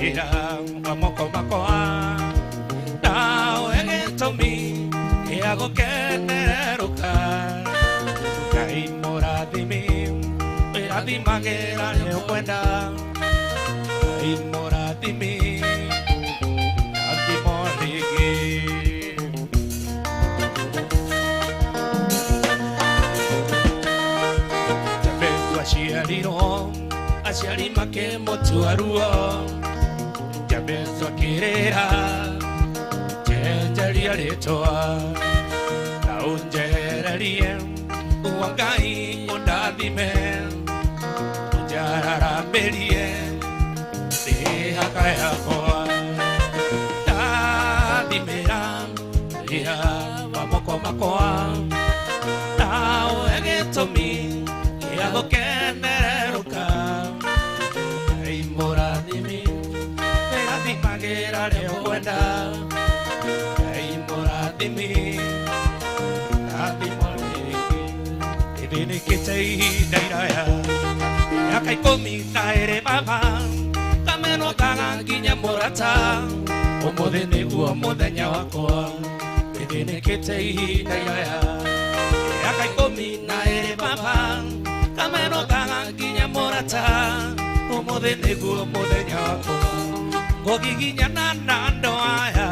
ira wamoko makoa Nao egetomi Eago keneruka Kai moradimi Iradimagera leo kwenda Kai moradimi Adimorigi Jabetu ashiariro Ashiari make motu aruo Jabetu akirera Jenjeri alitoa Naunjerarie Uangai ondadime Unjarara berie Deha kaya koa Dadimera Ria wamoko makoa Nao egetomi Eago keneruka Kai moradimi Eradimagera leo kwenda Kai moradimi Adimoriki Idini kitei dairaya Yakai komi taere baba Kameno kanga ginya morata Omodene uo modenya wakoa Idini kitei dairaya Yakai komi naere baba Kameno kanga ginya morata Omodene uo modenya wakoa Gogi ginya nanando aya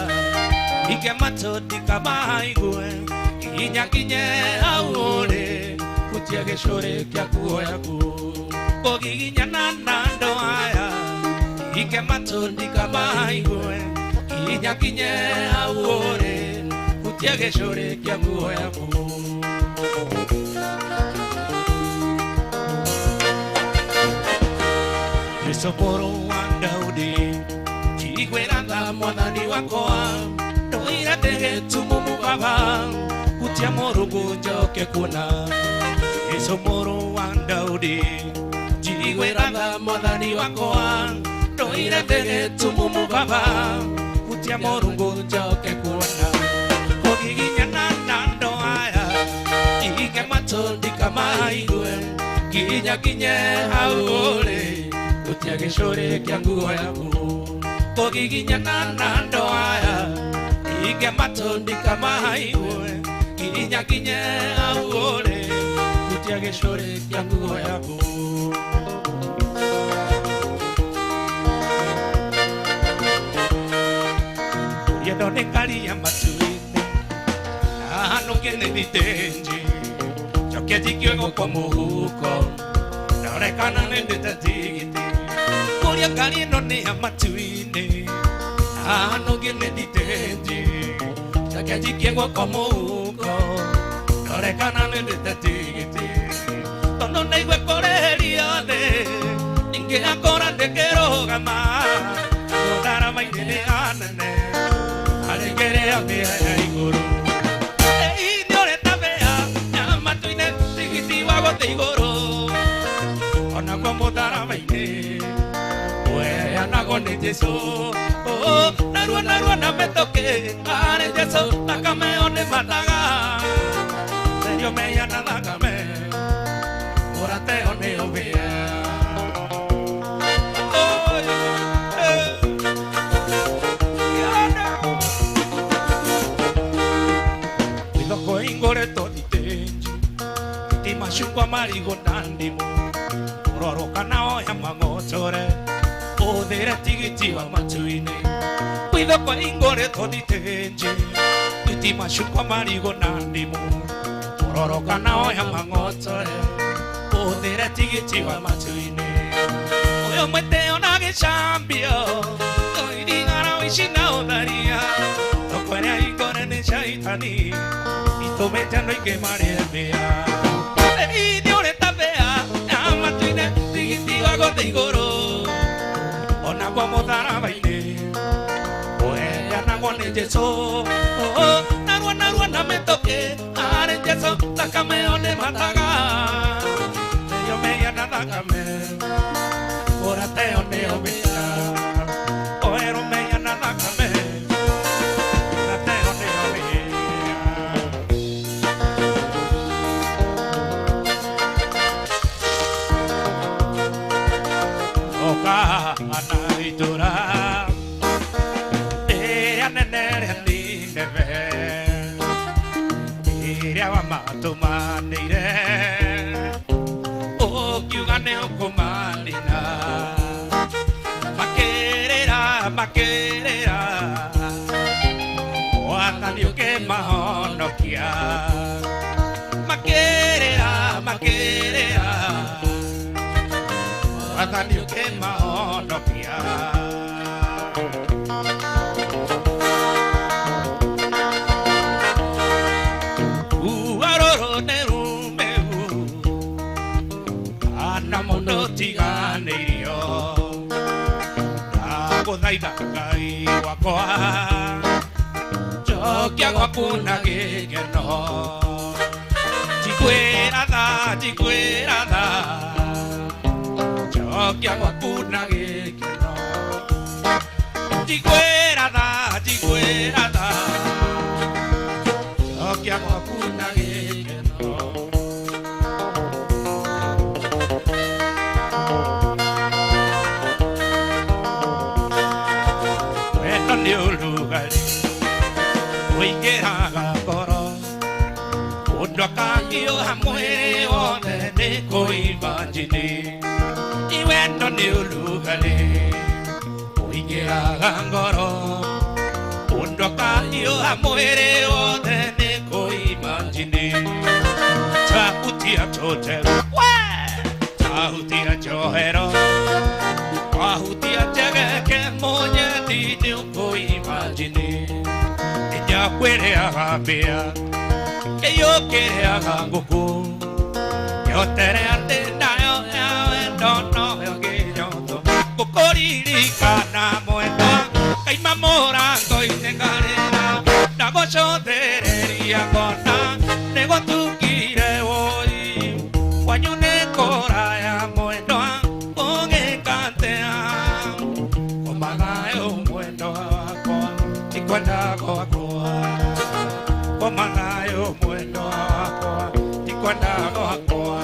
Ike macho dikabaigue Ginya ginye aure Kutiage shore kia kuoyaku Gogi ginya nanando aya Ike macho dikabaigue Ginya ginye aure Kutiage shore kia kuoyaku Yesoporo wandaudi Chigweranda mwadhani wakoa Noira tege tumumu baba Kutia moro kunjoke kuna Yeso moro wandaudi Chigweranda mwadhani wakoa Noira tege tumumu baba Kutia moro kunjoke kuna Kogiginya nanando aya Ige matoldi kama igwe Ginya ginye aure Kutia geshore kiangu ayaku Kogiginya nanando aya Ige matondi kama iwe Ginya ginye aure Kutia geshore kiangu ayaku Yedone kari ya matuine Ano kene ditenji Chokia jikiwego kwa muhuko Naorekana nende tatigiti Kuria kari none ya matuine Ano kene ditenji Chokia jikiwego kwa muhuko Naorekana nende tatigiti Tono neigwe koreri ode Inge akora tekero gama Kodara maitene anane Alegere amea ya iguru Idiore tabea Nyama tuine Tigiti wago te iguru Ona kwa modara maite Ue anago ne jeso Oh, narua na metoke Are jeso Takame one mataga Serio me ya nadagame Orate one ovea Ingore to ditenji Tima shukwa marigo nandimu Roro kanao ya mangotore Odere tigiti wa matuine Kuido kwa ingore to ditenji Tima shukwa marigo nandimu Roro kanao ya mangotore Odere tigiti wa matuine Oyo mwete onage shambio Oidi ngara wishina odaria Tokwere ingore ne shaitani Tome ya no hay que marear Idiore tabea Ama tuine Tigiti wago te igoro Ona guamo dara baile Oe ya na guane jeso Narua na me toque Are jeso Takame one mataga Yo me ya nada kame Orate one obea Oero me ya nada kame Orate one obea Anaitura Tani uke maono pia Uaroro nerumeu Ana mono tiganeirio Nago daida kai wakoa Jokia wakuna gigeno Chikwera da Jokia wakuna gigeno Chikwera da Jokia wakuna gigeno Bueno ni lugar Oingeraga koro Undo kangio hamwe One neko imagine Iwendo ni ulugale Oingeraga koro Undo kangio hamwe One neko imagine Tahutia chotero Tahutia johero Tahutia jageke Moye di nuko imagine Ella quiere agapea Que yo quiere agagoku Yo tere antena No que yo to Kokoriri na moeto Kai mamora Koi tengarena Nago chotereria kona Nego tu kire oi Wanyune koraya moeto Onge kantea Omagayo moeto Akoa Tikwanda koa Komanayo mwendo wako Tikwanda wako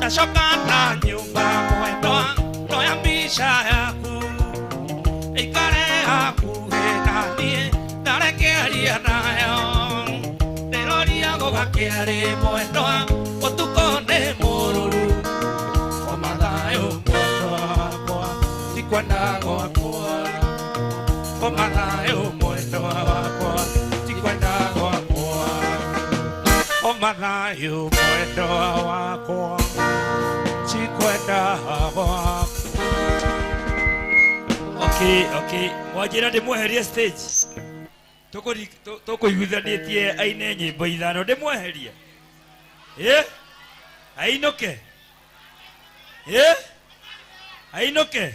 Nashoka na nyumba mwendo Noyambisha yaku Ikare haku henanie Narekearia nayo Neroria gogakeare mwendo Otukone moruru Komanayo mwendo wako Tikwanda wako Komanayo mwendo wako Tikwanda wako Komanayo mwendo wako Tikwanda wako Okay, mwajira ndimweherie stage Toko yudhanetie aine nyimbo ithano ndimweherie Ainoke Ainoke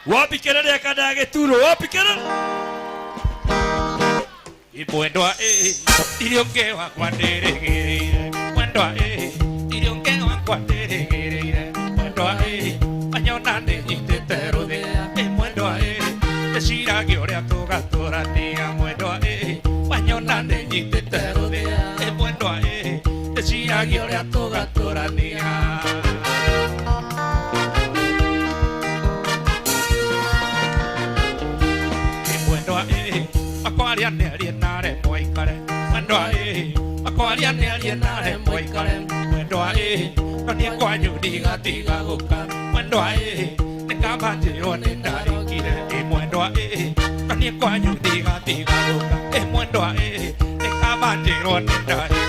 Wapi kelele kadage turo wapi kelele Mwendwa iliongewa kwa nderegere Mwendwa iliongewa kwa nderegere Mwendwa anyonane iteterode Mwendwa shirage orea togatorania Mwendwa anyonane iteterode Mwendwa shirage orea togatorania Aquaria nare moikare Mwendwa Aquaria nare moikare Mwendwa Nani kwanyu diga goka Mwendwa Nekabajiro nendarikire Mwendwa Nani kwanyu diga goka Mwendwa Nekabajiro nendarikire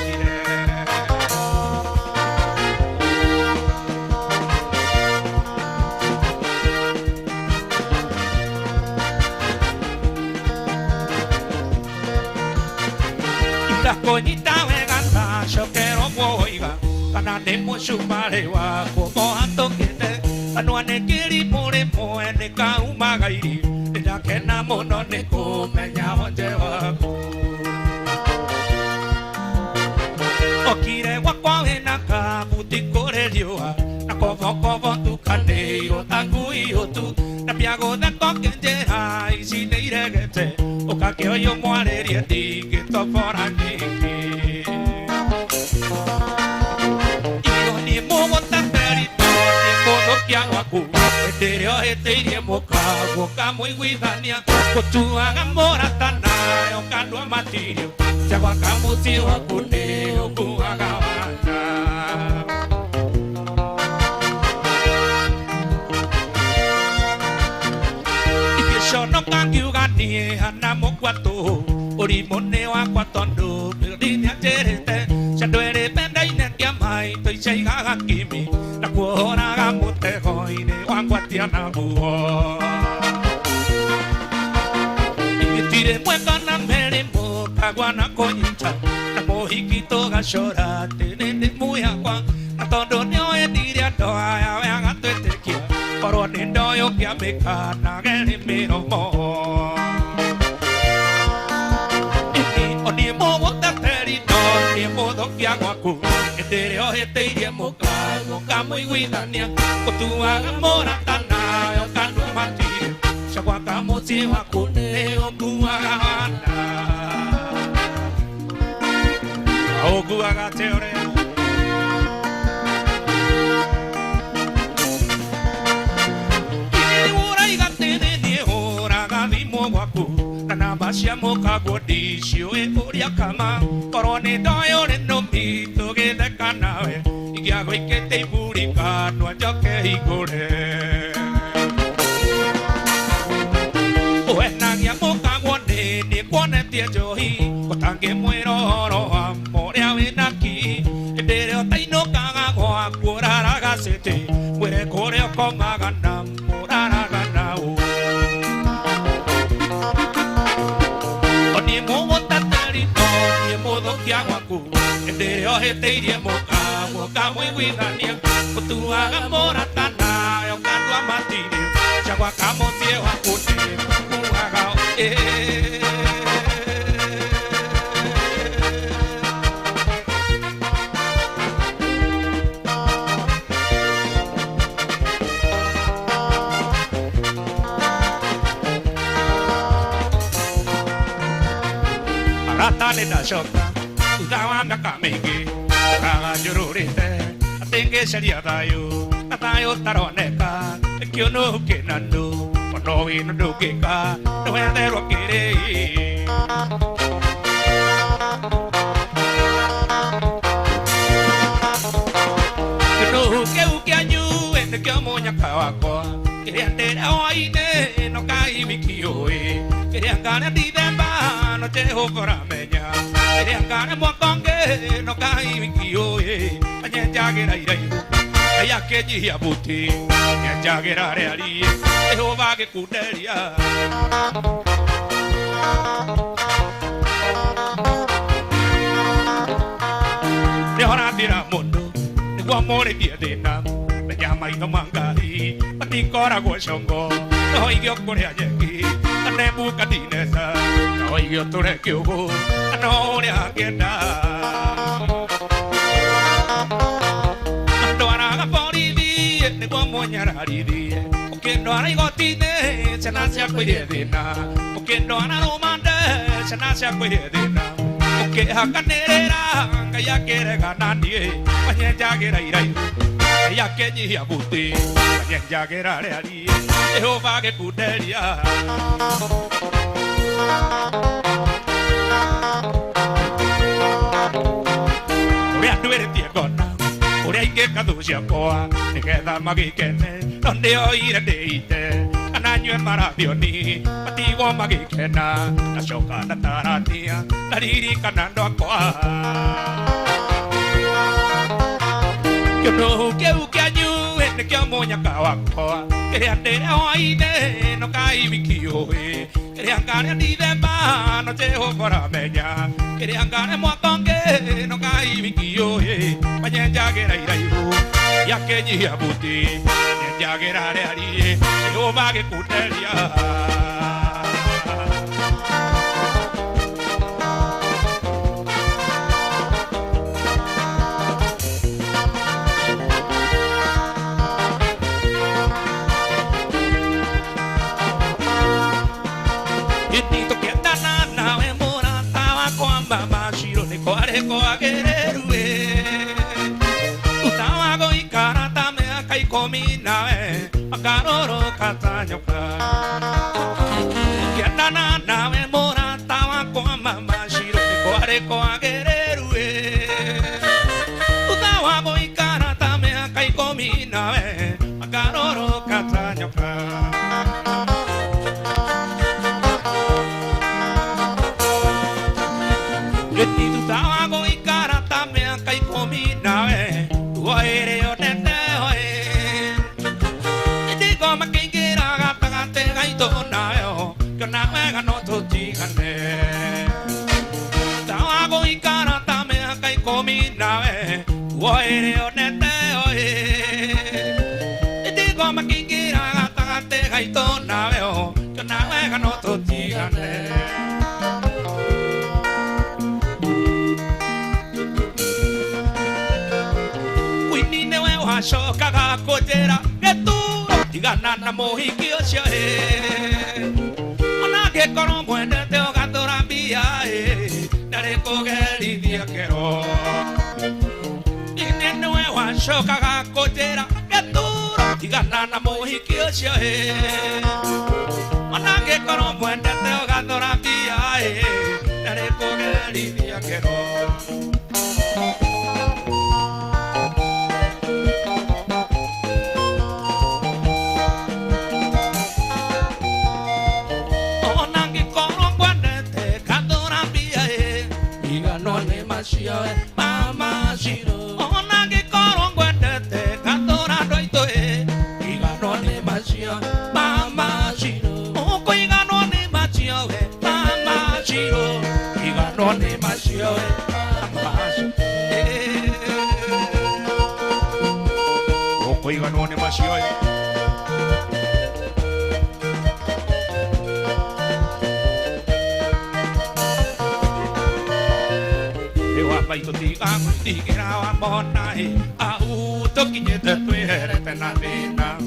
Coñita vegana, yo quiero boiga, canane mushumare wa, como ando que te, anuane kiri more moe kauma gairi, ya que namo no ne come llamo lleva. Okire wakwa venaka, butikore lioa, na kovo tu kaneiro, tangui otu, na piago da toque jera, y si ne iregete, o kakeo yo muare rieti, que to for aquí. Eteria moka muy guidania Kotua gamora tanayo Kandua matirio Chagua kamuti wa kuneo Kuagawana Ikisho no kangiuganie Hana mokwato Orimone wa kwatondo Mirdinia jerete na buo Tire mueka na mere mo kagwana konyita na mohikito gashora tenende muyakwa na tondo nyo ediria doa ya wanga twetekia oro nindo yo kia meka na gere miro mo Oni mo wota teri do ni mo do kia gwaku edere o heteirie mo ka mo igwithania kutua mora tana yo kandu mati Shakwa kamote wakone oguaga wana Oguaga teorea Kini ura igatene ni ora gavimo waku Nanabashia moka godishio e oria kama Korone doyo ne no mito gede kanawe Igiago ikete iburika Nwa joke igore Oenangia moka wone ni kwone tia johi Kotange mwero oro amorea wenaki Edere o taino kaga goa kurara gasete Mwere kore o komaga na murara gana o Oni mo tatari to ni modo kia waku Edere o heteirie moka mwigwithania Kutuaga mora tana yo kandwa matini Chagwa kamotie wakune Aratale da shoka, utawanda kamege, kaga jururite, atenge sharia dayo, atayo taroneka, kyono kenando. No vino do que ca, no voy a hacer lo que queréis. Yo no que añu en que amoña cabacoa, querían tener aire, no caí mi kioe, querían ganar de demba, no te dejo por ameña, querían ganar moacongue, no caí mi kioe, añen ya que era iré. Ella que ya buti, ya que era reali, Jehová que cutería. De ahora tira mundo, de guamore piedina, me llama y no mangari, a ti cora guachongo, no hay yo corea yeki, a ne busca dinesa, no hay yo tore kyogo, a no le agenda. Ne como ñararidi o que no ara igotine se nace a cuidedina o que no ara no mande se nace a cuidedina o que hakanera que ya quiere ganar nie mañana ya quiere ir ahí ella que ni abuti mañana ya quiere ari Jehová que putería voy a tuer tiegona Ore que caducia poa, ni queda magikene, donde oír deite, anaño en maravioni, patigo magikena, la choca la taratia, la riri canando a coa. Yo no que añu en que amoña cabacoa, que ande oíde, no caí mi kioe, querían ganar ni de más, no te ojo para meña, querían ganar moacongue, no caí mi kioe. Mañana ya que era iraibu, ya que ni abuti, ya que era reali, yo va que putería. Y tito que anda nana, me mora, estaba con mamá, shiro de coare coaguerero. Komina akaroro katanyoka Kiandana na me mora tawa kwa mama shiro ko are ko agereru Utawa go ikara tame akai komina akaroro katanyoka Yeti utawa go ikara tame akai komina tu aere o tete I'm nawe woere onete oe iti goma kingira gata gaito nawe o yo nawe gano totigane winine we washoka gakojera geturo tigana na mohiki ocio onage koro mwendete ogatora mbia nare kugerithia kero inene we washoka gakojera geturo tigana na mohiki ocio onage koro mwendete ogatora mbia nare kugerithia kero Mama Shiro, ona que corongwendete, cantora doito igano ne machio, Mama Shiro, o coigano ne machio, Mama Shiro, igano ne machio, Mama Shiro, o coigano ne machio. Baito tiga tigera wa monai au tokinye te tuere penadina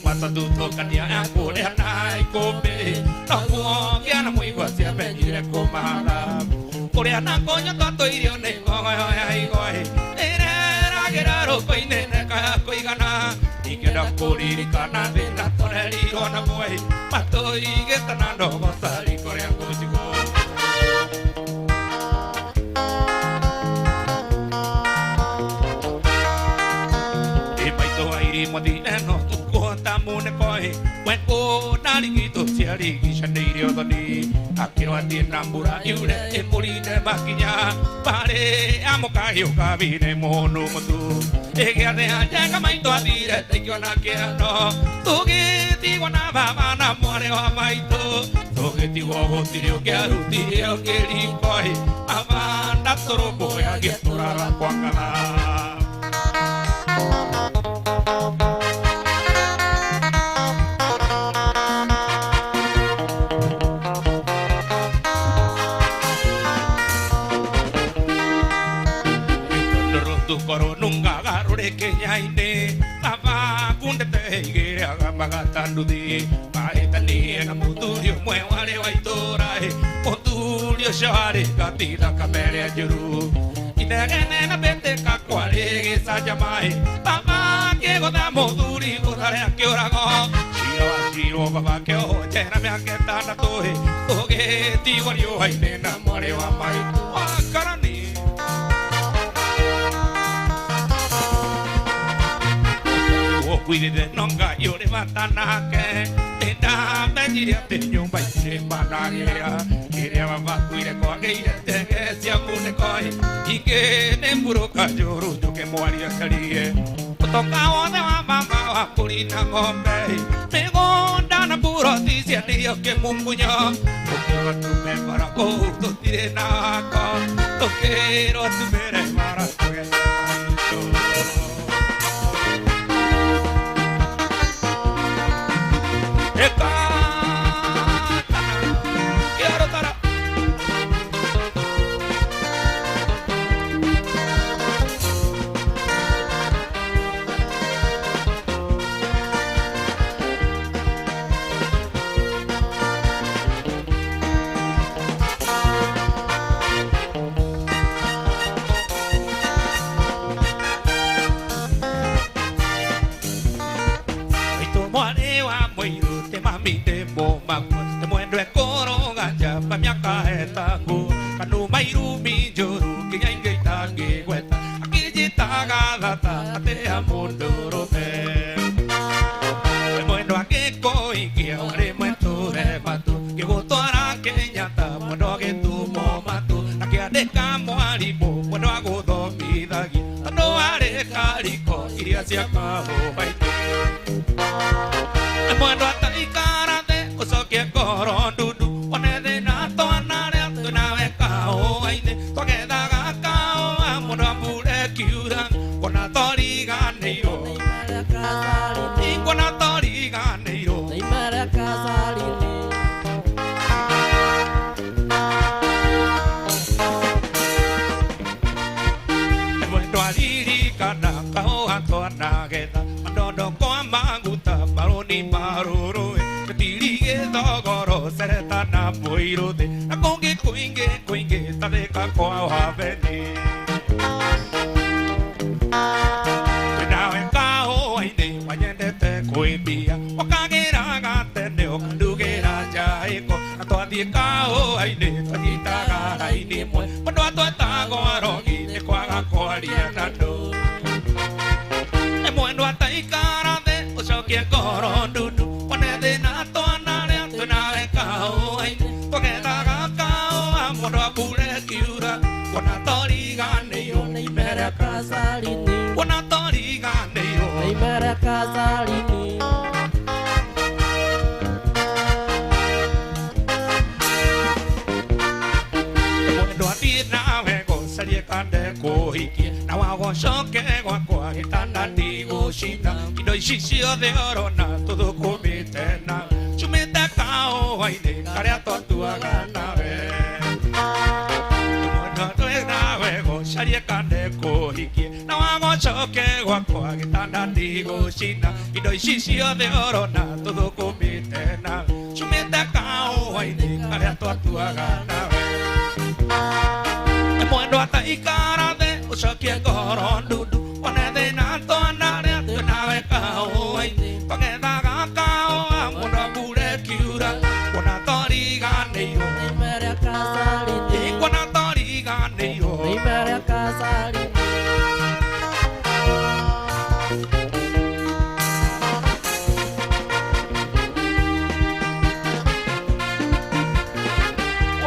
mata tu tokania akore nai kobe tawo kiana muigwa sia pengire komara kore ana konya tato irio ne ngoyo ai goi era geraro koine ne ka koigana ikera koriri kana bena toreri ona moi mato igeta no gotari kore akujigo Modi eno tu kota mune koi when o naringito siari gishaneirio doni akiro ati nambura yure e morine makinya pare amo kaio kabine mono motu ege ade anja maito adire te kiona ke no tu ge ti wana baba na more wa maito tu ge ti go tirio ke aruti o ke ri koi avanda toro boya ge torara kwakala Koro nunga garure ke yaine lava kunde te igere aga magatanu di paeta ni na muturio mwe wale waitora muturio share katira kamere juru inegene na bete kakwale ge sajamai baba ke goda muduri godare ke orago shiro baba ke o chena me aketa na tohe toge ti wario haine na more wa mai akarani cuide de nonga yo le matana que esta mentira te yo vai se panaria queria va cuide con aquella te que se apune coi y que ne puro cayoro yo que moría salie tocaba de mamá va purina gombe me gonda na puro dice Dios que mumbuño porque tu me para tu tire na con tu quiero tu mere para se acabó baile. Muero hasta y karate, oso que coro dudu, pone de nato anare, tu nave cao baile, toque da cao, amor amore kiura kona tori ga neiro kona tori ga neiro mwendo aliri kana kao atona getha mandondo kwa maguta maroni maruru tirige dogoro seretana moirode na konge kuinge tabeka kwa haveni nawe kao aine wanyendete kuimbia wakagera gatene okandugera jaiko atwathie kao aine twanyitaga raini mwe mundu atwetago arogi ni kwaga kwaria nandu mwendo ataikara the ucokie ngoro ndundu one thina twanaria twinawe kao aine twagethaga kao mundu akure kiura wona toriganĩirwo nĩ imera kasarini wona toriganĩirwo nĩ imera kasarini mwendo athiĩ nawe gũcarie kande kũhikie na wagũcoke gwakwa gĩtanda ndigũcina indo ici ciothe orona tũthũkũmĩte na cumĩte kaũa-inĩ karĩa twatuaga nawe carie kande kũhikie na wagũcoke gwakwa gĩtanda ndigũcina indo ici ciothe orona tũthũkũmĩte nawe cumĩte kaũa-inĩ karĩa twatuaga nawe mwendo ataikara thĩ ũcokie ngoro ndundu one thĩna twanarĩa twĩnawe kaũa-inĩ twagethaga kaũa mũndũ akure kiura kuona toriganĩirwo kuona toriganĩirwo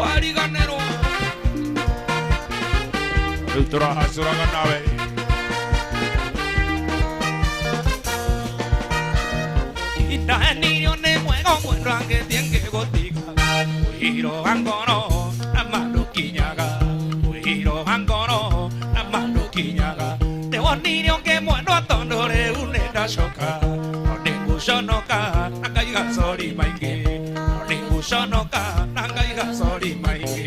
wariganĩrwo rĩu tũrahacũraga nawe ndahenirio nĩ mwega mwendo angĩthiĩ ngĩgũtiga wĩhiro wa ngoro na mandũkinyaga wĩhiro wa ngoro na mandũkinyaga ndĩwonirio ngĩmwendwa tondũ rĩu nĩndacoka no nĩngũconoka na ngaiga cori maingĩ no nĩngũconoka na ngaiga cori maingĩ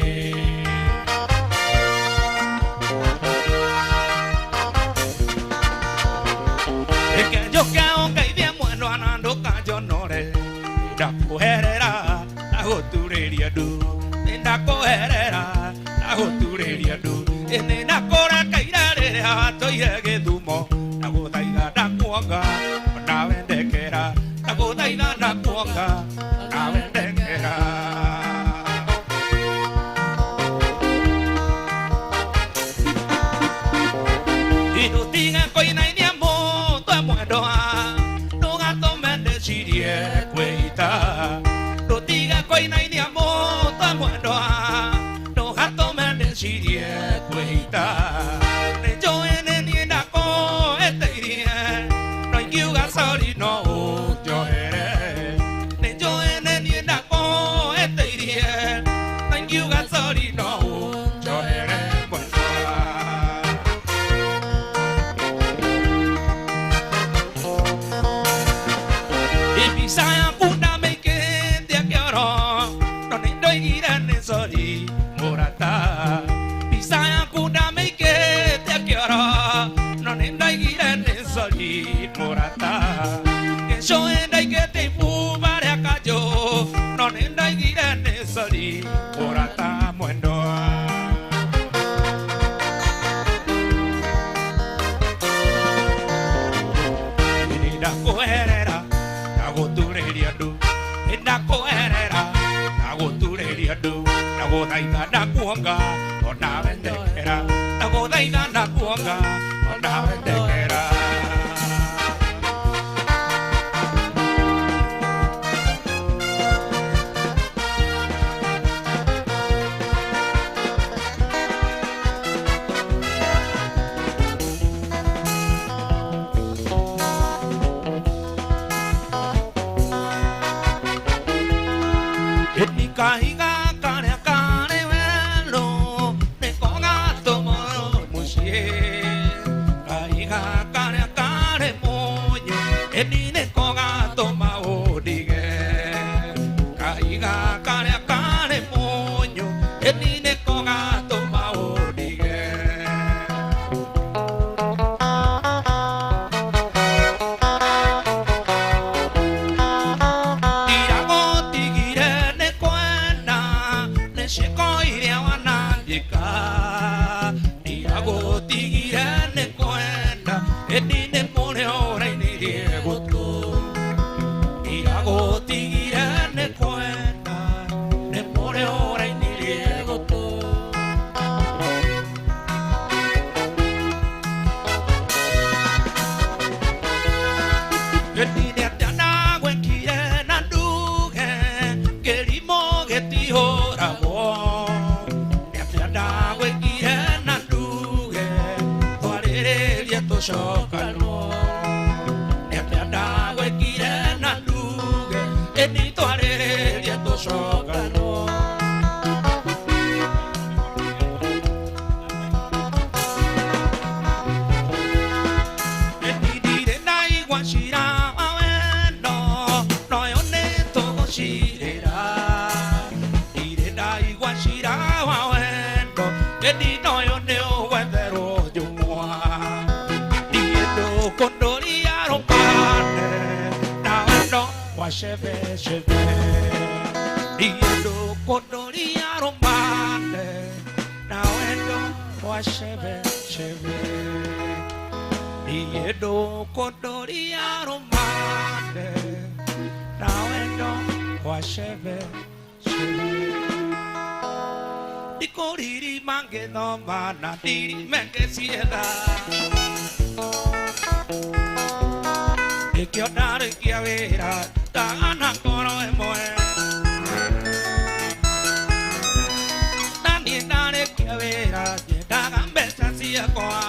reke njoke ũngeithie mwendwa na ndũkanjonore ndakuherera ndagũturĩria ndu nĩndakũherera ndagũturĩria ndu nĩndakũrekeire rĩrĩa watũire gĩthumo ndagũthaitha ndakuonga nawe ndekera ndagũthaitha ndakuonga nawe ndekera ndũtige kũinainia mũndũ mwendwa ndũgatũme ndĩcirie kwĩita ndũtige kũinainia mũndũ mwendwa ndũgatũme ndĩcirie kwĩita nĩnjũĩ nĩ niĩ ndakũhĩtĩirie no ingiuga sorry no ũnjohere nĩnjũĩ nĩ niĩ ndakũhĩtĩirie no ingiuga sorry no ũnjohere Saya punda make dia quiero no ni doigire ni sorry morata Bisaya punda make dia quiero no ni doigire ni sorry morata que yo en dai que te fumare acayo no ni doigire ni sorry morata muendo ni da coherera ndakuherera ndagũturĩria ndu ndagũthaitha ndakuonga o nawe ndekera ndagũthaitha ndakuonga o nawe ndekera kahiga kare kare welo ne konga tomo musie Kaiga kare moño, enine koga toma odige. Kaiga kare moño, enine koga toma odige. Tirago tigire ne kuena, ne sheko ire wana dika. Tirago tigire ne kuena, enine more ora ini diego tu. Tirago tigire ne kuena, ne more ora ini diego tu. Enine atana gwenkire na nduge, kelimo geti ora bo. Atana gwenkire na nduge, toarere lieto shokano. Atana gwenkire na nduge, eni toarere lieto shokano. Eni dire na iguashira aweno, no yone togo shirera. Dire na iguashira aweno, eni no yone owendero jumwa. Diendo kondori arompane, na wendo washeve sheve. Diendo kondori arompane, na wendo washeve sheve. Diendo kondori arompane, na wendo washeve sheve. Dikoriri mange no mana diri menge sieda. Que orar que avera tana coro emoe. Tani nare que avera llega besa sia coa.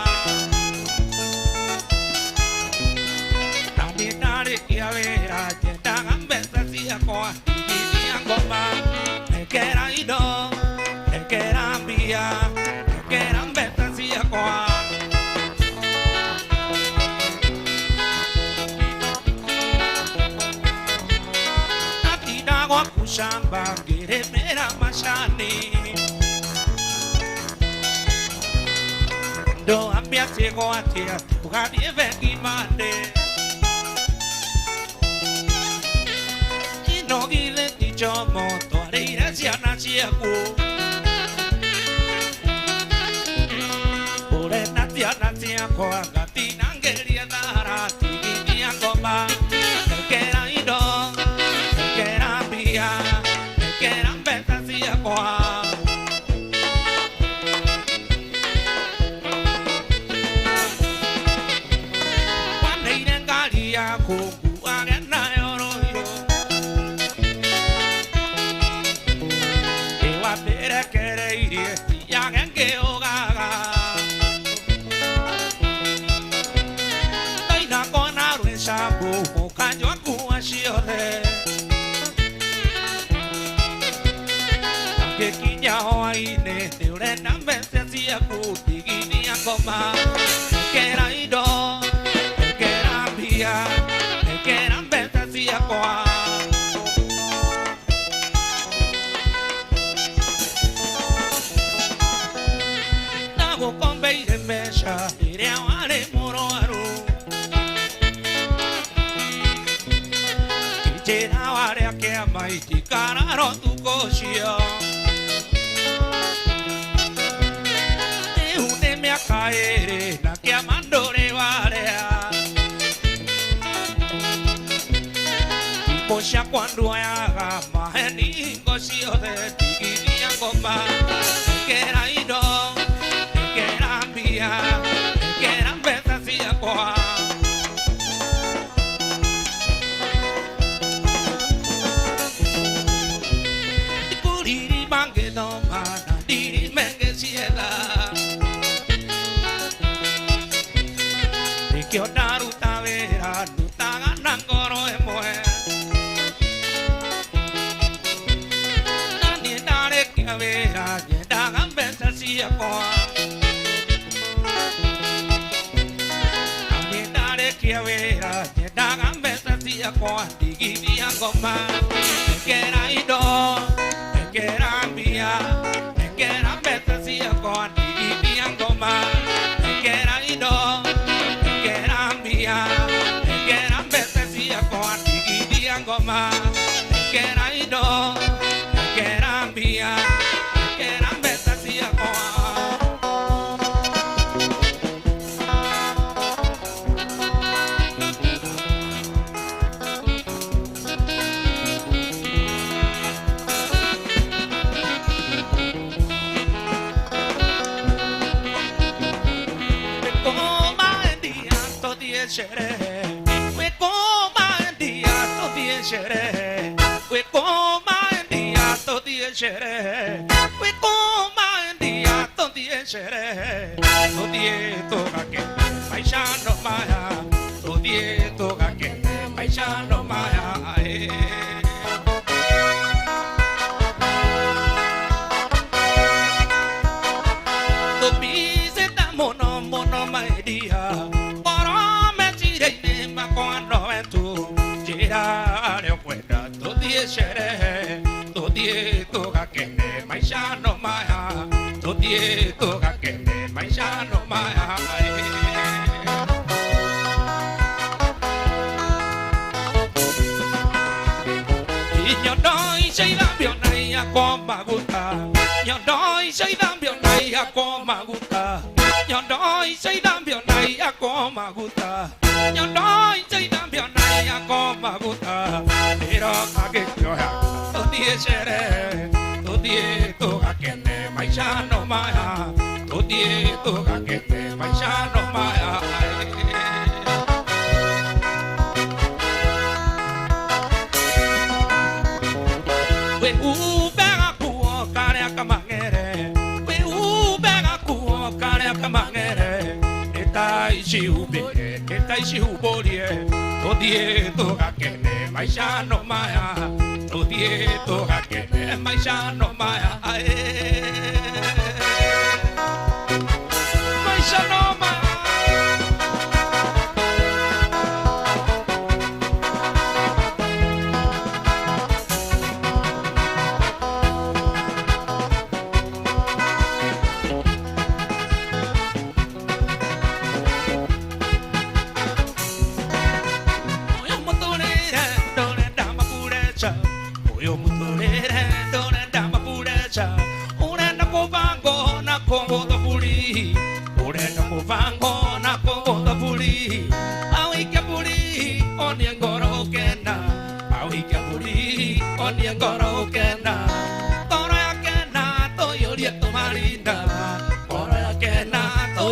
Tani nare que avera llega besa sia coa. Y angoma me quera ido, me quera via, me quera besa sia coa. Shamba gire mera mashani do ambia sego atia ugadi vengi mande ino gile ti chomo to reira sia na sia ku ore na sia ko agati nangeria dara ti ni angoma kera ido kera bia kera beta sia koa. Wanneire ngari ya kuku agena yoroiro. Ewa tere kereirie yagenge ogaga. Taina kona rueshabu mukanyo akuwa shiore. Que quiña hoaine te urena vese sia puti guinia coma que era ido que era via que era vese sia coa nago con beire mesha ire aware moro aru que era aware que amai ti cararo tu cochio. Caere na que amandore varea Poxa quando haga maheni gosio de tiginia goma que era ido que era via que era besa sia coa Kuriri mangue no mana diri menge sieda que onaru tavera nuta ganan coro emoe Nani nare que avera yenda gambesa sia coa vera, te dagan besas a cuanti y a goma. Que era ido, que era mía, que era besas a cuanti y a goma. Que era ido, que era mía, que era besas a cuanti y a goma. Que era ido, que era mía, que era besas a cuanti. We coma en día todo día chere. We coma en día todo día chere. We coma en día todo día chere. Todo día toca que paisa no maya. Todo día toca que paisa no maya. To be se da mono mono my dear. Cuando ven tú girar el cuenta todo día seré todo día toca que me maisha no maya todo día toca que me maisha no maya y yo doy se da bien ahí a como gusta yo doy se da bien ahí a como gusta yo doy se da bien ahí a como gusta yo doy se da bien ahí a como gusta pero que yo todo día seré todo día toca que me maisha no maya todo día toca que me maisha no maya we ubega kuo kare akamangere we ubega kuo kare akamangere etai si ube etai si uborie todie toga que me maisha no maya todie toga que me maisha no maya maisha no maya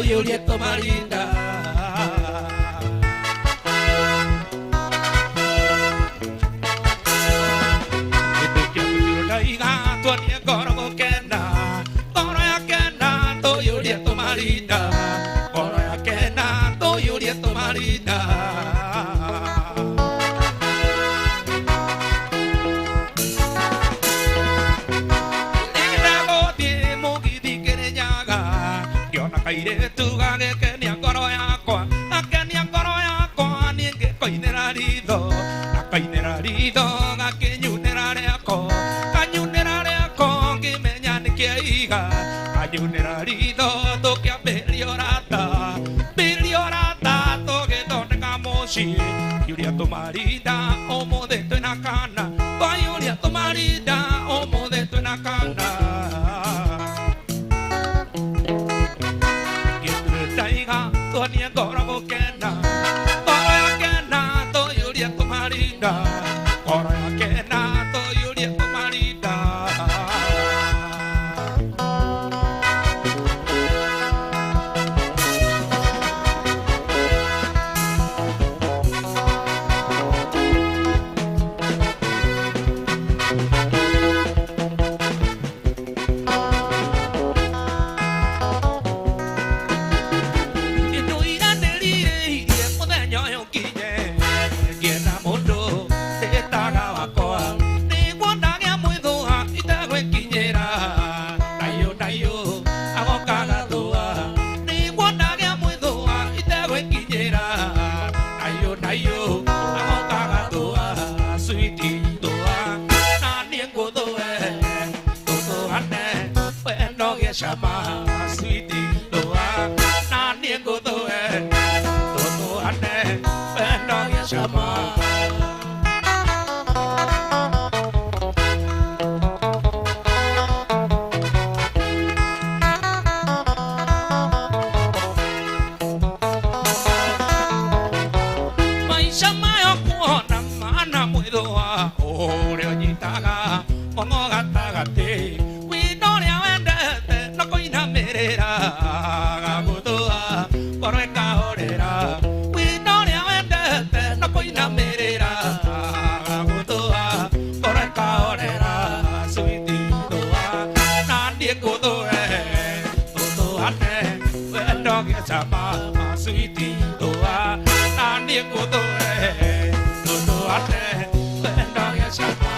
Julieta Marinda Julieta Marida, homo de tu na cana, vai Julieta Marida, homo de tu na cana. Que tu traiga tu niña cora boquena, cora quena, tu Julieta Marida, cora quena, tu Julieta Marida. shama sweetie doa na niego doe to ane bendo ya shama maisha mayo kuona mana mwidoa ore onyitaga ono gatagate winoria wendete no koina merera gagutua koro ekahorera winoria wendete no koina merera gagutua koro ekahorera sweetie doa na niegutue tutuane wendo giachama sweetie doa na niegutue tutuane wendo giachama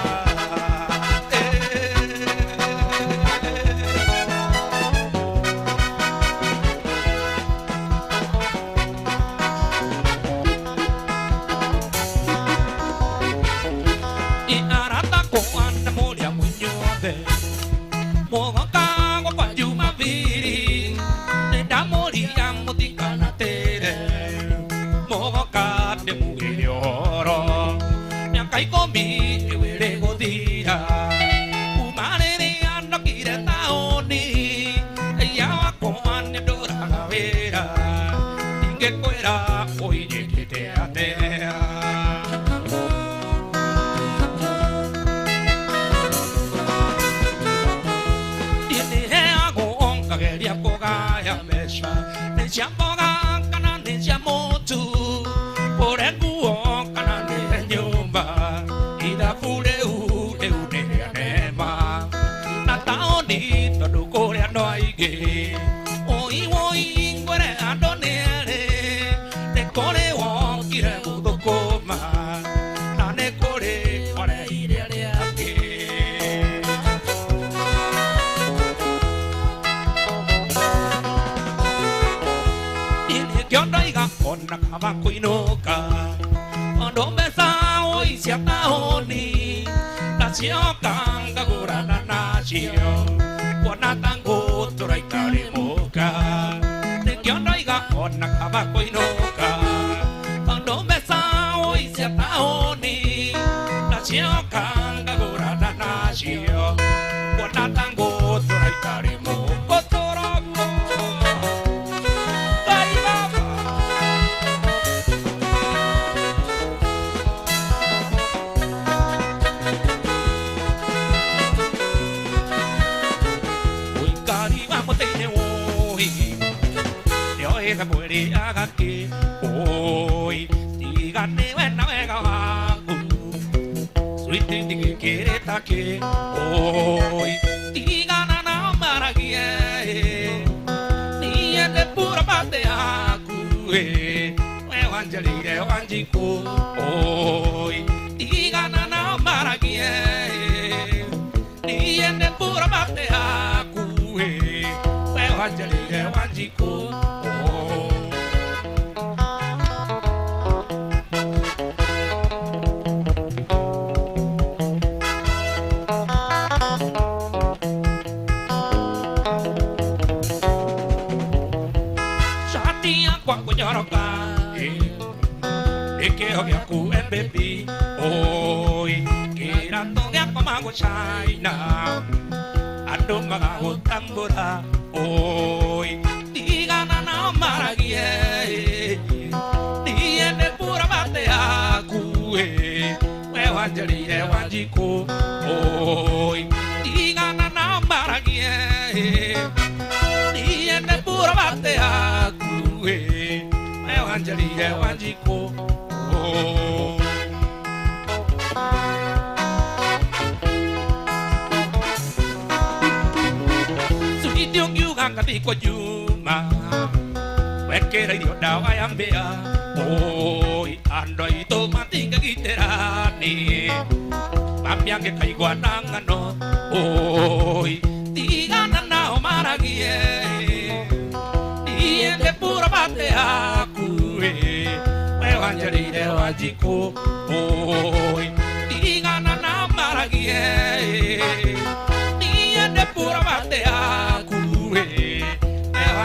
Ni de pura bate a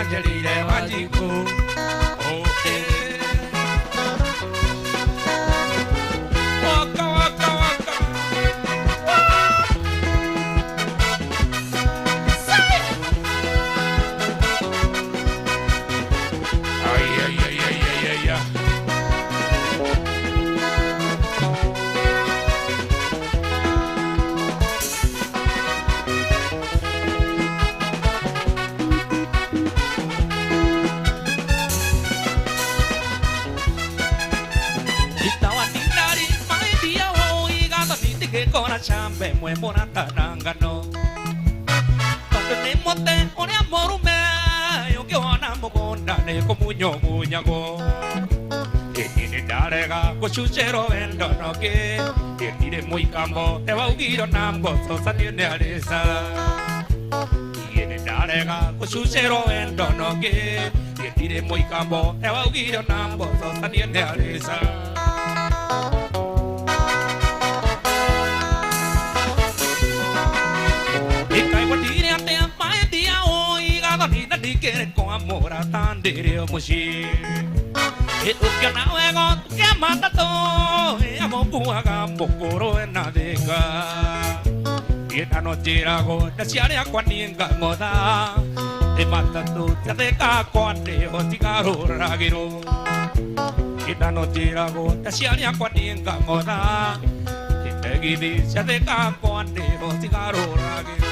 Angelina Magico. Okay. Waka waka waka. Say. Ay ay ay ay ay ay ay. Con chambe muevo una tarangano cuando ne mote un amor me yo que amo con dale como muñago e dare ga cochuchero vendo no que tire muy campo te va a huir nambo so saliendo alesa e dare ga cochuchero vendo no que tire muy campo te va a huir nambo so saliendo alesa. Que con amor a tan dirio mushi e tu que na ego que mata to e amo buaga pokoro en nadega e na no tirago da siare a kwaninga moda e mata tu te de ka kwande o tigaro ragiro e na no tirago da siare a kwaninga moda e te gidi se de ka kwande o tigaro ragiro.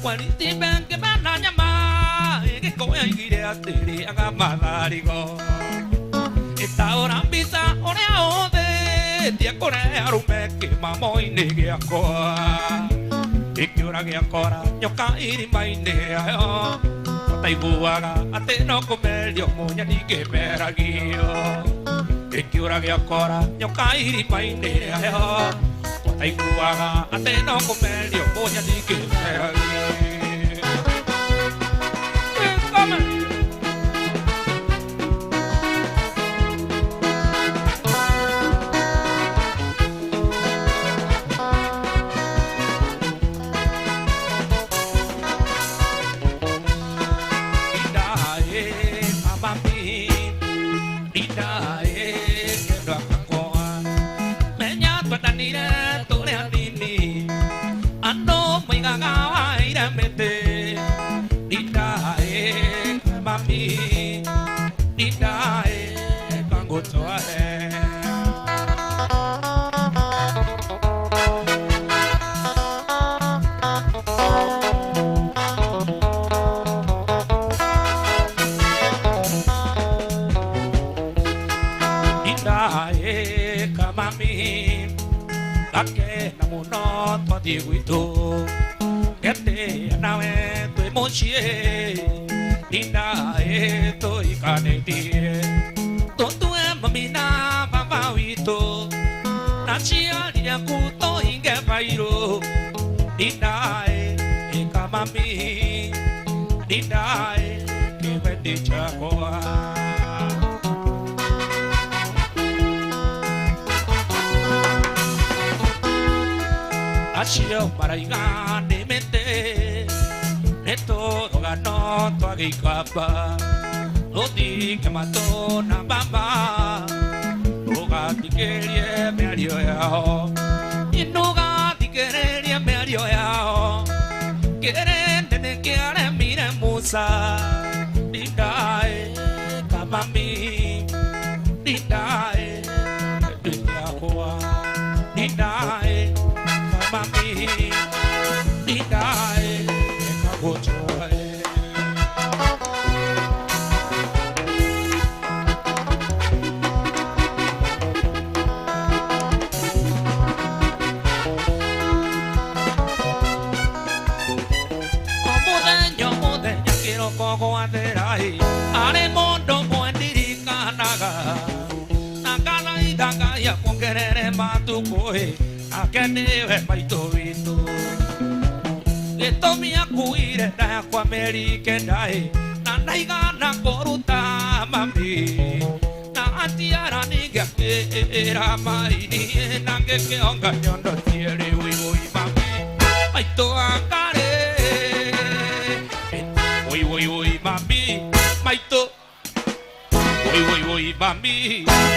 Quality bank que van a llamar que como hay que ir a tiri a gamadarigo esta hora pisa ora ode dia corea rume que mamo inege akoa e que ora que ancora nyoka iri mai ne ayo tai buaga ate no comer dio moña ni que meragio e que ora que ancora nyoka iri mai ne ayo tai buaga ate no comer dio moña ni que meragio. Diguito que te nawe tu emochie dinda e to ikaneti to tu mamina babawito na chia dia kuto inge bairo dinda e kamami dinda e que vende chakoa. Ashio maraiga ne mente ne todo ganó tu agikapa lo di que mató na bamba lo gati que me ario yao y no gati que me ario yao quieren tener que haré mire musa dindae kamami dindae dindae dindae mami dindae kagochoe. Modeña quiero poco aterai are mondo muendirika naga nakala idanga ya pongerere matukoe akene maito vito eto mi akuire da kwa America dai na naiga na koruta mami na Atiara niga era mai ni nange ke onga nyondo tiere ui ui mami mai to angare ui mami mai to ui mami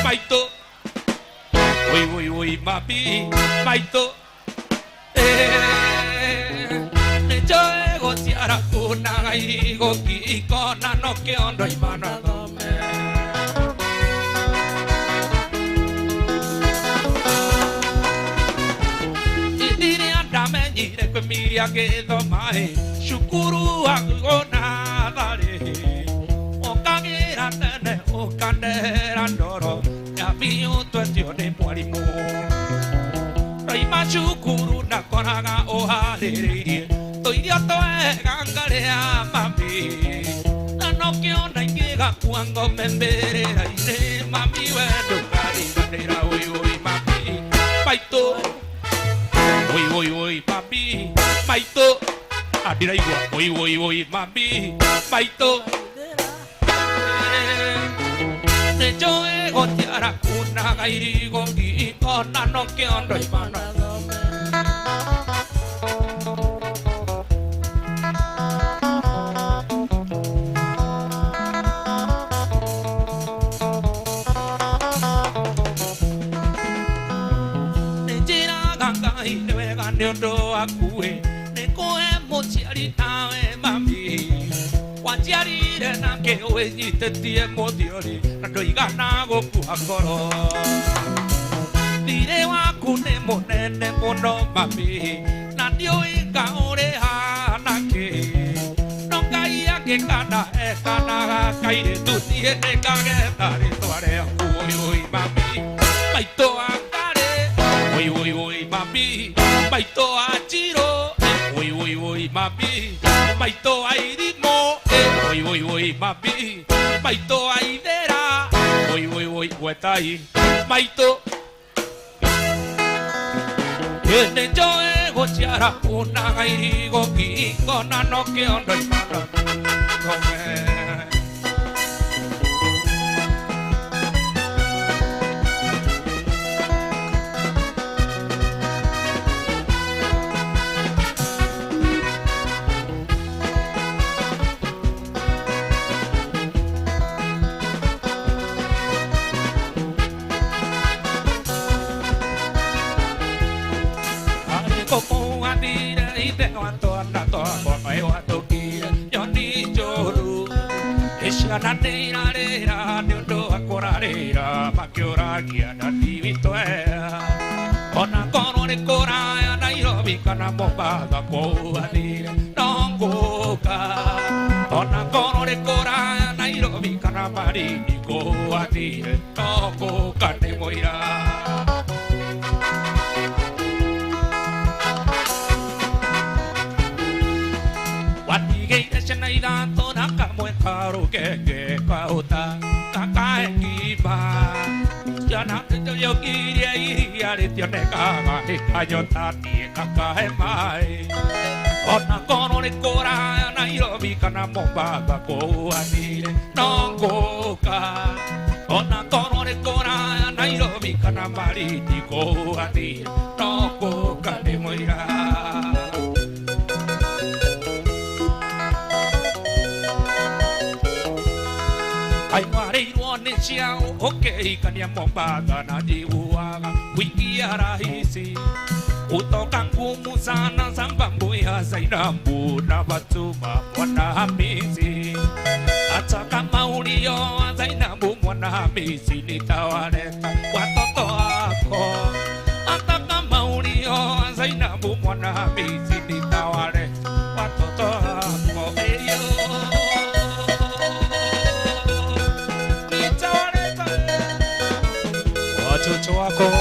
mai to ui mami mai to ne joe go tiara kuna ngai go ki kona no ke ondo imana me Ire que miria que domai shukuru agona dare o kagera tene o kandera ndoro ya miu twetio de mwalimu rai ma shukuru na konaga o harere to iria to e gangare a mami na no que ona ingega kuango membere ire mami wedo kari bandera oi mami baito oi mami maito adira igua oi mami maito ne joe gotiara kuna gairi gogi kona no ke ondo imana Nyondo akue nekoe mochiari nawe mami wachiari na ke oeji tetie modiori ndo igana go kuakoro dire waku ne monene mono mami na dio inga ore hanake no kai ake kana e kana kaire tu tie ne kage tare tore oi mami baito akare oi mami Maito achiro, oi mami. Maito airimo, oi mami. Maito aidera, oi huetai. Maito. Ene joe gochiara una gairi goki kona no ke ondo imana. Nanera nyondo akorarera makioragia na divitoea ona kono ne koraya Nairobi kana Mombasa koadire nongoka ona kono ne koraya Nairobi kana Marindi koadire nongoka ne moira Watige shenaida tona kamo karo ke kauta kakae kiba jana te yo kiria iria re tione kaga te kayota ti kakae mai ona kono ne kora Nairobi kana Mombasa ko anire nongoka ona kono ne kora Nairobi kana Marindi ko anire nongoka ne moira Ai mare ruone chiao okay kania Mombasa na diuaga wiki arahisi utoka ngumu sana sambambo ya Zainabu na Fatuma mwana Hamisi hata kama ulio Zainabu mwana Hamisi nitawaleta watoto wako hata kama ulio Zainabu mwana Hamisi nitawaleta watoto wako watoto wako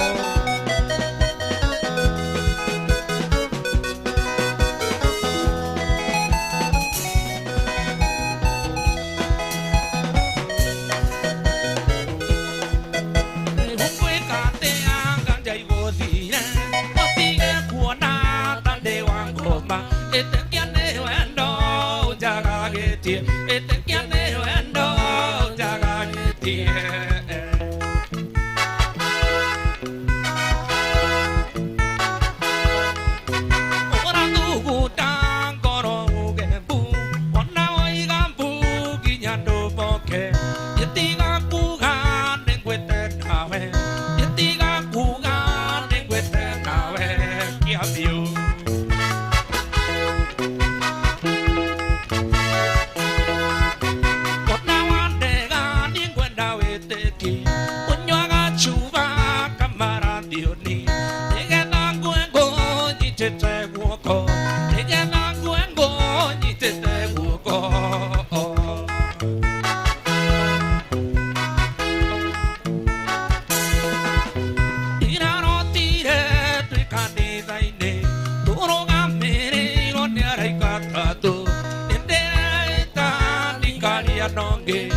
konge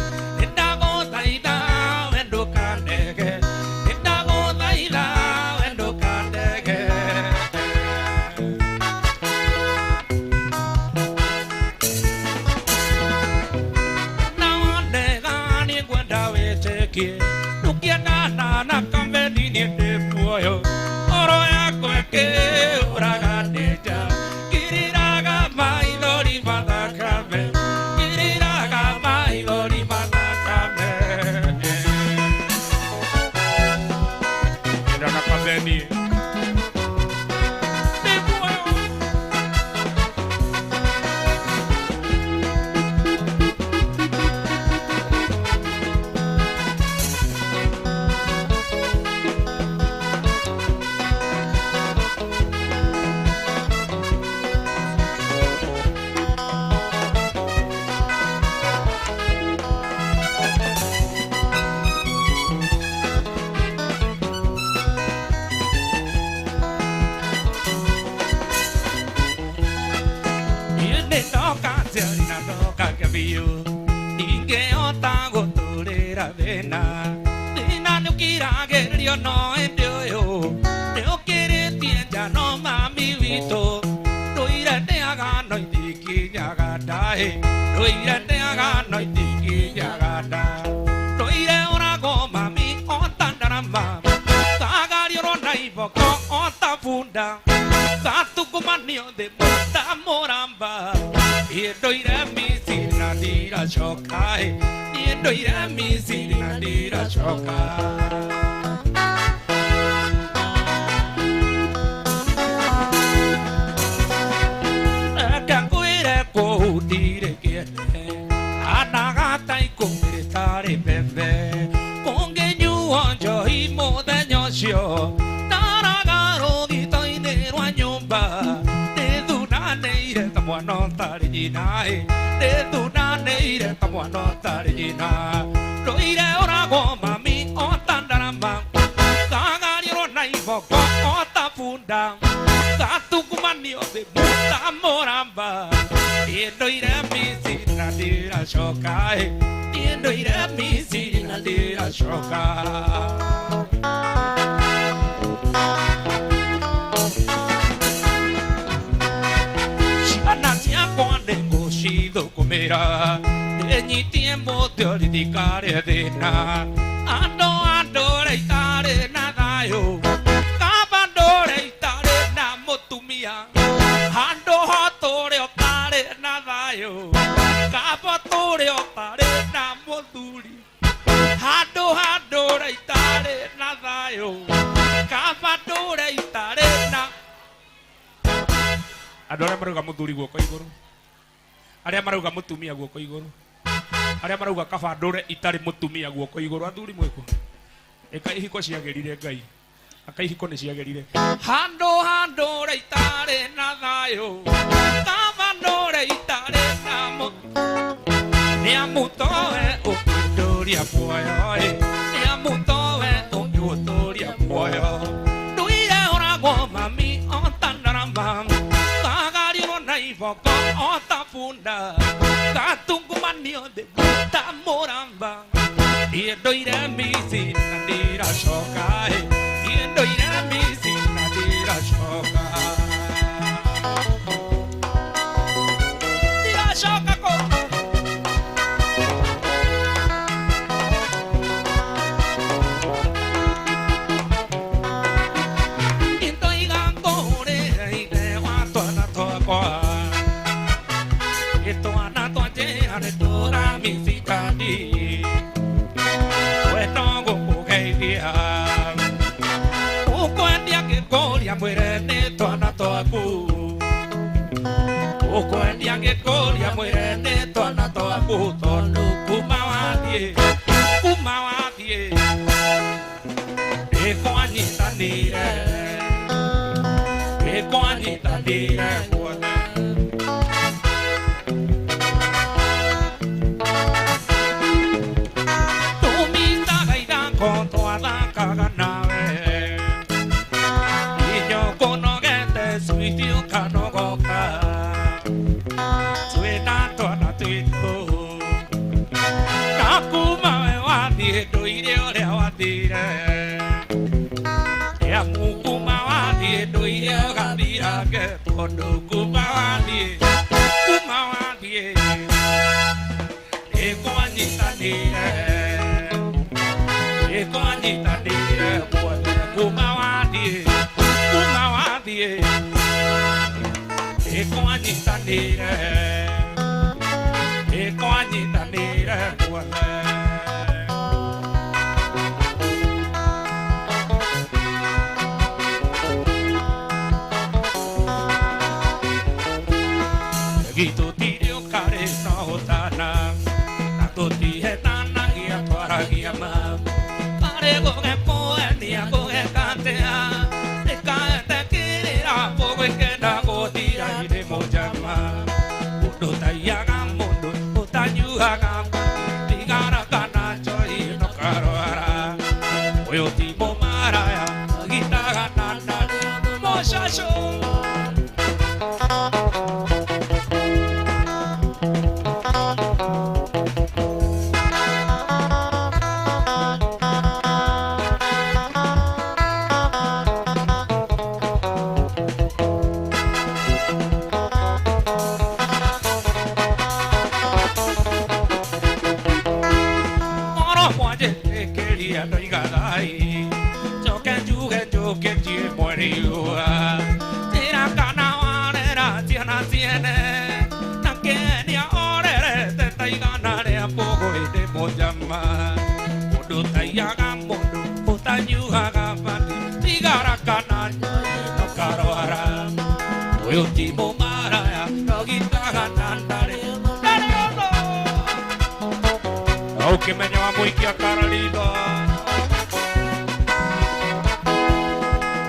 Indago daida wendo kandege Indago daida wendo kandege Nawanega ni gwenda weteke Nukia na kambe nini ndefuoyo Oro ya kweke uraga neja Kiriraga mailori madakame Kiriraga mailori madakame Kiriraga kambe ni ndefuoyo Nina nukira gerio no endoyo Neo kere tienja no mami vito Noira te haga no itiki nyaga dae Noira te haga no itiki nyaga da Noire ora go mami o tandaramba Tagario ro naibo ko o tafunda Tatu kumanio de mota moramba E noire mi sina dira shokai Niendo ira mi sina dira choka Kanguire ko dire kiene Anagata I kumritare bebe Konge nyu onjo imo de nyoshio Naragaro gito inero a nyumba De duna neire tamuano tari jinae De duna neire tamuano tari jinae Loire ora go mami o tandaramba Kagari ro naibo ko o tafunda Katu kumanio de muta moramba Niendo ira mi sina dira shokai Niendo ira mi sina dira shokai Shanatia cuando cocido comerá Ni tiempo de olvidar de nada Ando reitare nada yo Capando reitare na motumia Ando hotore otare nada yo Capatore otare na moturi Ando reitare nada yo Capando reitare na Adora maruga muturi guoko iguru Aria maruga mutumia guoko iguru Aria maruga kabandore itari mutumia guoko iguru athuri mwiko Eka ihiko ciagerire ngai Aka ihiko ni ciagerire Hando reitare na thayo Kabandore itare na mo Niamutoe ukidoria muoyo Niamutoe ukidoria muoyo Nduire orago mami o tandaramba Kagari ro naiboko o tafunda Katungumanio de muta moramba Niendo ira mi sina dira shokai Niendo ira mi sina dira shokai Dira shokai ko Into igango re ide wato na toa Esto anato ajea de toda mi citadi Bueno go dia Uko endia que golia muere neto anato aku Uko endia que golia muere neto anato aku Tonu kumawadie Eko anita nire Eko anita nire kondo kumawadi kumawadi eko anyita nire kumawadi kumawadi eko anyita nire kuale Gito tirio kare no tana, nato ti hetana gia para gia ma. Pare go ke poe nia go ke kantea, e kaete kiri ra po ke na go tira ide mojama. Udo tayaga mundo, utanyuhaga, tigara kana choi no karoara. Oyo ti mo maraya, gitaga nana, mo shasho. Último maraya, no guitarra nandare. Oh, que me llama muy que a Carolito.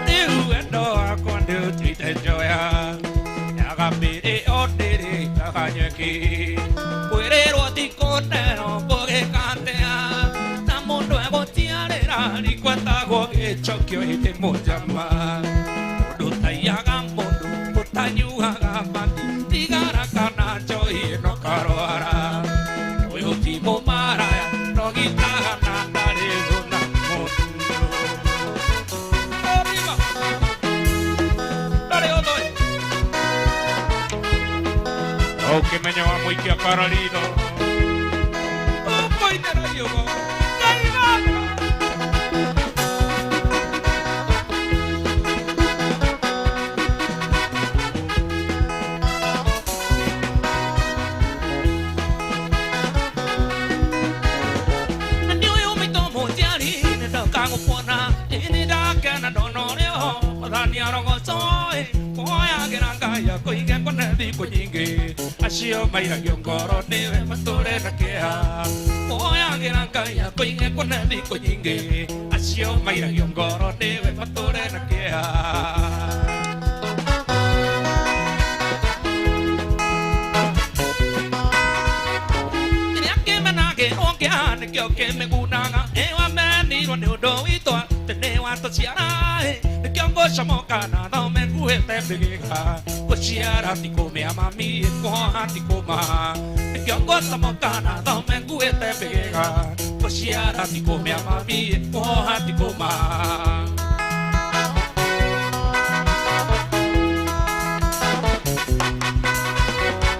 Diuendo a cuando te joya, ya gambire ordere la caña aquí. Puerero a ti cortero porque cantea, estamos nuevo tiarera ni cuenta go que choquio y te llama. No te hagan mono. Tanyuhaga mandi tigara kana choi no karoara oyo timo maraya no gitaga nandare guna mondo arriba dale odoy oh que me llama muy que a Carolito oh voy te lo digo Asio mai ra yongoro neve matore na kea oya geranga ya koinge kona di koinge asio mai ra yongoro neve matore na kea ni ake manage onke ane kyo ke me gunanga e wa mani ro ne do ito te ne wa to siara e kyo go shamoka na no me ku te bega Chiara ti come a mami e coha ti coma e che gosta montana da me guete pega Chiara ti come a mami e coha ti coma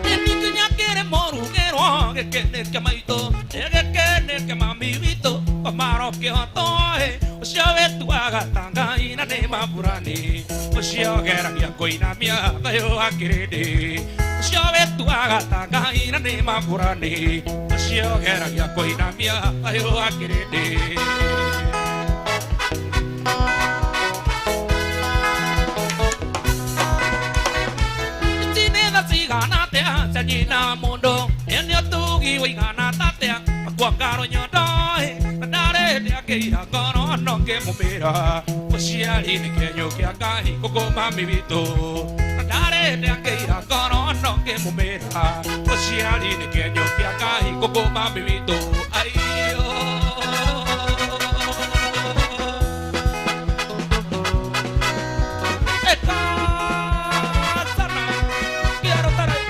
e mi tunya quiere moru che ne chiamaito e che ne chiamami vito maro che otoe o shave tu aga tanga ina ne mapurani o shave era mia coina mia yo akirede o shave tu aga tanga ina ne mapurani o shave era mia coina mia yo akirede Tineda sigana te anjina mondo enyo tu gi wingana tatea kwa karo nyodoe Keira kono no ke mumira Oshiari ni kenyo ke akahi koko mami vito Dare de keira kono no ke mumira Oshiari ni kenyo ke akahi koko mami vito Ayo Eka sana Quiero estar ahí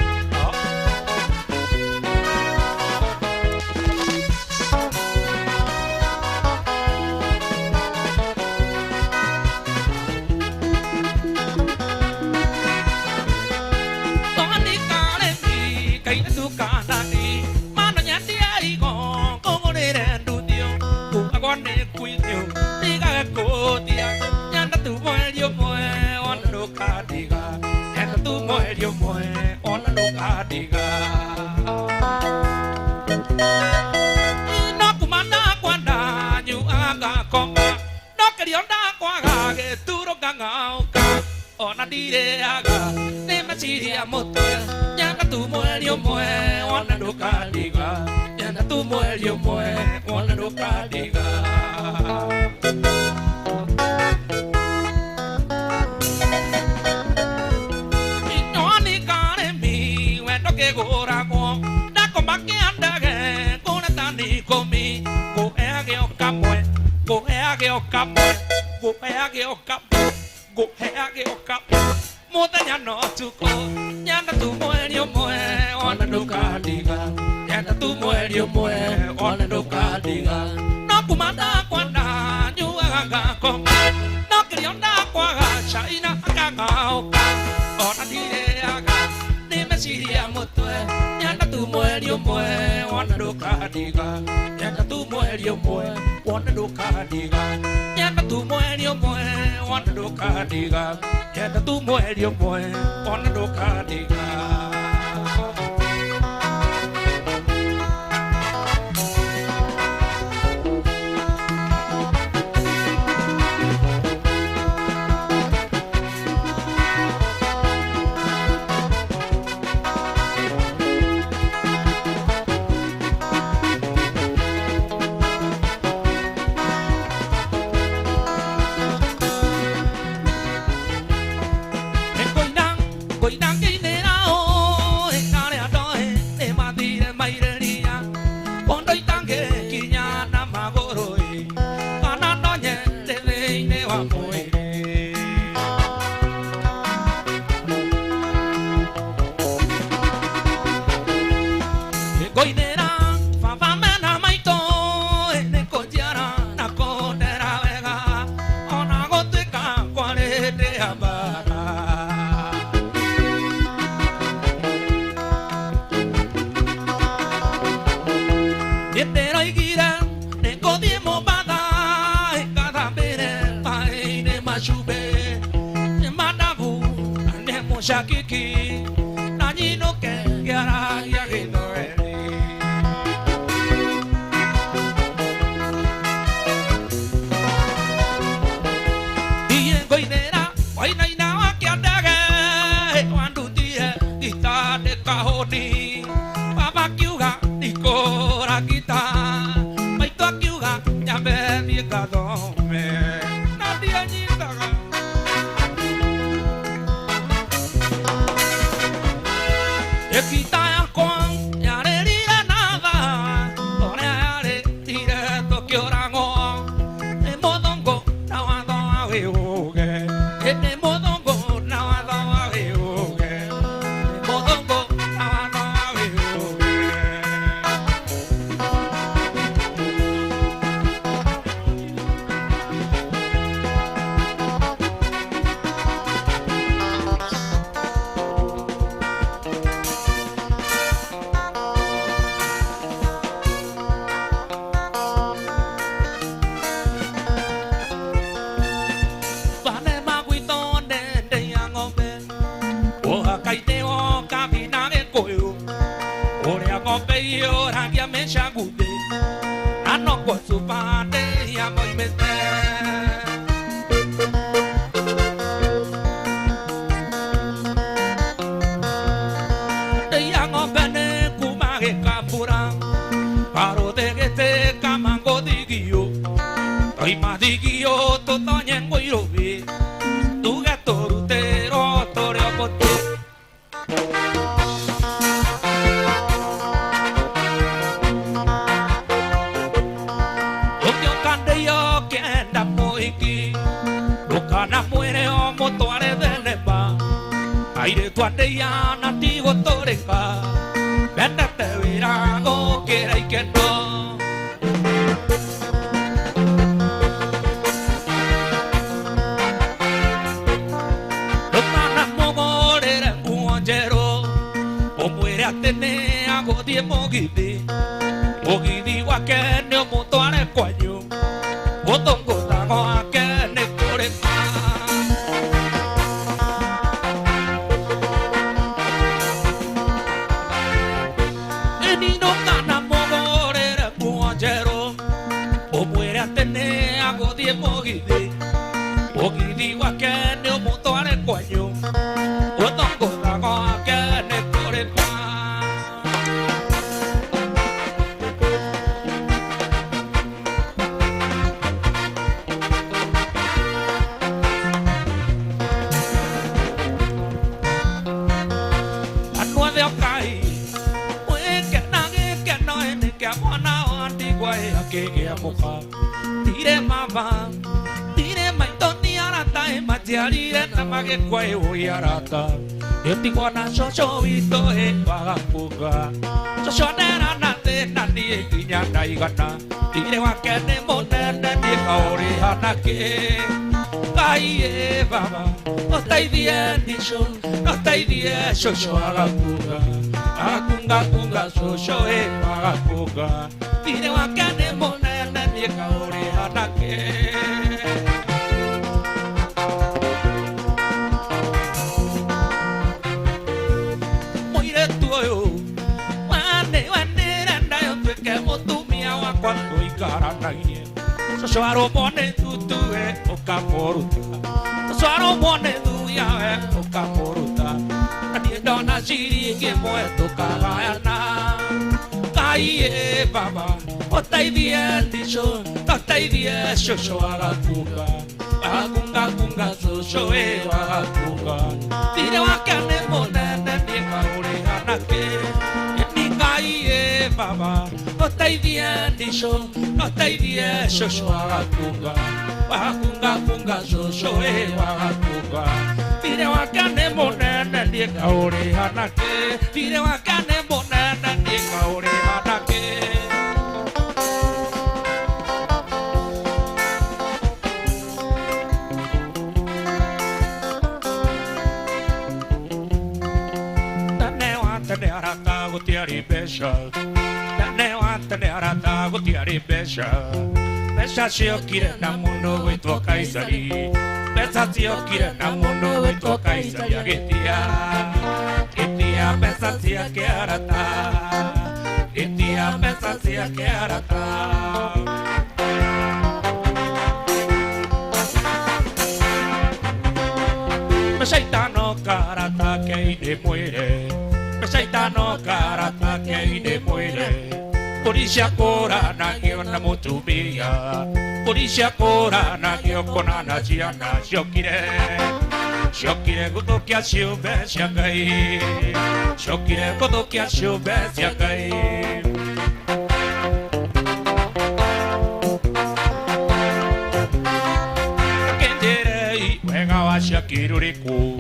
cây tu cả na đi mà nó nhát đi ai có để đèn đủ tiêu cụ con để quý tiêu đi cả cô tia nhát tu mồi điều mồi on đồ cả đi cả nhát tu mồi điều mồi on đồ cả đi cả nó cũng mang đá quan đá như aga con nó cái điều đá qua gà cái tu nó càng ngáo cả ona đi để aga để mà chỉ đi một tuổi nhát tu mồi điều mồi on đồ cả đi cả nhát tu mồi điều mồi on đồ cả đi cả que gora con da con ba que anda que con esta ni comi go que o capo go que o capo go que o capo go que o capo montaña no chuco nyanda tu muerio mue ona do cadiga nyanda tu muerio mue ona do cadiga no kumanda kwanda nyu aga con no krionda kwa ga chaina aga ngao ona dire aga Siria motwe nyanda tu muerio mue ona do kadiga nyanda tu muerio mue ona do kadiga nyanda tu muerio mue ona do kadiga nyanda tu muerio mue ona do kadiga Shakiki, nani no ke yara yagi no eri. Diye goinera, goina ina wakiandaga, wandu diye ita de kahoni, papa kiuga nikora kita, maito kiuga nyambe mikadome, nadia nyitaga. Kita yang kong nyare lira nada, ore are tire tokyo rango, modongo nawado aweoge, modongo nawado aweoge, modongo nawado aweoge. Ora che me sciagude hanno questo parte ya voi mette e ya no bene kuma che capura paro te che te camango di io toi ma di io tutto niente io vi tu gatto rutero tore a pote aire tu ateya nati gotoreka benda te virago quiera y que no Romana mogore un ojero o omwire ati ni aguthie mugithi mugithi wake ni umutware kwanyu guthungutha gwake ni kurima eninongana mugurire nguo njeru umwire ati ni aguthie mugithi mugithi wake ni umutware kwanyu guthungutha gwake ni kurima Tire mama, tire maitoni arata e matiarire na magekwa e oi arata. Eu te guarda xoxo ito e wagakuga. Xoxo nera na te na ni e kinya na igana. Tire wakene monene ni kaori hanake. Kai e baba, no taidie ni xo, no taidie xoxo wagakuga. Akunga kunga xoxo e wagakuga. Tire wakene monene ni kaori hanake. Moire tuoyo, wane renda yo tueke motumia wakwa tuikara naie. Xoxoaro mone tutue okaporuta. Xoxoaro mone tuya e okaporuta. Nadie dona shiringi moe tukagayana. Kai e baba, o taidie nisho, o taidie xoxo agakuga. Akunga kunga xoxo e agakuga. Tire wakane monene ni kaore hanake. Ni kai e baba, o taidie nisho, o taidie xoxo agakuga. Akunga kunga xoxo e agakuga. Tire wakane monene ni kaore hanake. Tire wakane monene ni kaore hanake. Tane arata gutiari besha. Tane tane arata gutiari besha. Besha shio kire na mundo wetu kaisari. Besha shio kire na mundo wetu kaisari agetia. Etia besha shio ke arata. Etia besha shio ke arata. Beshaitano karata que ide muere. Beshaitano karata que ide muere. Porisha kora na giona mutumia. Porisha kora na giona na jiana shokire. Shokire goto kya shube shakai. Shokire goto kya shube shakai. Shakiruriku,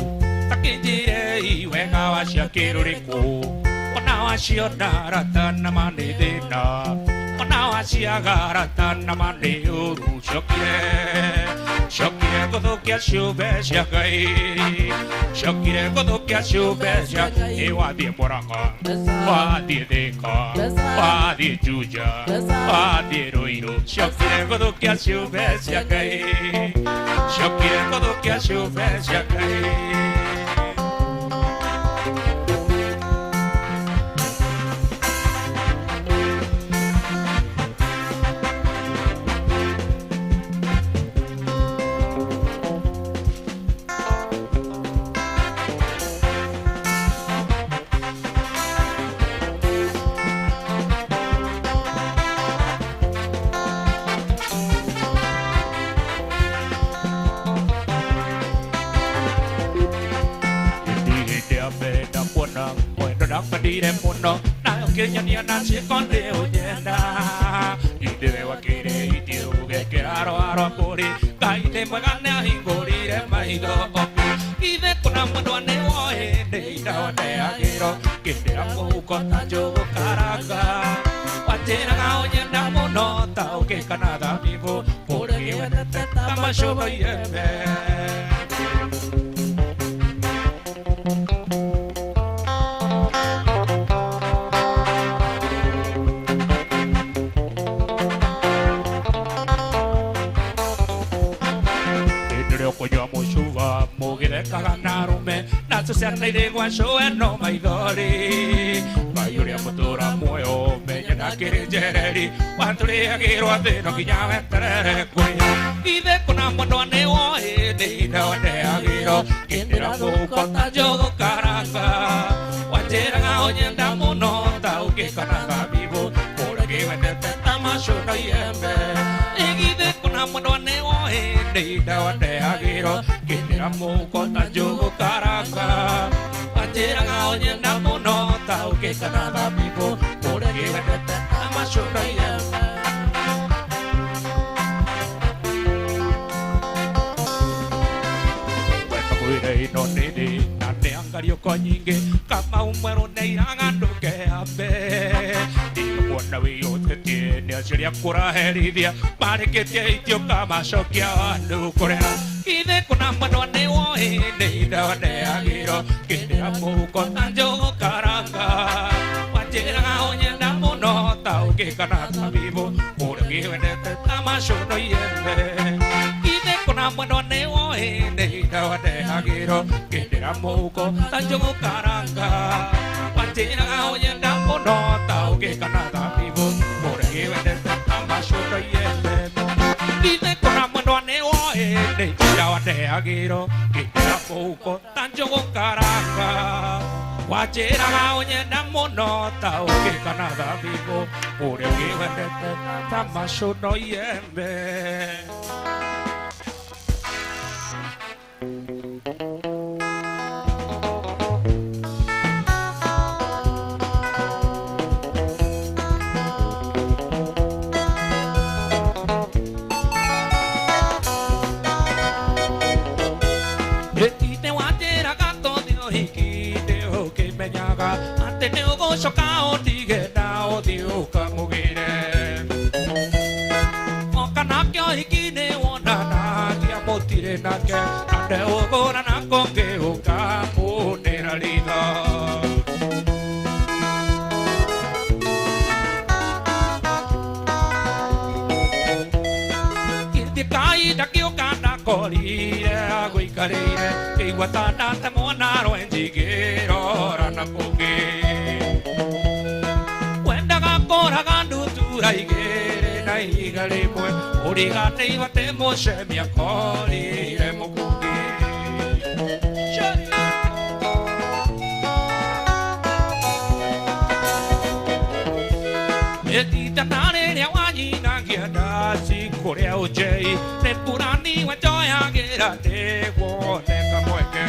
Takindiri, Wenga wa Shakiruriku, Onawa Shionarata Namani Dina, Onawa Shiagarata Namani Uru Shokire, Shokire Godokia Shube Shakai, Shokire Godokia Shube Shakai, Wadi Moranga, Wadi Deka, Wadi Juja, Wadi Roiro, Shokire Godokia Shube Shakai. Shokire Godokia Shube Shakai. Dire mundo na kenya ni na se konde ojenda ide wa kire ide uge keraro aro pori kaide magana hingori re maido ide kuna mundo ne oe de ida ne agero kide ako kota jo karaga patera ga ojenda mundo ta uge kanada vivo porque wena tata mashoba yeme. Usarle de guacho e no mai dori Maiuri a motora muoio Meglio da che gereri Quanto le agiro a te no chi ya mettere qui Ide con amor ne oe De no ne agiro Che te la buco ta gioco caranga Guantera ga oyenda mono Tau che caranga vivo Ora che vende tamasho no yembe Ide con amor ne oe De no ne agiro Che te la buco ta gioco caranga Guantera ga oyenda mono Tau che caranga vivo Ora che vende tamasho no yembe Nei non ne di nane angario konyinge kama umero nei rangando che abe di buona io te tiene a seria cura heridia pare che te tio kama shokia lu corera ide con amano ne oe nei da ne agiro che te amo con tanjo caranga pachera oña na mono tau che canata vivo por que vende tamasho no yende ide con amano ne oe nei da ne agiro che te amo con tanjo caranga pachera oña na mono tau che canata vivo por que vende tamasho no yende ide con amano ne oe nei da ne agiro che te amo con tanjo caranga Wajera ga onyenda mono tau ke kanada vivo ore ge wendete tamasho no yembe Ante go shokao tige nao dio kamugire O kanakyo hikine wona na dia motire nake ande ogo na konge o kamu neralida Kirti kai dakio kana kolire agui karire Iwatana te monaro enjigero rana koge Igere na igare mwe origate ibate moshe miakori re mokugi Etita nare ne wani na giada si korea ojei ne purani wa joya gera te wo ne kamoeke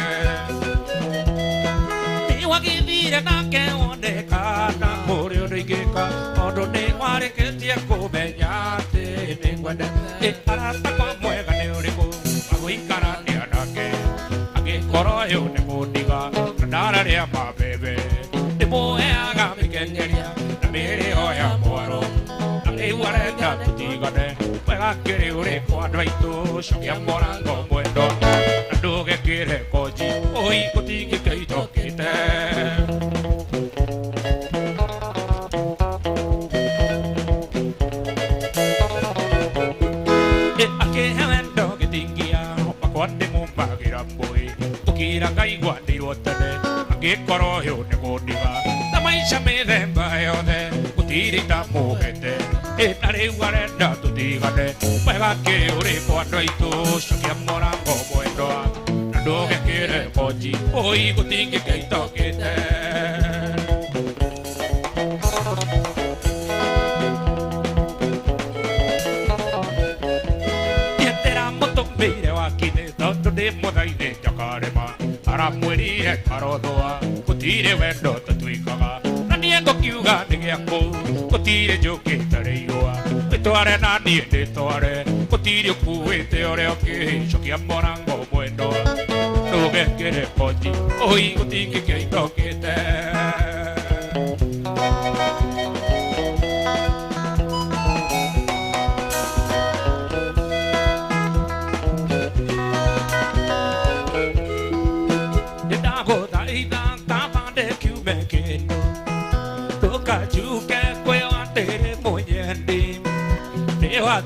Te wa givire na ke one kana morio rigeka ne guare che ti accompagnate ne guarda e arata qua muega ne origo ma voi carani anake age coro e un modiga andare re ma bebe te boe aga mi kenyeria na mere o ya moro na e guare ta tutti gane pega che ore quando hai tu so che morango muendo na do che quiere koji oi coti che kai to che te Kira kai guandi otane age koro yo ne godiga tamai chame remba yo de utiri ta mugete e tare guare da tu digane pega che ore quando hai tu shaki amora como endoa do che quiere oggi oi guti che kai to che te Mire wa kine tanto de moda ide jakarema ara mueri e karodoa kutire wendo tatuikaga nani endo kiuga nige ako kutire joke tareioa to are nani de to are kutire kuete ore oke shoki amorango bueno no que quiere poti oi kutike ke tokete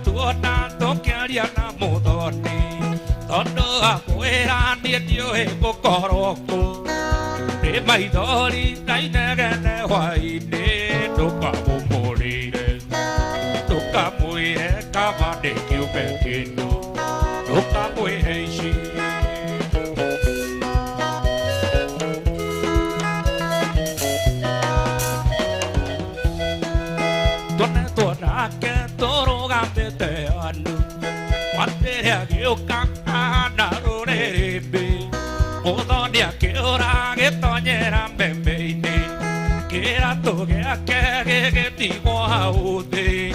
Tuota tokiaria na mudoni tondo akwera ni dio e kokoroko e mai dori dai negane hoine doka momorire doka muire kavade kyubekino doka muireishi Tone tona ke toro gambe te anu Materia que o cacana rorebe Odonia que ora que toñera bembeine Que era toque a que tigo aude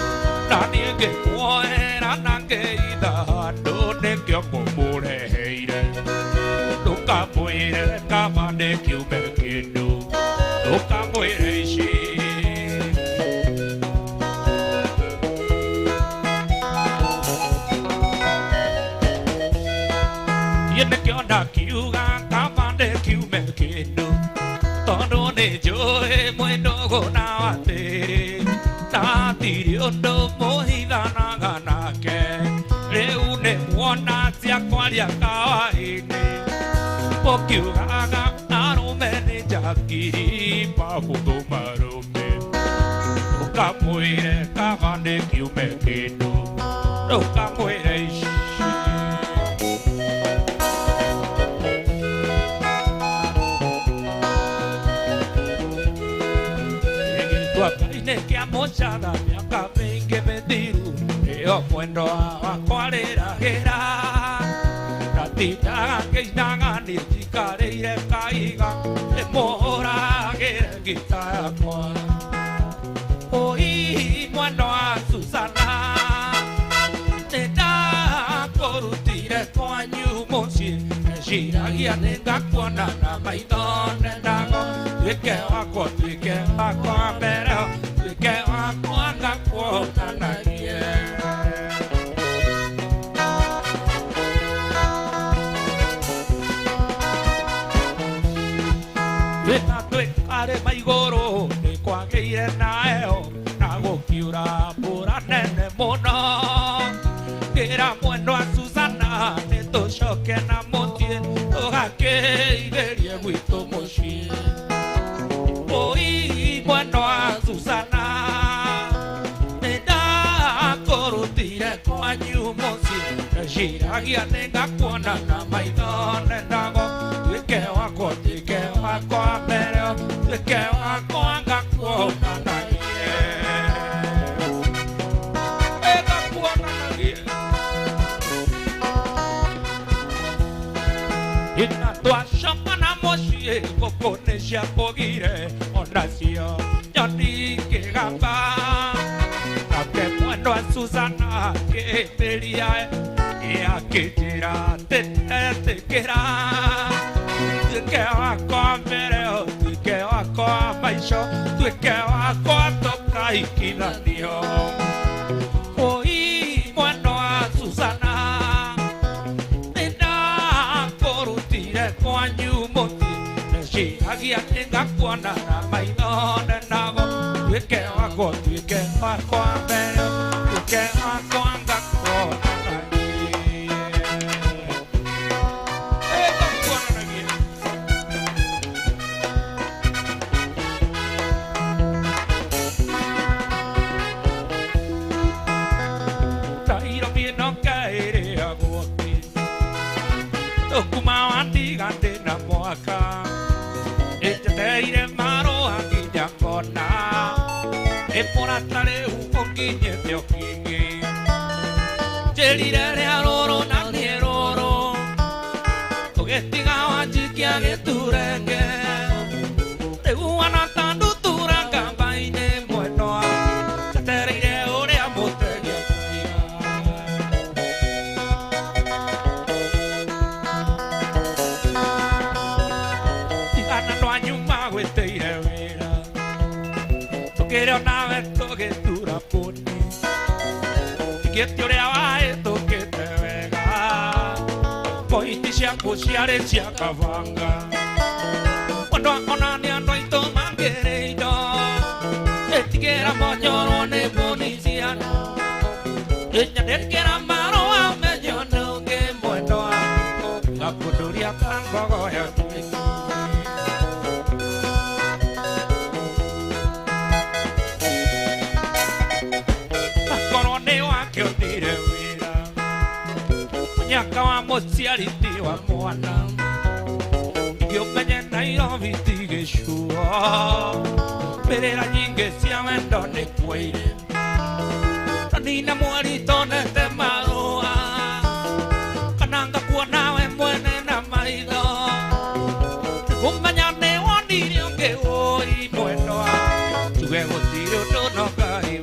Nani que poera nange ida Done que o pomure heire Nunca muere camane que o pequeno Nunca muere shi Yene que onda kiuga kamande kiume kendo Tono ne joe muendo gona ate Ta tiriondo mohida na gana ke Reune muona sia kwalia kawaine Po kiuga ga aro mene jakiri Pa hudo marume Oka muire kamande kiume kendo Oka muire ishi que a mochada me acabé que me diru yo cuando a cuál era la tita que están ni chicare y le caiga de mora que quita cual hoy cuando a Susana te da por utile coño mochi gira guía nega cuana na maidon ndago que va con que va con pero que va con la cuota nadie Vena tu care mai goro de kwa que ir naeo nago kiura pura nene mono que era bueno a Susana de to choque na montie oja que iberia guito mochi Hoy bueno a Susana me da corutire coño mosi gira guía nega cuana na maidon ndago que va corti que va con pero que va con gakko na Ina tua champana moshi kokonesha pogire onasio yoni que gamba Ake bueno a Susana que pelia e a que tira te quera que va con pero que va con baixo que va con toca y kilanio Hoy bueno a Susana Coño moti, si aquí tenga cuana na maidon nago, que va con que va con pero que va con gakko Tairo bien no caere a goti, Okuma antigante na moaka, te iré maro aquí ya cona, por atare un poquillo de oquini, chelire a loro na nieroro, toque tiga a chiquia que turenge, te guana tanto turanga vaine bueno, te iré ore a botella. Quiero una vez que tú la pones que te oreaba esto que te vega poi ti si accucciare si accavanga quando a ne hanno in tomangereino e ti che era moglione buoniziano e che era mano a meglio no che bueno la cultura tango mũciarithia wa mwana ngĩũmenye Nairobi tigĩcua mbĩrĩra nyingĩ cia wendo nĩ kwĩire nina mweri tonete marũa kana ngakuona we mwene na maitho kũmenya nĩ wonire ũngĩ ũi mwendwa tuge gũtirĩ ũndũ no Ngai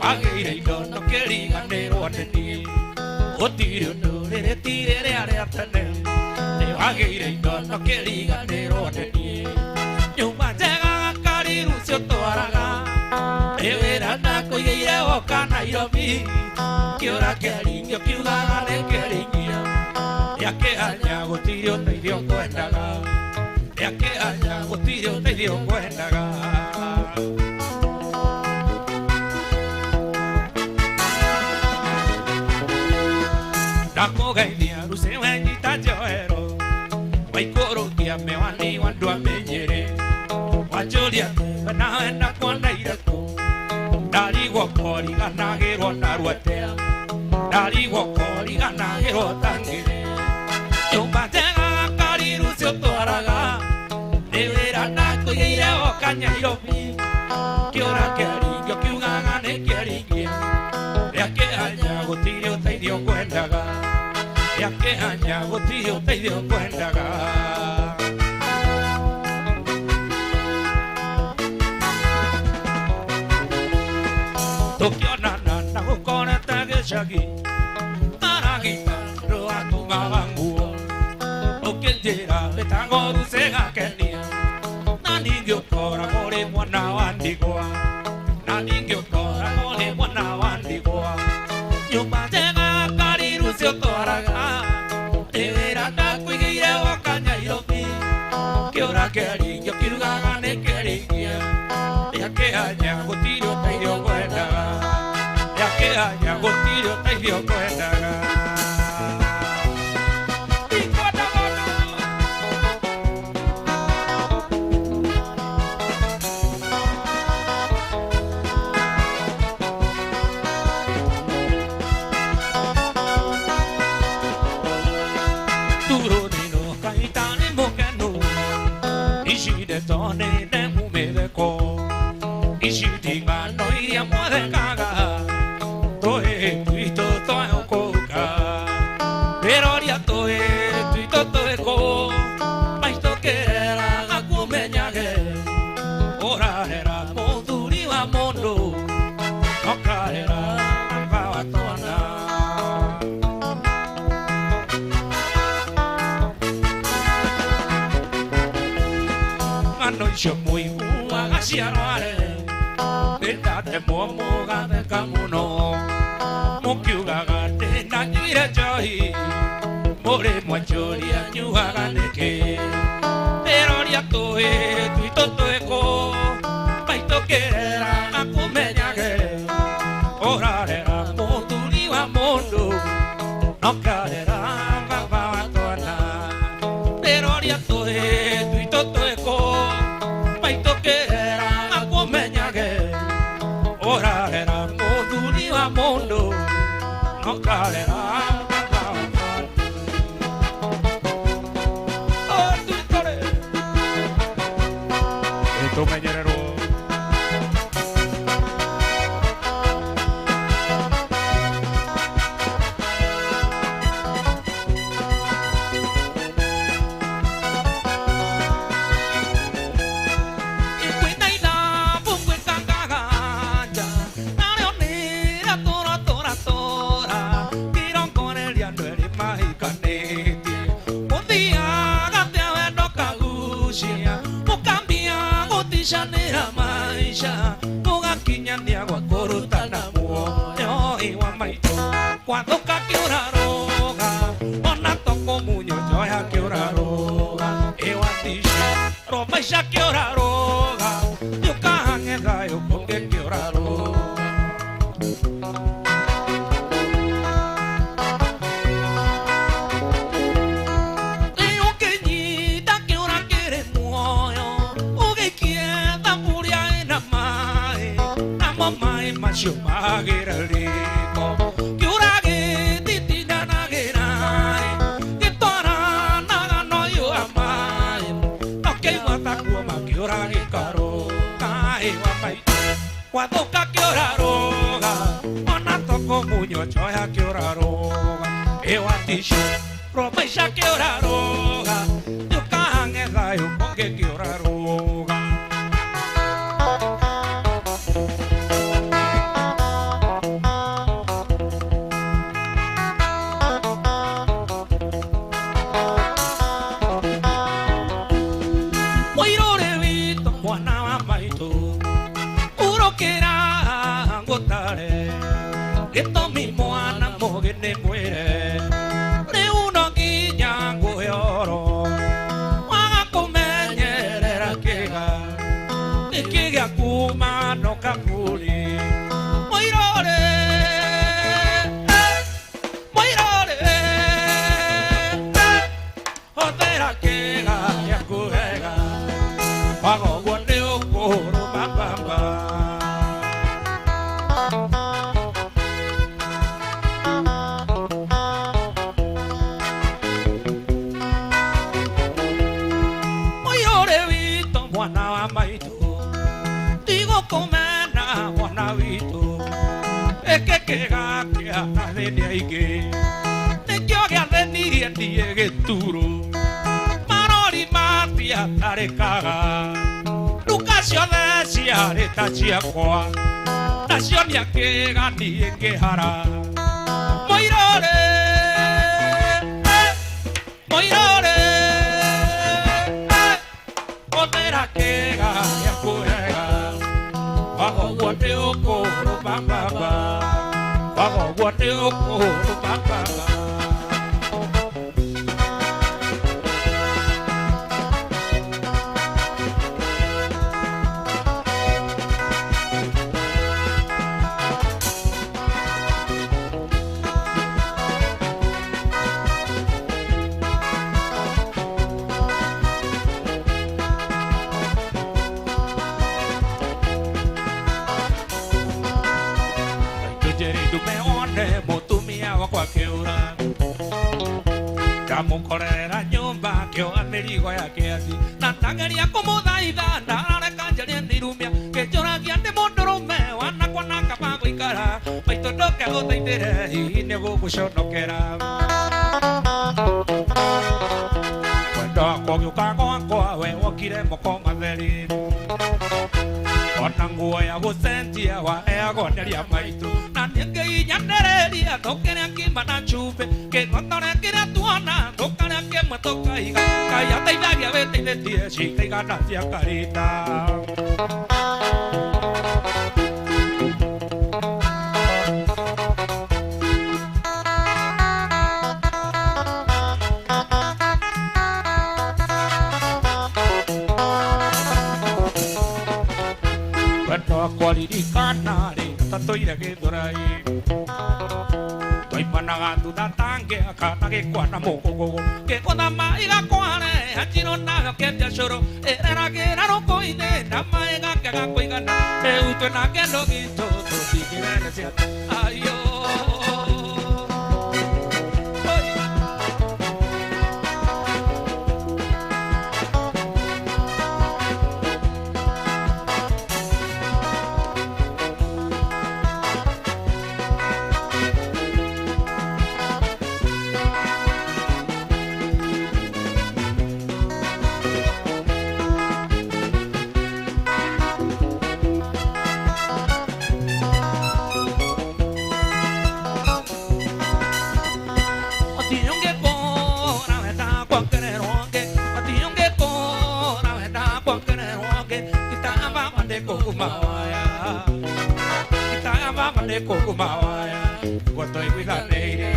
Agire no quería nero atendí. O tiro no le tire a atender. Agire no quería nero atendí. Yo matega cariru se toaraga. Everana coye o cana y omi. Que ora cariño que una de cariño. Ya que allá o tiro te dio cuenta. Ya que allá o tiro te dio cuenta. Namo gainia ruse wenita joero. Wai koro kia me wani wandu amenyere. Wajolia na ena kona irako. Dari wokori gana gero naruatea. Dari wokori gana gero tangere. Yomatega kariru se toaraga. Nevera na koye o kanya yomi. Kiora keri yo kiunga ne keri kia. Ya que allá gotillo te dio cuenta. Ya que allá gotillo te dio cuenta. Tokyo nana na kukona tage shagi. Aragita ro atunga bangu. Okendera betango rusega kenia. Nani gyo kora kore mwana wandigwa. Nani gyo kora kore mwana wandigwa. Yuma tega kariru se toaraga. Evera na kuigira wakanya yomi. Kiora keri yo kiruga ne kerigia. Ya que allá gotillo te dio cuenta. Ya que allá gotillo te dio cuenta. Tone de mume ko ishiti no iria muade caga toe tuito toe coca pero ria toe tuito toe ko mais to quera a cumeñage ora era moduri wa mondo no caera va tona no yo muy agasia no are verdad de momo gade kamuno mokyuga gade na nyira joy more mochori anyuga gade ke pero ria toe tuito toe ko pai to quera a comeña que ora era moduri wa mondo no caerá va tona pero ria toe tuito toe ko ora era moduri wa mondo no calera oh tu tore esto me llenero Janera maisha, toga quiña de agua corutana yo igual maito, cuando caquiora roga, ona toco muño yo ya quiora roga, igual dice, roma ya quiora roga, yo cajan el gallo porque quiora roga. Macho magera rico, que ora que titi na nagera, que tora naga no yo amai, no que mata como que ora que caro, cae guamai, cuando que ora roga, ona toco muño choya que ora roga, eu aticho, roba ya que ora roga, yo cajan el gallo con que ora roga. nĩ mwĩre rĩu no nginya ngũyoro waga kũmenyerera kĩga nĩkĩgĩa kuma no kaburi mũirore mũirore hũthĩra kĩga gĩaku wega waga ũguo nĩ ũkũrũma mbamba mũirore witũ mwana wa maitũ tigũkũmena mwana witũ ĩkĩ kĩga kĩa athĩni aingĩ nĩkĩo gĩathenirie niĩ gĩturo marori matiatarĩkaga nduka ciothe ciarĩ ta ciakwa nacionia kĩga niĩ ngĩhara mũirore mũirore hũthĩra kĩga gĩaku wega waga ũguo nĩ ũkũrũma mbamba waga ũguo nĩ ũkũrũma mbamba Tumeone mutumia wakwa kĩũra ndamũkorera nyũmba kĩoa mĩrigo yake athi na ndageria kũmũthaitha ndarareka njarie ndirumia kĩnjũragia ndĩ mũndũrũme wanakwa na kaba gũikara maitũ ndoke gũthaithĩre hihi nĩ gũgũconokera wendo wakwa ũgĩũka gwakwa we wokire moko matheri ona nguo ya gũcenjia waheagwoneria maitũ na niĩ ngĩinyanĩrĩria tũkĩrĩa ngima na cumbĩ kĩgotore kĩrĩa tuona tũkarĩa kĩmwe tũkaiga Ngai ateithagia wĩteithĩtie cikaigana cia karinda kwaririkana rĩ tatũire gĩthũrai twaimanaga thutha tangĩaka na gĩkwa na mũgũgũ gĩgũtha maĩ gakware hanjirũ nayo kĩendia cũrũ ĩreragĩra rũkũ-inĩ na maĩ gake gakũigana rĩu twĩna kĩndũ gitũ tũtingĩrene cia ayũ kumawaya gotoi withaneire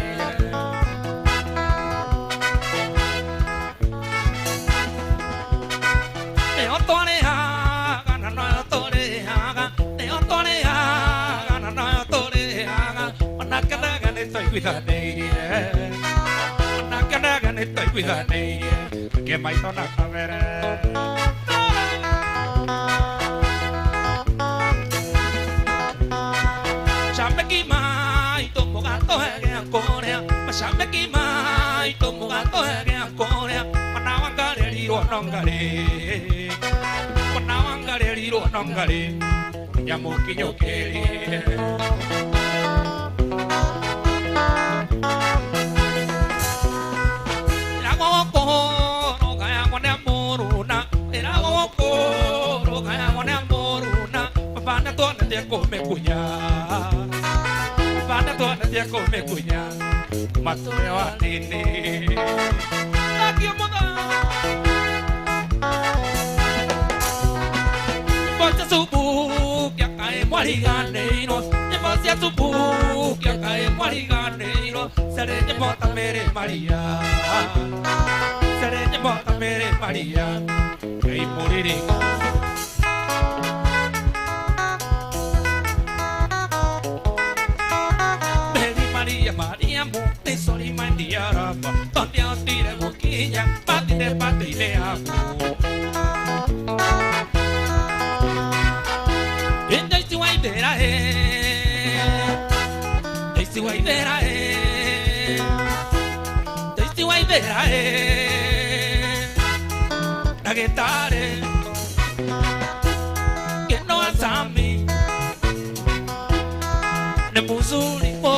nĩo tũrĩhaga na noyo tũrĩhaga nĩo tũrĩhaga na noyo tũrĩhaga onake ndege nĩtũiguithanĩirie onake ndege nĩtũiguithanĩirie kĩmaitho na kabere Mashabiki mai tomo gato hege akorea manawangare riro nongare manawangare riro nongare nyamuki nyokeri lago ko roga ya mone amoruna lago ko roga ya mone amoruna bana to na te come kunya bana to na te come kunya matore wa nini lagi moda bocha subu kya kae mwari ganeiro bocha subu kya kae mwari ganeiro Seré mota mere María. Seré mota mere María. Que moriré. Maria mo te soli mandiara pa tondia tire boquilla patine patine aku enda si wai vera si wai vera si wai vera la guitarra que no asami ne musuli po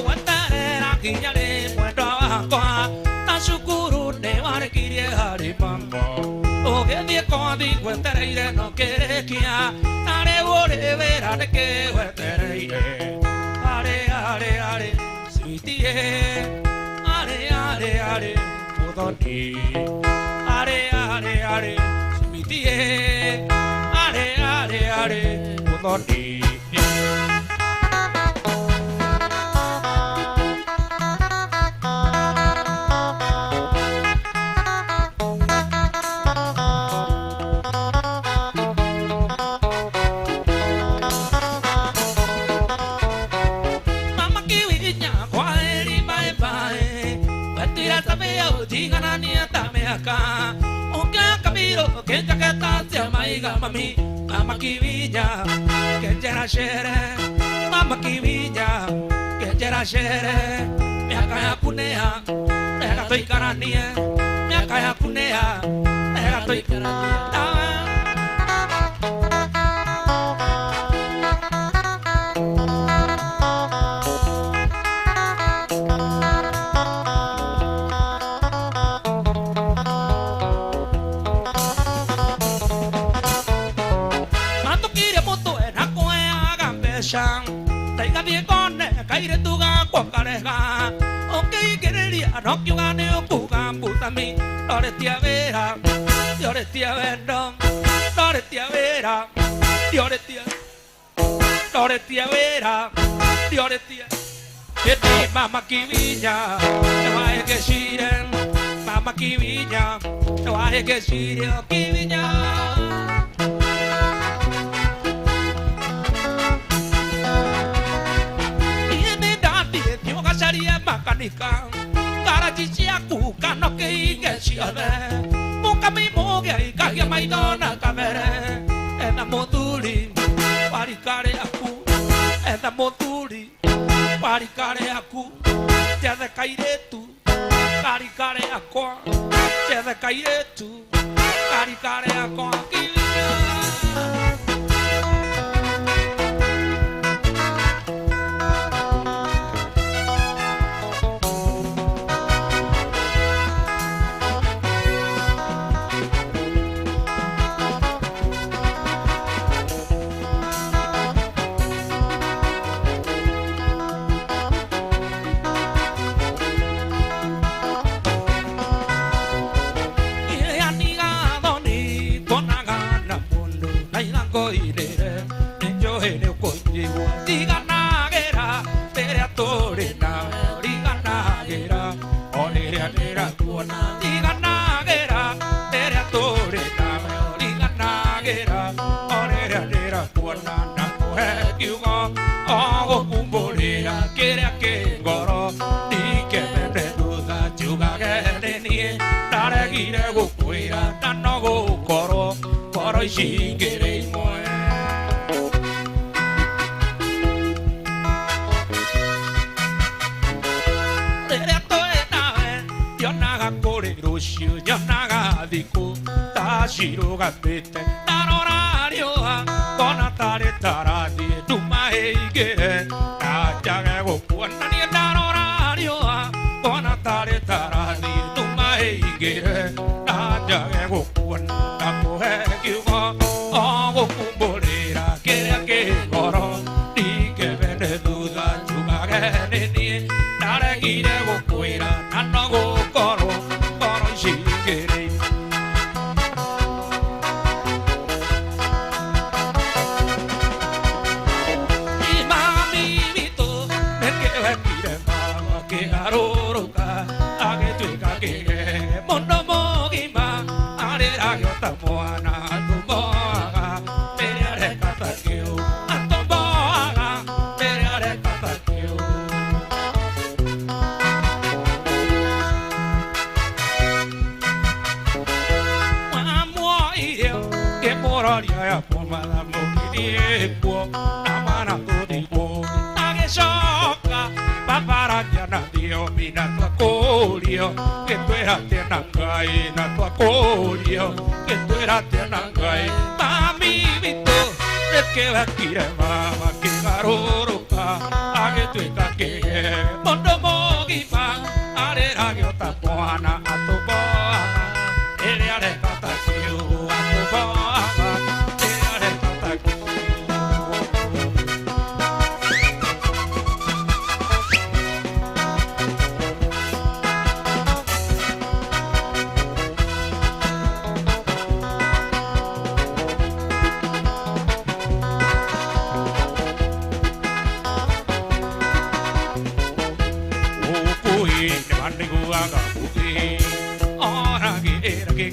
Kinyale mwenda kwa na shukuru ne warikirie hari pambo oge die kondi kwetereire no kerekia nare wore vera de ke kwetereire are sweetie are podoni are sweetie are podoni que jaqueta se amaiga mami mama kivilla que jera shere mama kivilla que jera shere me akaya kunea me akatoi karania me akaya kunea me akatoi karania Taiga die kone kaire tuga kwakareha okay querería no que gane o kuga putami ore tia vera ore tia vera ore tia vera ore tia vera ore tia Eti mama kivilla no hay que shiren mama kivilla no hay que shiren kivilla makanika karachichi aku kano ke igesiade muka mi moge ikagia maidona kamere ena moduli parikare aku ena moduli parikare aku te de caire tu parikare aku te de caire tu parikare aku Shingere moe Dereto enae Yonaga koreroshi Yonaga diku Tashiro ga pete Narorario Konatare taradi Numa heige Nachage goku Nani narorario Konatare taradi Numa heige Nachage goku Napo hegi Claro yota moana atumoga mere katakio atumoga mere katakio Mamoio que moraria ya pomada mukiripo amana todipo age shoka papara na dio mina tua colio que tu era tenangai na tua colio que tu era tenangai mami vito de que va kire mama que garuruka age tu que mondo mogi pa are ragio tapoana atoba ele are kata kiu atoba ele are kata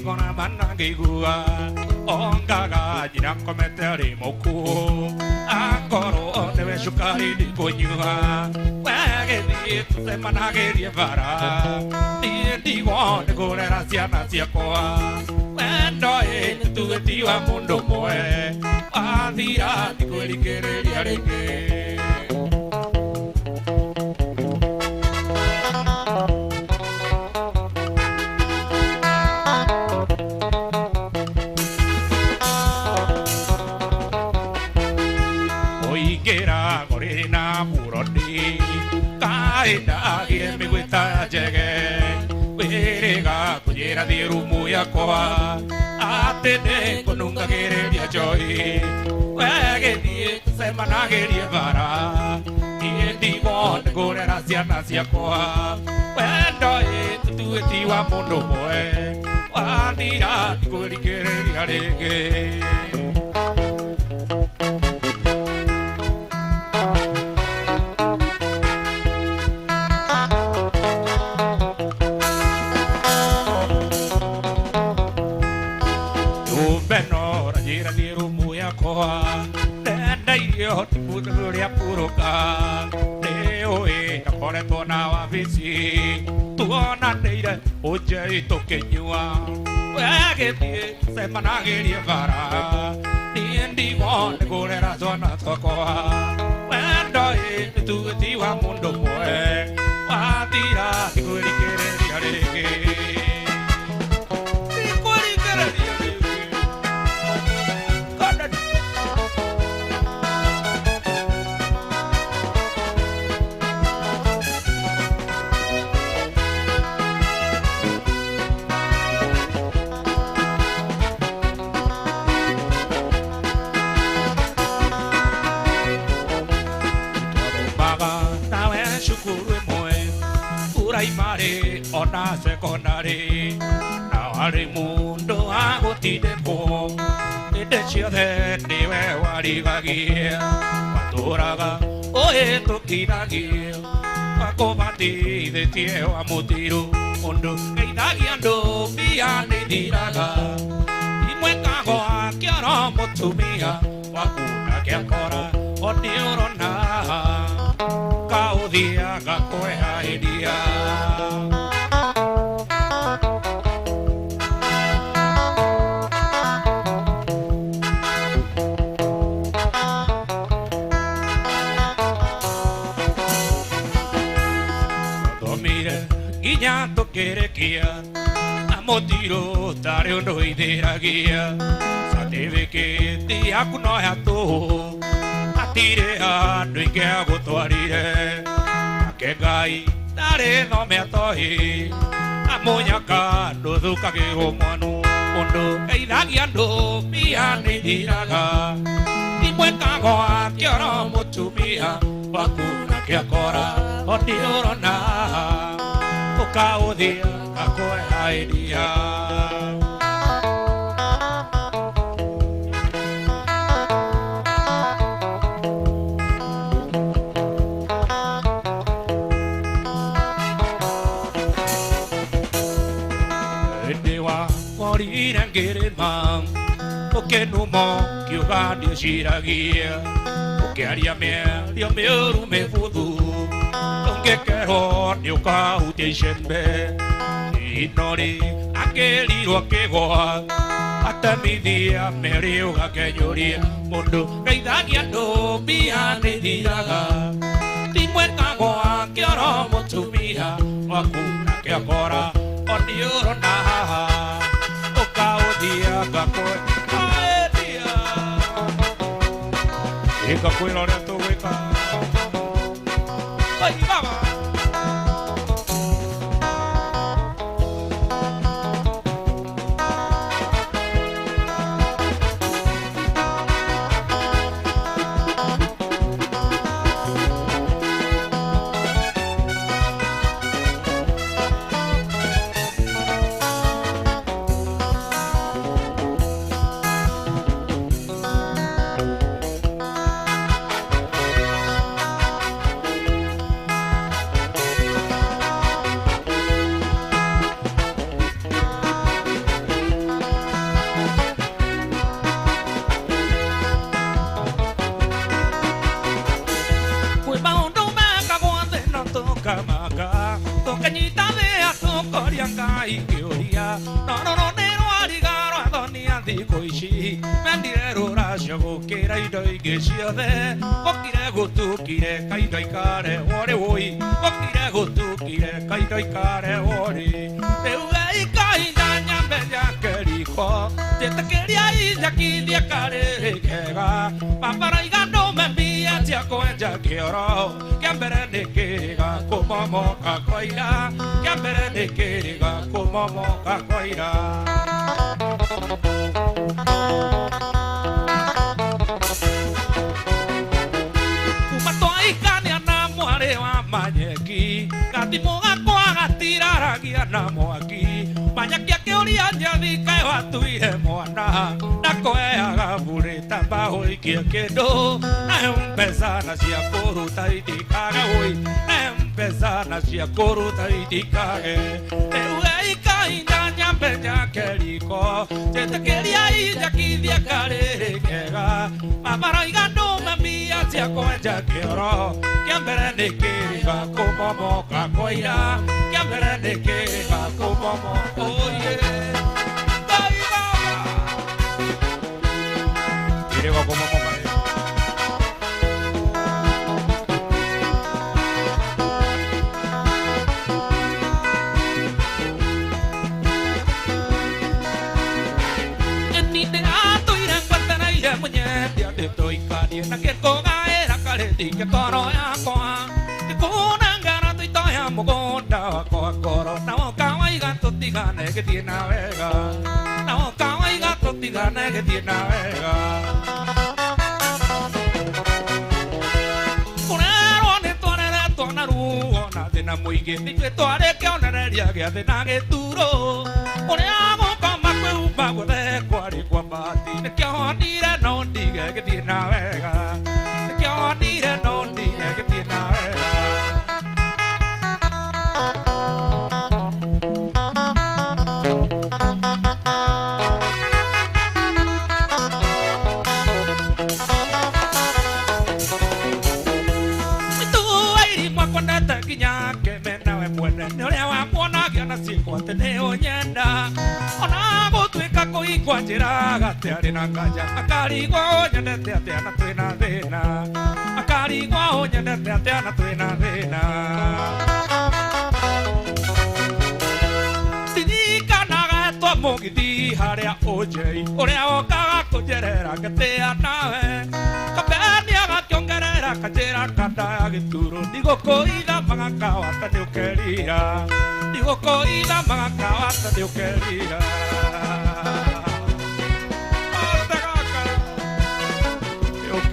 Kona manangi gua ongaga jinang komentari moku angkoro deve shukari di konyua wage di tse manage di vara di won gore rasia nasia koa wendo e tu ti wa mundo moe adira di kori kere di arenge Kaida me gusta llegue Verega cuñera de rumo ya coa Atene con un gagere de joy Wage di semana gere vara Y en divon gore rasia nasia coa Wendo e tu ti wa mondo moe Wadira di gore gere di arege Yo te puduria puruka Neo e nakore tona wa visi Tuona neire oje ito kenyua Wege die se managiri vara Niendi wone gore razona tokoa Wendo e tu tiwa mundo moe Wadira tikuri kere diarege Tikuri kere diarege Mare ona secondary now ari mundo hago ti de po de chiode de wari gagia paturaga oe to kinagi akobati de tieo amutiro mundo kaidagiando biane diraga y mueca go quiero motumia wakuna que ancora oniorona kaudia gakoe idea Guiñando quiere guía amo tiro dare uno idea guía sateve que te akuno ya to atire a no que hago to arire que gai dare no me atohi amoña ka no duka que go manu mundo ei dagiando piane diraga y mueca go a quiero mucho mía bakuna que agora o tiorona Kao dia kakoe idea Dewa morir angere man Oke numo kiuga ndiociragia Ũkĩaria mĩario mĩũru mĩbuthu Ũngĩkerwo nĩũkahutia icembe Inori akĩrirwo kĩgwa Atemithia mĩrĩ ũgakenyũria Mũndũ geithagia andũ mbia nĩthiraga Timwĩkagwo kĩoro mũtumia Waku nakĩakora Oniũrona haha Ũkaũthia ngakwe Ikakwĩra ũrĩa tũgwĩka Ai baba ciothe Gũkire gũtukire kaitho ikare wori woi Gũkire gũtukire kaitho ikare wori Rĩu geikahinda nyambe njake riko Njĩtĩkĩria injakithie karĩrĩ kega Mabaraiga ndũme mbia cia kwenja kĩoro Kĩa mbere nĩ kĩrĩga kũmomoka kwa ira Kĩa mbere nĩ kĩrĩga kũmomoka kwa ira Gathimo gakwa gatiraragia na mwaki Manyakia kĩũria njathi kaĩ watuire mwana Nakoeaga bure tamba hoikie kĩndũ Nahe mpesa na cia kũruta itikage hoi Nahe mpesa na cia kũruta itikage Rĩu geikahinda nyambe njake riko Njĩtĩkĩria injakithie karĩrĩ kega Mabaraiga ndũme mbia cia kwenja kĩoro Kĩa mbere nĩ kĩrĩga kũmomoka kwa ira Kĩa mbere nĩ kĩrĩga kũmomoka oye Ngai baba Kĩrĩga kũmomoka Na que cogaera careti que coro yakwa Kuna ngara tuitoya mugonda wakwa koro Na woka waiga tutigane que tiene vega Na woka waiga tutigane que tiene vega Kunero ne tuanere tuanaru Ona thina muigi Nitwe tuare ke onereria gea thina geturo Kuneago kama kwe ubago de kwari kwa mbati Nekio honire no ndige que tiene vega No need to get Kwa njĩra gatiarĩ na nganja Akarigwo nyendete atĩa na twĩna thĩna Akarigwo nyendete atĩa na twĩna thĩna Ndirikanaga twamũgithi harĩa ũnjei Ũrĩa wokaga kũnjerera ngĩtĩa nawe Kapenia gakĩongerera kanjĩra kandaya gĩturo Ndigũkũitha magakawata nĩũkerira Ndigũkũitha magakawata nĩũkerira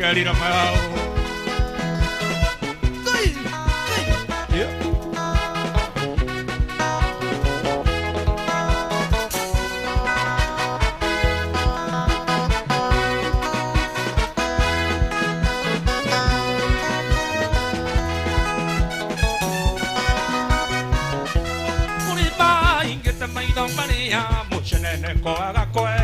Querida mal. Puriba ingete mai dong mania muchenene ko aga koe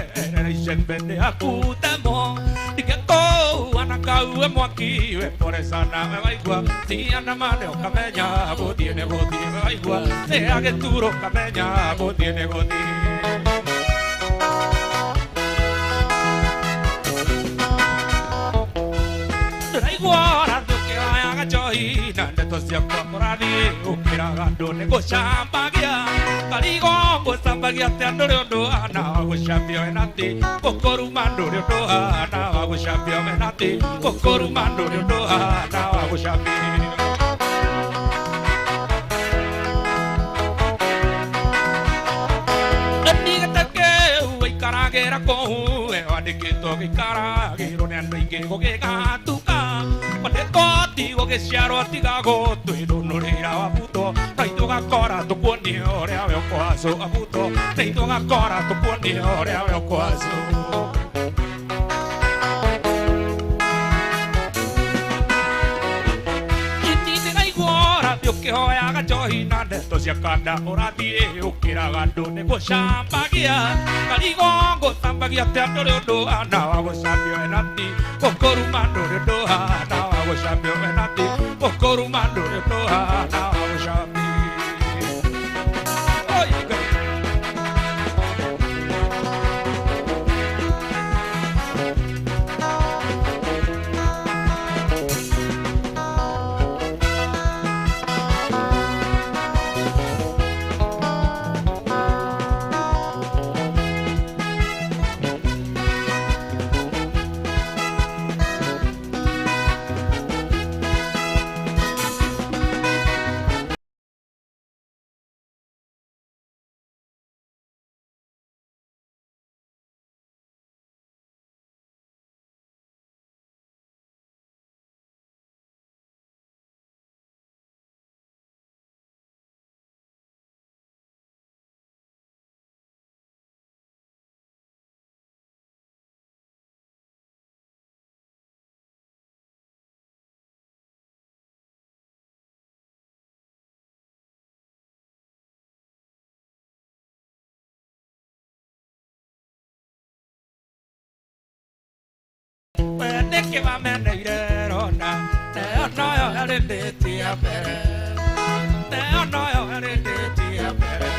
Sembende akutemo Digeko anakau e mwaki we pore sana me waigua Tiana mane okamenya Gothiene gothi me waigua Te ageturo kamenya Gothiene gothi Ndiraigua Joy, nando sia korani ukiraga ndone gocambagia karigo gocambagia te andore ndo ana gocambio enati kokoru mandore ndo ana gocambio enati kokoru mandore ndo ana gocambio Karagera ko e adikito ki karagiro ne andinge ko ke gatuka pade koti ko ke siaro atiga go tu no rira aputo taito ga kora to poni ore ave ko aso aputo taito ga kora to poni ore ave ko aso que hoya gajohi na neto sia kada ora die ukira gando ne go chambagia kaligo go tambagia te andore do ana go sabio enati kokoru mandore do ana go sabio enati kokoru mandore do ana go sabio que va me neirona te no yo de tia pere te no yo de tia pere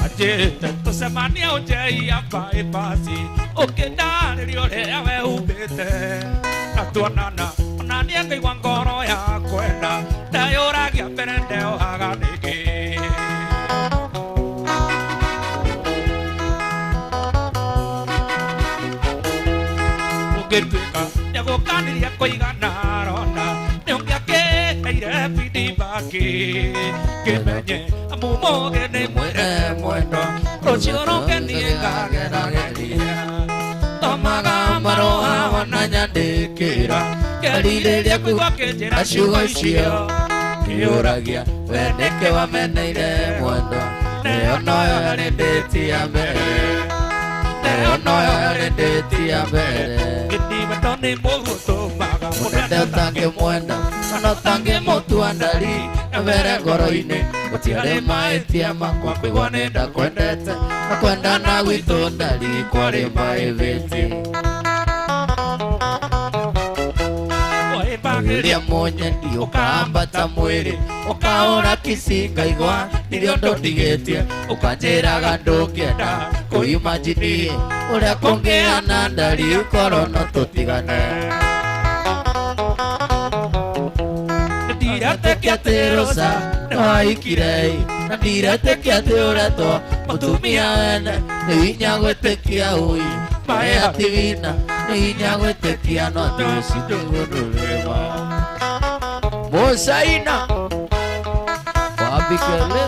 aje tanto se mania oje ya pa e pasi o que da rio le ave ubete na tua nana nani que wangoro ya kwenda te ora que aprende o haga de que Gertuka, yago kaniri koigana ronda, neongia ke aire pidi baki, que menye amumo que ne muere muerto, rochiro que niega que da geria, toma gambaro awananya de kira, que lile de kuwa que jera shugo shio, que oragia, verde que va meneire muerto, neo no yo de tia mere. No de tia bere Gini batone mogo to maga Mone tange muenda Mano tange motu andali Navere goroine Kotiare mae tia makwa Kwiwane da kwendete Nakwenda na wito ndali Kware mae veti Iria monye ndi ukambata mwiri ukaona kisinga igwa nirio ndotigetie ukanjiraga ndungienda kuimaginie uria kungiana ndari ukorwo no tutigane ndiretekia ati Rosa niwaikire na ndiretekia ati uretwo mutumia wene ni hinya gwitikia ui mae ativina ni hinya gwitikia no ati ucidugundurima Mosaina Wabikele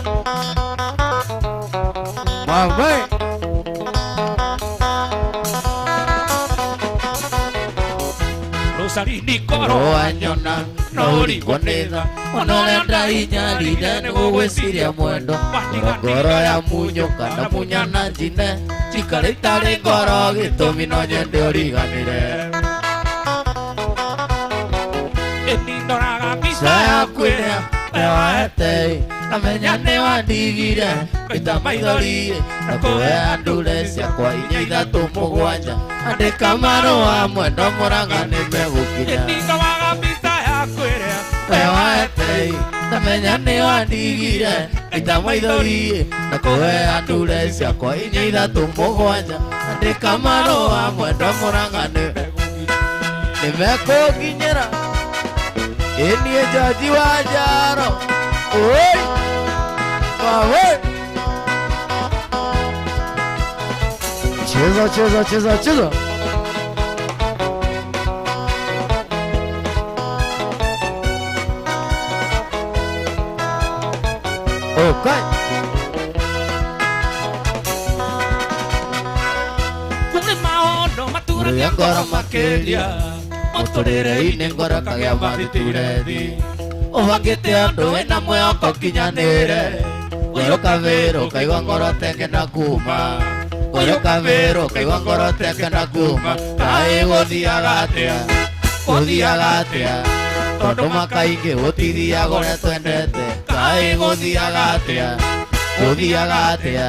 Mamai Rosarini koro anyona Nori koneza Onole andainya Lidene uwesiria mwendo Ngoro ya munyo Kana munyana njine Chikaritari ngoro Gitumi no nyende origanire Saya kwenya Wehete Namenya nĩ wandigire Kaita maithori Nakũhe andũre ciakwa inya ithatũ mũgwanja Andĩka marũa mwendo Mũrang'a nĩmegũkinya Ĩtinga wa gabisa yakwĩrĩa Wehete Namenya nĩ wandigire Kaita maithori Nakũhe andũre ciakwa inya ithatũ mũgwanja Andĩka marũa mwendo Mũrang'a nĩmegũkinyĩra Enie jaji wa Njaro Oi Wawe Cheza cheza cheza cheza Okay Kuni maono matura ya ngoro makĩria Mũtũrĩre-inĩ ngoro kagĩa mathitire thi Ũbangĩte andũ wĩna mwĩhoko kinyanĩre Ũyũka wĩrũ kaigua ngoro tekena kuma Ũyũka wĩrũ kaigua ngoro tekena kuma Kaĩ gũthiaga atĩa Gũthiaga atĩa Tondũ makaingĩ gũtithiaga ũrĩa twendete Kaĩ gũthiaga atĩa Gũthiaga atĩa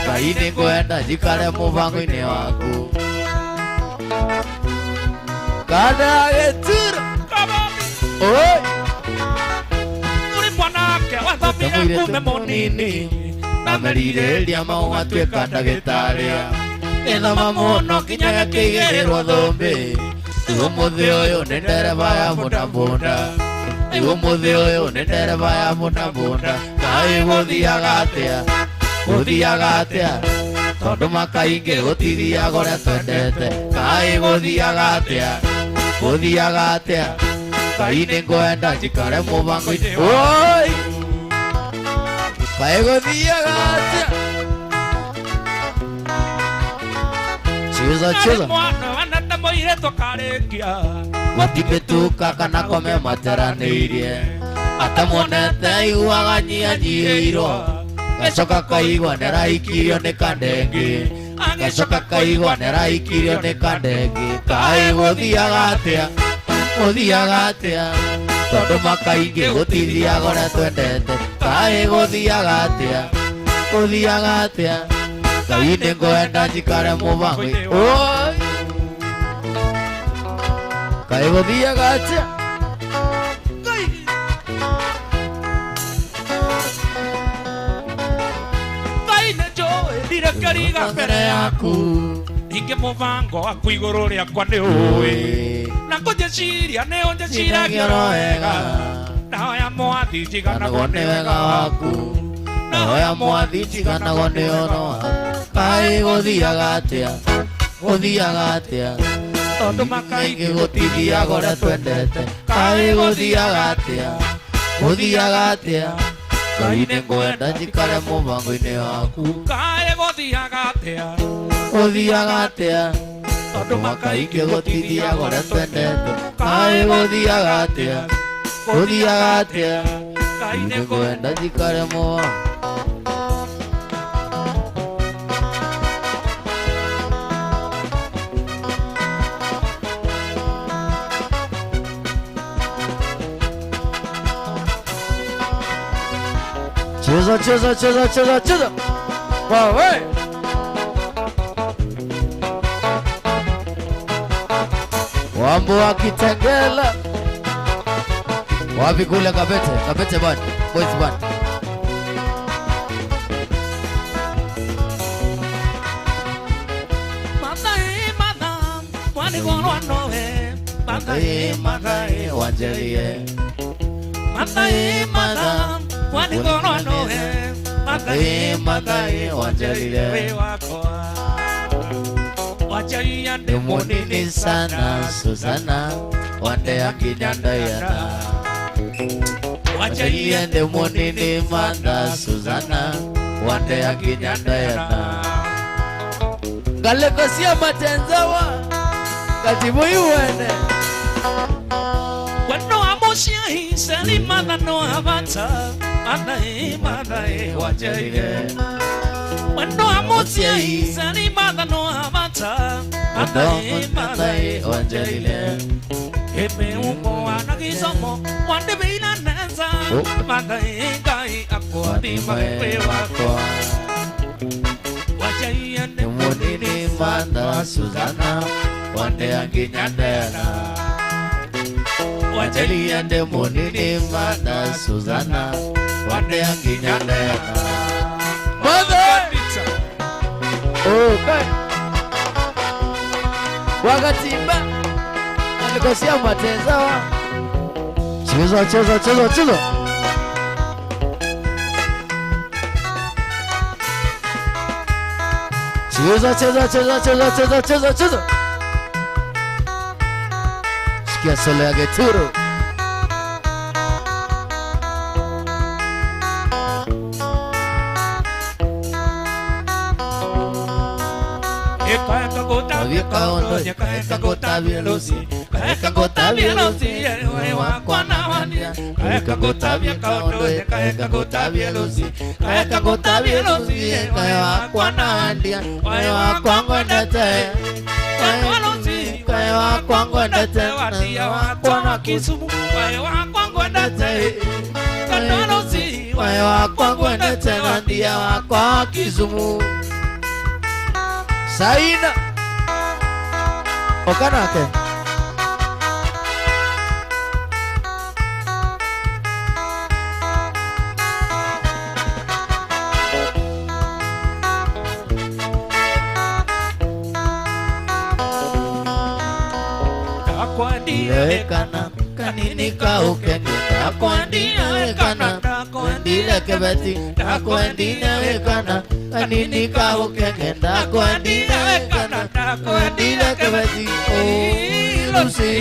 Kaĩ nĩ ngwenda njikare mũbango-inĩ waku Kada Gĩturo Oi Uri mwanake wathomire kume mũnini Namerirĩria mau gatuĩka ndagĩtarĩ Gĩthoma mũno nginya gĩkĩigĩrĩrwo thũmbĩ Rĩu ũmũthĩ ũyũ nĩ ndereba ya mũndambunda Rĩu ũmũthĩ ũyũ nĩ ndereba ya mũndambunda Kaĩ gũthiaga atĩa Gũthiaga atĩa Tondũ makaingĩ gũtithiaga ũrĩa twendete Kaĩ gũthiaga atĩa Gũthiaga atĩa Kaĩ nĩ ngwenda njikare mũbango-inĩ Oi Kaĩ gũthiaga atĩa Cheza cheza Mwana wanata mũirĩtu karĩkia Gũtibĩtuka kana kome materanĩirie Atamuonete iguaga nyianyiĩirwo Gacoka kaigua nĩrahikirio nĩ kandengi Gacoka kaigua nĩrahikirio nĩ kandengi Kaĩ gũthiaga atĩa Gũthiaga atĩa Tondũ makaingĩ gũtithiaga ũrĩa twendete Kaĩ gũthiaga atĩa Gũthiaga atĩa Kaĩ nĩ ngwenda njikare mũbango-inĩ Oi Kaĩ gũthiaga atĩa Ngai nĩ njũĩ ndirekeriga mbere yaku Ningĩ mũbango waku igũrũ rĩakwa nĩ ũĩ Na kũnjĩciria nĩ ũnjĩciragia oro wega Ndahoya Mwathi njiganagwo nĩ wega waku Ndahoya Mwathi njiganagwo nĩ oro waku Kaĩ gũthiaga atĩa Gũthiaga atĩa Tondũ makaingĩ Kaingĩ gũtithiaga ũrĩa twendete Kaĩ gũthiaga atĩa Gũthiaga atĩa Kaĩ nĩ ngwenda njikare mũbango-inĩ waku Kaĩ gũthiaga atĩa Gũthiaga atĩa Tondũ makaingĩ gũtithiaga ũrĩa twendete Kaĩ gũthiaga atĩa Gũthiaga atĩa Kaĩ Nĩ ngwenda njikare mũbango Cheza cheza cheza cheza cheza Wawe Wambo wa Kitengela Wapi kule Kabete Kabete band Boys band Madam Mwani gono anohe Madai wanjelie Madam Mwani gono anohe Madai wanjelie Wajaya Munini sana Susana Wande akinyanda yana Wajaya munini manda Susana Wande akinyanda yana Galekosia matenzawa Katibu yuwene Wano amosia hiseli Mada no avata Madai wajaya Wendo amuti Sani mada no amata Matai Wanjalile Ebe uko anagisomo Wande beina nenza Mada ingai Ako di mape wako Wajayande Munini Manda Suzana Wande Anginyandera Wajaliande Munini Manda Suzana Wande Anginyandera Mother! Okay. Wakatimba Alikosia matezawa Cheza cheza cheza cheza Cheza cheza cheza cheza cheza cheza cheza Sikia solo ya Geturo Kaeka gota bielosi Kaeka gota bielosi Wakwana wandia Kaeka gota bielosi Kaeka gota bielosi Kaeka gota bielosi Wakwana wandia Wakwango ndete Wakwango ndete Wakwana kisumu Wakwango ndete Wakwango ndete Wandia wakwa kisumu Saina Okanake Takwandia ekana kanini ka ukenge takwandia ekana kwendile kebeti takwandia ekana kanini ka ukenge takwandia ekana kwendile kebeti oh Lucy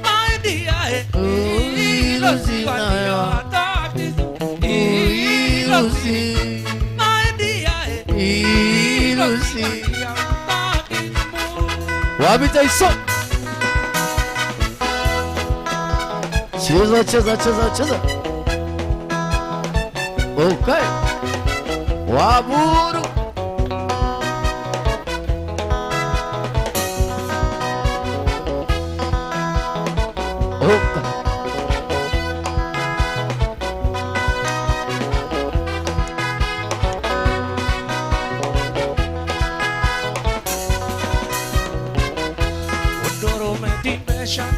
my dear Lucy na Lucy my dear Lucy wabita iso cheza cheza cheza cheza okay waburu okay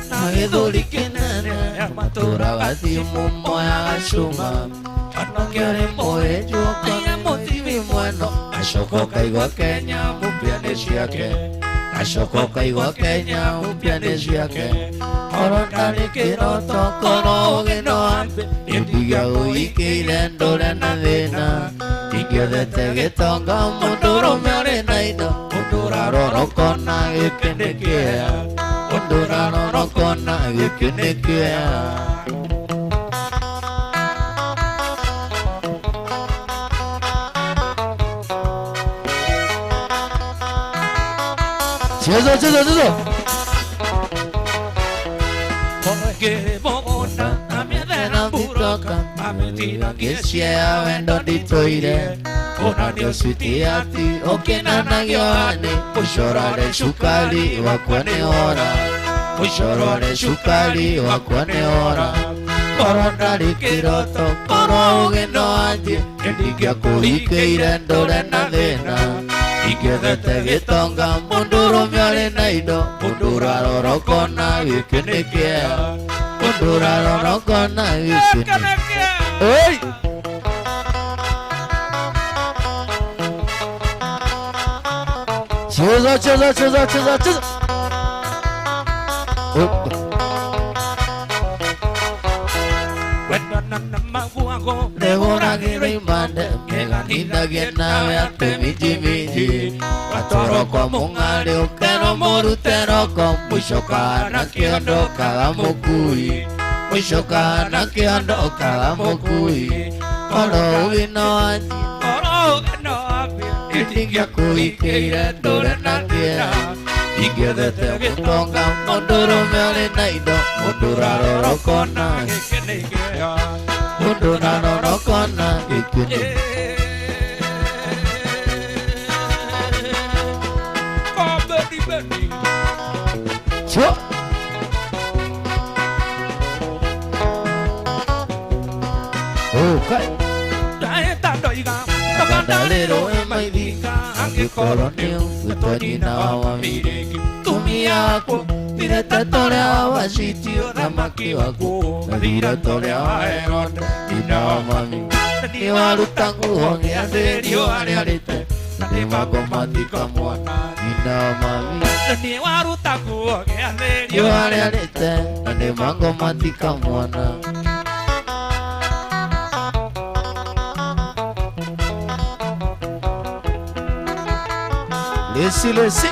Magedoli kenane Matura gati mumo ya shuma Anongere moe joko Motivi bueno Ashoko kaigo Kenya Mupiane shiake Ashoko kaigo Kenya Mupiane shiake Orondani kiroto Koro geno ambe Indiga uiki Lendole na vena Igyo de tegetonga Munduro meore naida Mundura roro kona Ikenekea Mundura roro kona Ikenekea Cheza cheza cheza Porque Bogotá a mi edad buroka a medida que Gesia wendo ditoire Ona dio sutiati Okena na yohane Ushorare shukali wakwane ora Ushorare shukali wakwane ora Korondari kiroto Koro ugeno aje Endigia kuhike irendore na vena Igedete gitonga Munduro miore naido Mundura rorokona Ikenekea Mundura rorokona Ikenekea Hey! Cheza cheza cheza cheza cheza Negora girimande Meganida genawe ante miji miji Atoro kwa mungari ukero moru teroko Mwishoka na kiondo kagamukui Mwishoka na kiondo kagamukui Koro ugino aji Itingia kuhikeire ndure na kia Igedete mutonga Munduro meore naido Mundura rorokona Mundura rorokona Ikenekea Ndaeta ndoiga tokanda rero emaithika angikorwo ni utonyina wa miriki tumi yako thirete toria wacitio thamaki waku gathire toria wa Herode nyina wa mami ni waruta nguo gĩathĩrio arĩa rĩte na nĩ mango mathika mwana nyina wa mami ni waruta nguo gĩathĩrio arĩa rĩte na nĩ mango mathika mwana. Lesi lesi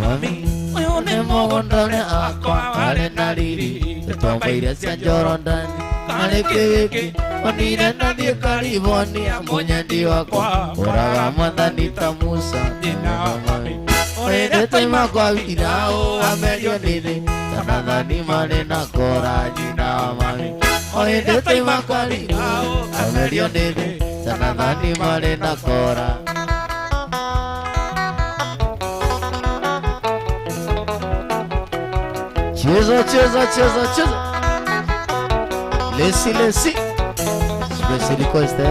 Mami Uyune mogondone akwa Wale nariri Tutombaire cia njorondani Kale kiki Onire nathie kariboni Amunyendi wakwa Uraga mwathani ta Musa Nyina wa mami Orire toima kwa wirao Amerio nini Tanathani mane na kora Nyina wa mami Orire toima kwa wirao Amerio nini Tanathani mane na kora. Cheza cheza cheza cheza Lesi lesi Spesili koste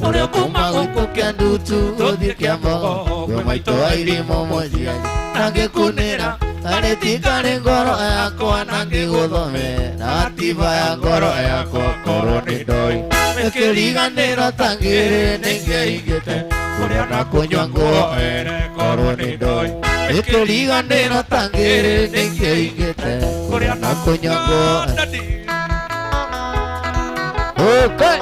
Ore kuma uko kia ndutu Odhi kia mo Yomaito airi momoji Nange kunera Aretika ni ngoro yako Nange gudhome Na atiba ya ngoro yako Koro ni doi Mekeliga nera tangire Nenge ingete Kurea na kunywa nguo ere Koro ni doi Ekeliga nera tangire Nenge ingete Kurea na kunywa nguo ere. Okay.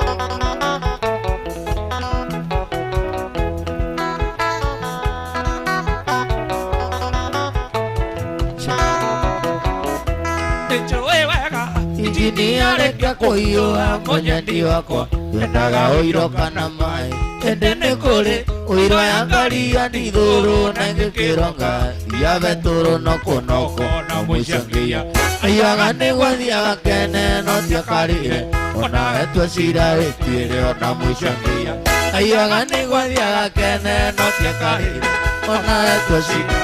Injinia rekia kuhiua Munyendi wakwa Yendaga uiro kana mai Ende nekore Uiro ya ngari ya nithuru Nenge kironga Ya beturu noko noko Na mwishangia Ayaga negwathia kene No tia karire Ona etwa shira etire Ona mwishangia Ayaga negwathia kene No tia karire Ona etwa shira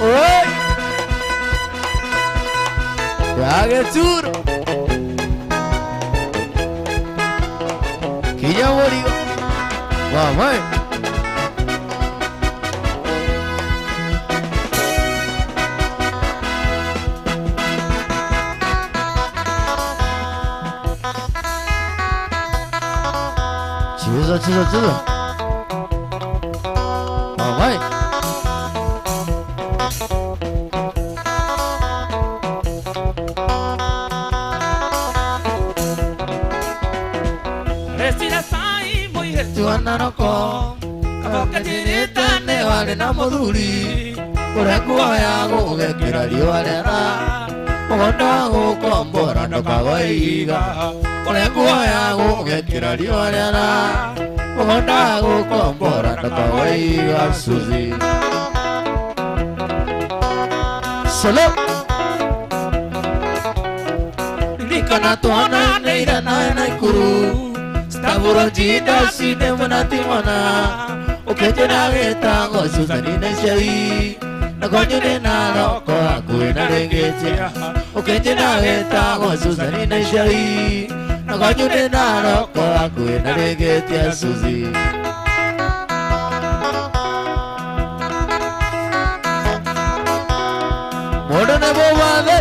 Oi Yage turu Kija morigo Mamãe Cheza cheza cheza Mamãe Tuanaroko Kaboka jiritane wale na muthuri Kure kuoya gugekira riũa rĩara Mũgonda gũkombora ndũkagwaiga Kure kuoya gugekira riũa rĩara Mũgonda gũkombora ndũkagwaiga Suzi Solo Ririkana tuonaneire nawe Naikuru Stavuro jida sine manati mana Ukejena getango Susani neshai Nakonyune na roko Akui na rengetia Ukejena getango Susani neshai Nakonyune na roko Akui na rengetia Suzi Modo nebo wale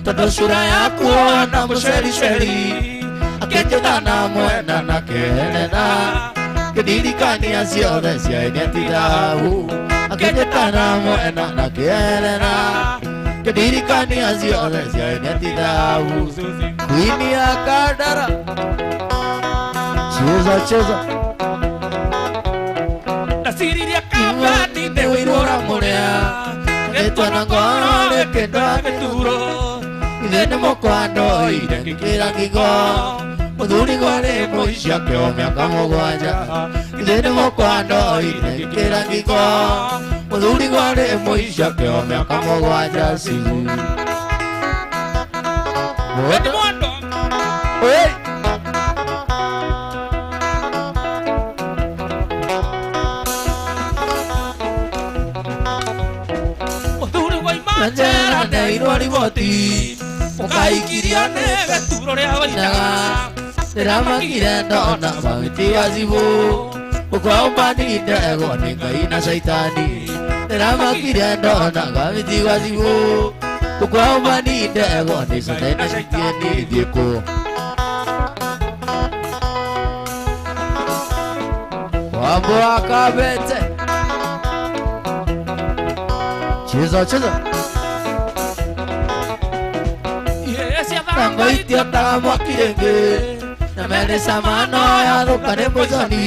Todo sura yaku na museri seri Akeja na mwena na kelena Kedirikani asiode sia identidade Akeja na mwena na kelena Kedirikani asiode sia identidade Queen ya kadara Cheza cheza La siriria kabani de wirora morea Eto na ngoro le kenda beturo Idene mokwando idene kira kigo Muduri gore moisha keo miaka mogwanja Idene mokwando idene kira kigo Muthuri gwari muicia kio miaka mugwanja cigu Weni mondo Oi Muthuri wa imanjera neirwo riboti Ukaikiria nege turo ria wainaga Ndĩramakire ndona mawĩti wa cibũ Ũkwao maninde ego nĩ Ngai na caitani Ndĩramakire ndona mawĩti wa cibũ Ũkwao maninde ego nĩ caitani na caitani thiĩ kũ Wambo wa Kabete Cheza Tango itio taga mwaki rĩngĩ Na mene samano ya thuka nĩ mũconi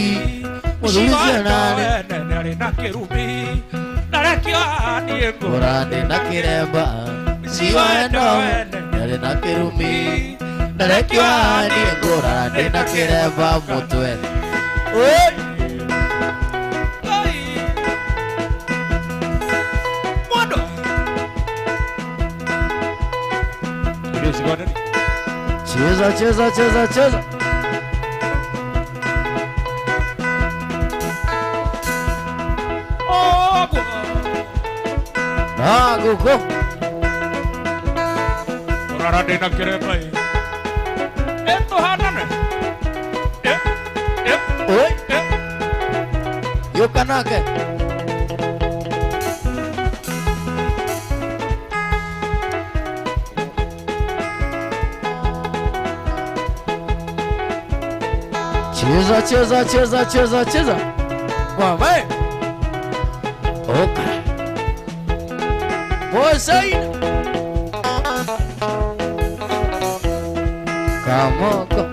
Mũthuri cianane Nere na kĩrumi Narekio anie Ngũrani na kĩremba Ciwa eno Nere na kĩrumi Narekio anie ngũrani na kĩremba mũtwe Mondo Cheza Gugu Orarande na kiremba Eto hanane Oi Yukanake Cheza Mamãe Okay Moçaí Camoko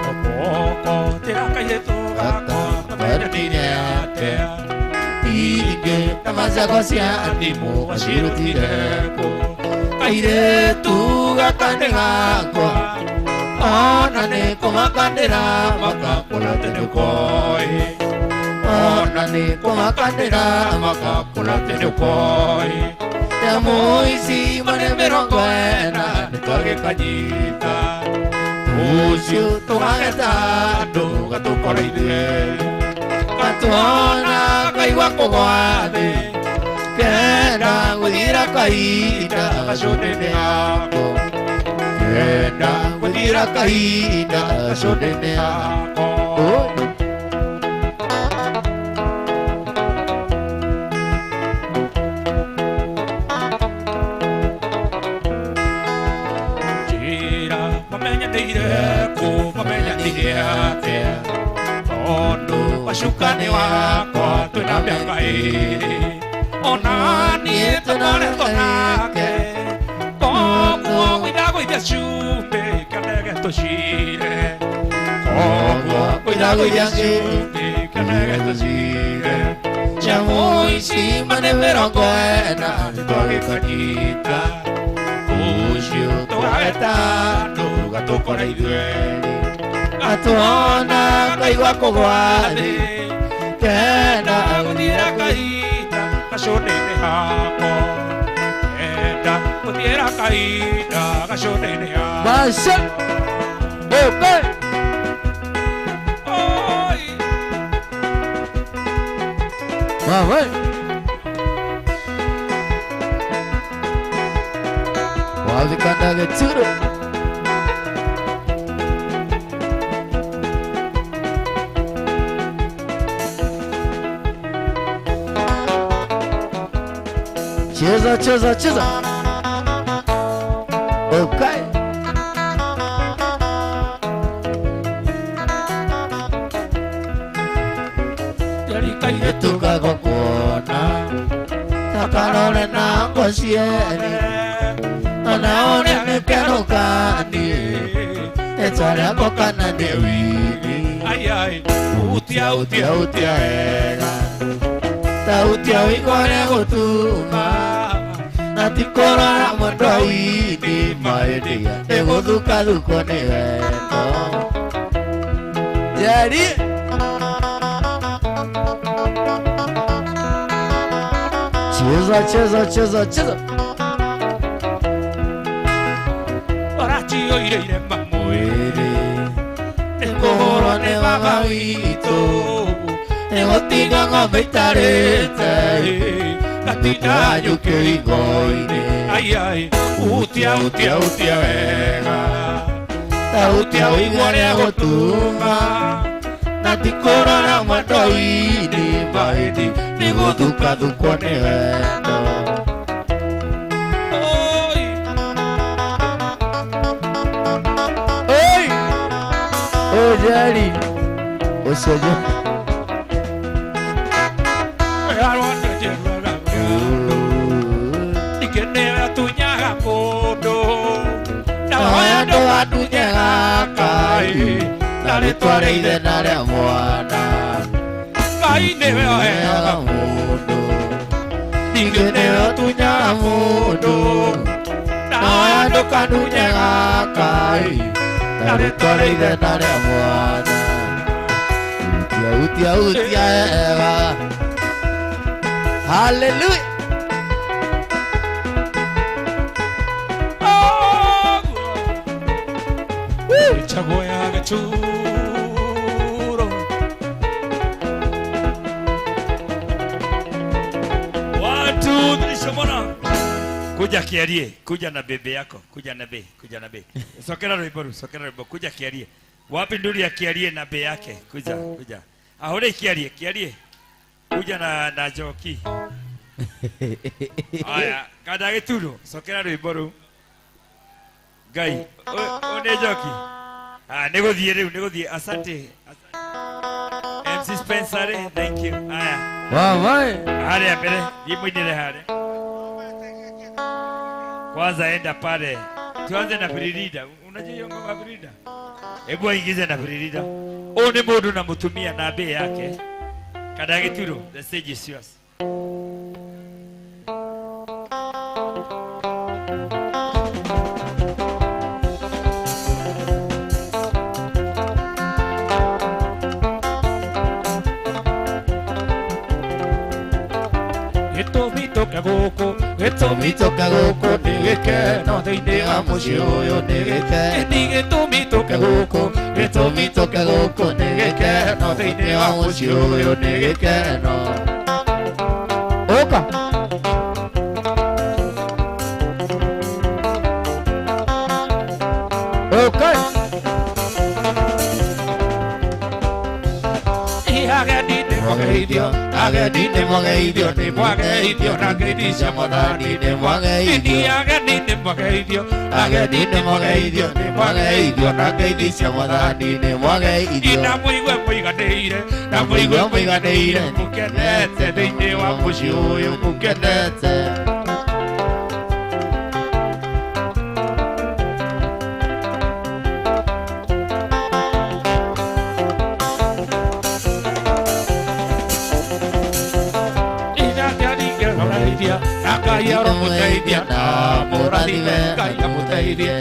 Opoko Tiraka yeto Gako Kameratineate Ike Namazagosia Andimu Ashiru tireko Kaire tu Gatane gako Onane Komakandera Makakula tenukoi Onane Komakandera Makakula tenukoi Te moisi Mane merongoena Nitoge kajita Usiu Tugageta Duga tukoreide Katuona Kaiwa kogwade Kenda Gudira kaida Gashodene ako Kenda Gudira kaida Gashodene ako Jira Mamenya neireku Mamenya neireate Ondo Washukane wako Tuna miaka iri Onani Tokore tonake Koguo Kuidago idia shume Kanege toshire Koguo Kuidago idia shume Kanege toshire Chamoisi Mane merongoena Nitoge kanyita Ushio Tugageta Duga tukoreide Katuona Kaiwa kogwade Kenda Gudira kaita Kashonene hako Kenda Gudira kaita Kashonene hako Basha Okay Oi Mamãe Wavikanda Getsuru Cheza Okay Yarikaide Etuka kokona Takarone na ngosieni Anaone mekeno kani Etware kokana dewini Ai ai Utia ega Tautia wikore gutuma Natikora mondo wini maedia Eguthuka thuko ni wendo Jadi Cheza cheza cheza cheza. Orachio ire Mwere Ekoro ne baba wito Egotiga ngombe itarete Gatina yuke igoine Ai ai Utia utia utia vega Utia uiguare agotuma Natikora na matoini Baidi Nigo duka duko ne vendo Daddy, what's up? I want to get you can never to Yagapodo. Now I don't want to Yagakai. Not a toy that not a one. I never have a modo. You can never to Yagapodo. Now I don't want to Yagakai. Nare tore de nare moana Utia utia eva Hallelujah Chagoya gachuro 1 2 3 shomona Kuja kiarie, kuja na bebe yako, kuja na be. Sokera roibo, kuja kiarie. Wapi nduri ya kiarie na be yake, kuja. Ahore kiarie. Kuja na joki. Aya, kada geturo, sokera roibo. Gai, one joki. Nego die, asante. MC Spencer, thank you. Aya. Vai. Hare apere, yimwinire hare. Kwanza enda pale. Tuanze na Frida. Unajua hiyo ngoma Frida? Hebu aingize na Frida. One modu na mutumia na be yake. Kadagituro, the stage is yours. Etomito kagoko negeke no teine amushioyo negeke Nige tomito kagoko etomito kagoko negeke no teine amushioyo negeke no Oka Okay Agedine mwageidio ni mwageidio nagedisha modani ni mwageidio Agedine mwageidio ni mwageidio nagedisha modani ni mwageidio Ina muigwe mwiganeire mukenete thĩinĩ wa mũciĩ ũyũ mukenete Nakayaro mutaidia na moradile kaya mutaidia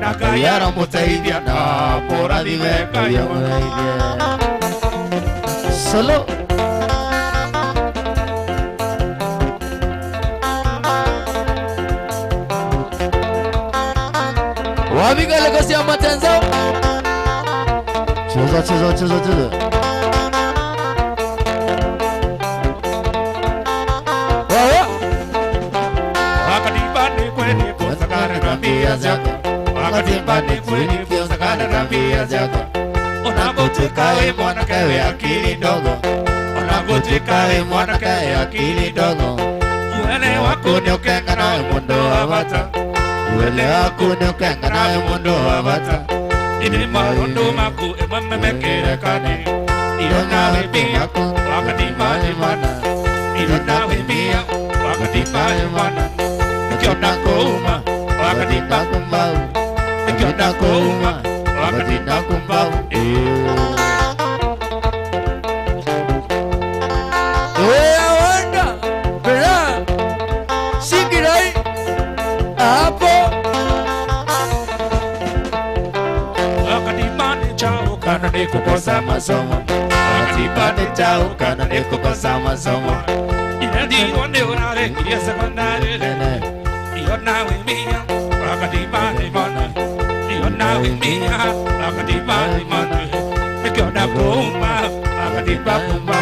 Nakayaro mutaidia na moradile kaya mutaidia Solo Wapiga legosi ya matenzo Cheza Wakatibani kweli kusakana na mbia zako Unapotuka we mwanake we akili ndogo Unapotuka we mwanake we akili ndogo Uwele wako ni ukenga na we mundo wa bata Uwele wako ni ukenga na we mundo wa bata Ini marondo maku emame mekere kani Ilona we bia wakatibani mana Ilona we bia wakatibani mana Nikiona kuuma wakatipa kumbau Nikiona kuuma wakatipa kumbau Wanda Pera Sikirai Hapo Wakatipa ni chao kana ni kukosa masomo Wakatipa ni chao kana ni kukosa masomo Yes, secondary. You're now with me. Rockety money. You're now with me. Rockety money. Make your da puma. Rockety puma.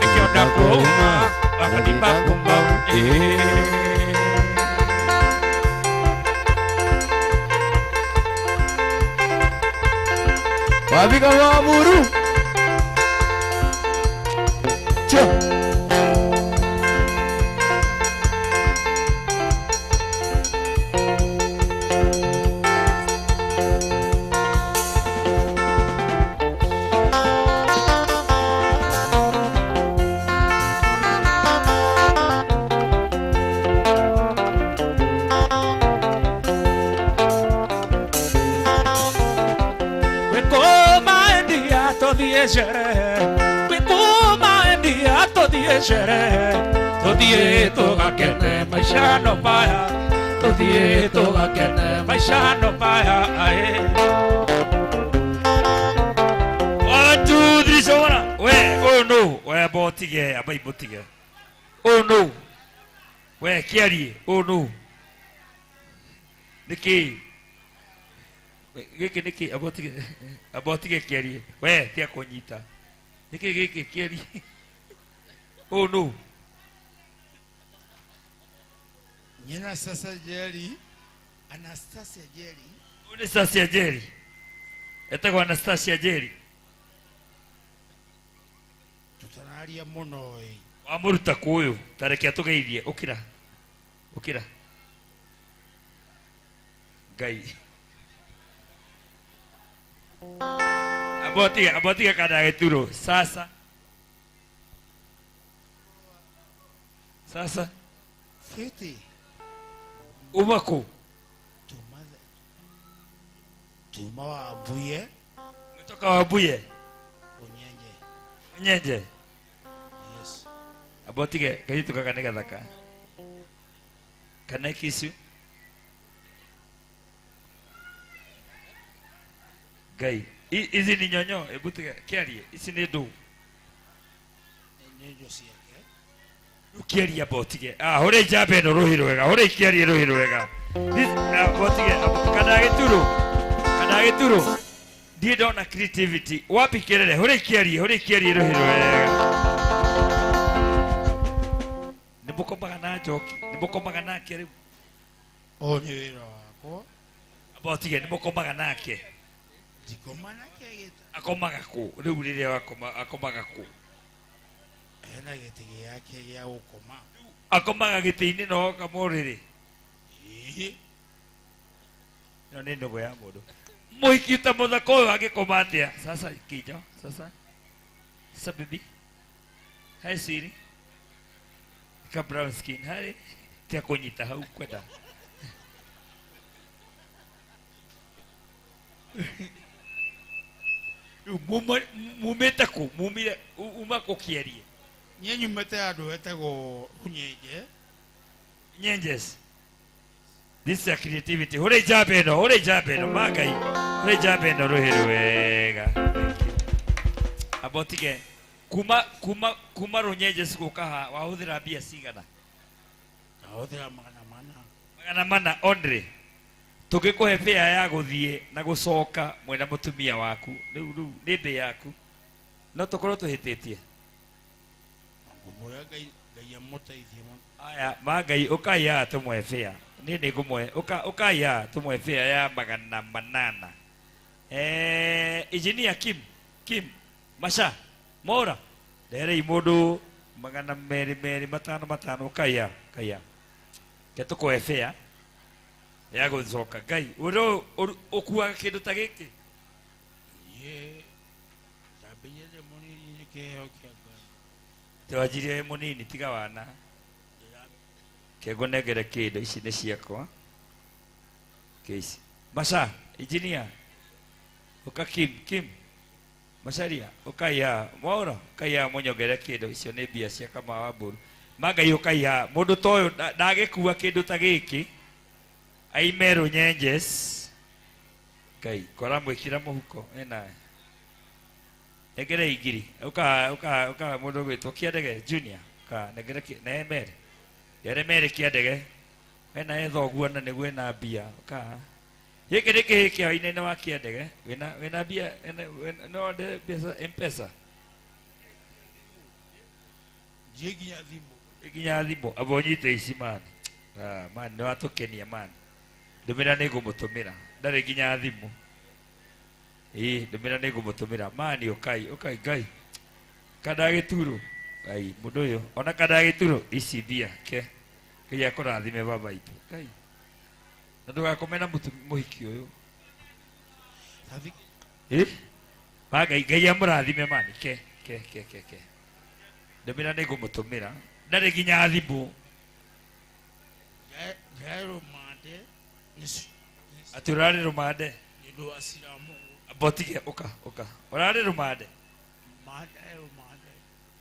Make your da puma. Rockety puma. Babi kamu buru. Cuk. We kuma endia to die shere to die to gakene maisha no maya to die to gakene maisha no maya ae 1 2 3 sora we oh no we botige abai botige oh no we kiari oh no niki giki abotige kiari we tia konyita giki kiari oh no Nyina sasa Jerry Anastasia Jerry Anastasia Jerry etagwa Anastasia Jerry tutanaria muno amuruta kuyu tareke atugeithie ukira gai abotiga kada geturo sasa Fiti umako Tuma wa Abuye mtoka wa Abuye Onyenje Yes abotige kayitu kakanega thaka kana kisu gai izi ni nyonyo ebutige kiarie ici ni ndu Nyenyo ciake ukiaria botige hore jabe no ruhiro wega hore kiarie ruhiro wega botige kana geturu die dona creativity wapi kelele hore kiarie ruhiro wega nibukombaga na joki nibukombaga nake riu Onyewira wako botige nibukombaga nake Dikomana kegeta akomaga ku riu riria akomaga ku ena gitigi yake gya gukoma akomaga gitiini no kamoriri no ni ndogo ya mundu muhikita muthako uyu agikoma atia sasa kijo sasa bibi hai siri ka brown skin hai tia kunyita hau kwenda mumetaku mumire umako kiarie Nyenyu mete adu etego nyenjes this is a creativity hore jabe no magai hore jabe no ruhiru wega abotige kuma runyenjes kukaha wahuthira bia cigana Ahudira magana mana onre tugikuhe fare ya guthie na gucoka mwena mutumia waku riu ni mbe yaku no tukorwo tuhititie Muya gai muteithie aya magai ukaya tumwe fare ni ngumwe ukaya tumwe fare ya magana manana engineer Kim Masha Mora dere imundu magana meri matano ukaya ketuko fare ya gucoka gai uro okuaga kindu ta giki ye tabiye de moni ke okya twajirie munini tiga wana kegonegere kindu ici ni ciakwa keici Masha engineer uka Kim Masaria ukaya Mwaura ukaya munyogere kindu icio ni bia cia kama wa mburu magai ukaya mundu toyo ndagikua kindu ta giki aimero nyenjes kai kora mwikira muhuko ena egere igiri uka mundu gwitwo kiadege junior ka negere na emere yare mere kia ndege ena ethoguo na nĩguo ena mbia ka gĩkĩ nĩ kĩhĩ kĩao-inĩ wa kia ndege wĩna mbia no nde mbeca M-Pesa nginya thimũ aba ũnyite ici mani mani nĩ watũkenia mani ndũmĩra nĩ ngũmũtũmĩra ndarĩ nginya thimũ ndũmĩra nĩ ngũmũtũmĩra mani ũkai ngai kandagĩturo ngai mũndũ ũyũ ona kandagĩturo ici mbia ke Ngai akũrathime baba itu ngai na ndũgakome na mũhiki ũyũ ngai amũrathime mani ke ndũmĩra nĩ ngũmũtũmĩra ndarĩ nginya thimũ atĩ ũrarĩ rũmande botige ũka ũrarĩ rũmande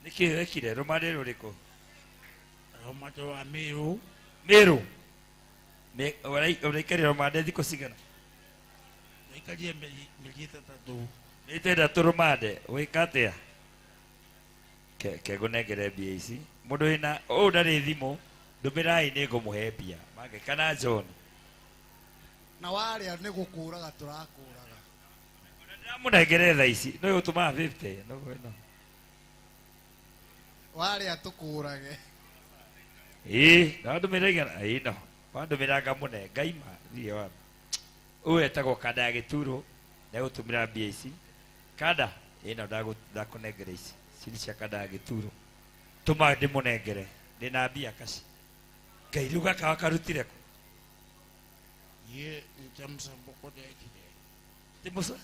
nĩkĩ wekire rũmande rũrĩkũ rũmande wa Meru ũraikarire rũmande thikũ cigana naikarie mĩeri ĩtatũ rũmande wĩka atĩa kegũnengere mbia ici mũndũ wĩna ũũ ndarĩ thimũ ndũmĩrai nĩ ngũmũhe mbia mange kana John na warĩa nĩ gũkũraga tũrakũraga ndĩramũnengere thaa ici no ũtũmaga 50 no warĩa tũkũrage na ndũmĩra igana no wandũmĩra ngamũne ngaima thiĩ wa ũyũ etagwo Kandagĩturo nĩegũtũmĩra mbia ici Kada no ndakũnengere ici ciri cia Kandagĩturo tũma ndĩmũnengere ndĩna mbia kaci Ngai rĩu gaka wakarutire kũ nĩtamsamboko ndekire tĩmũca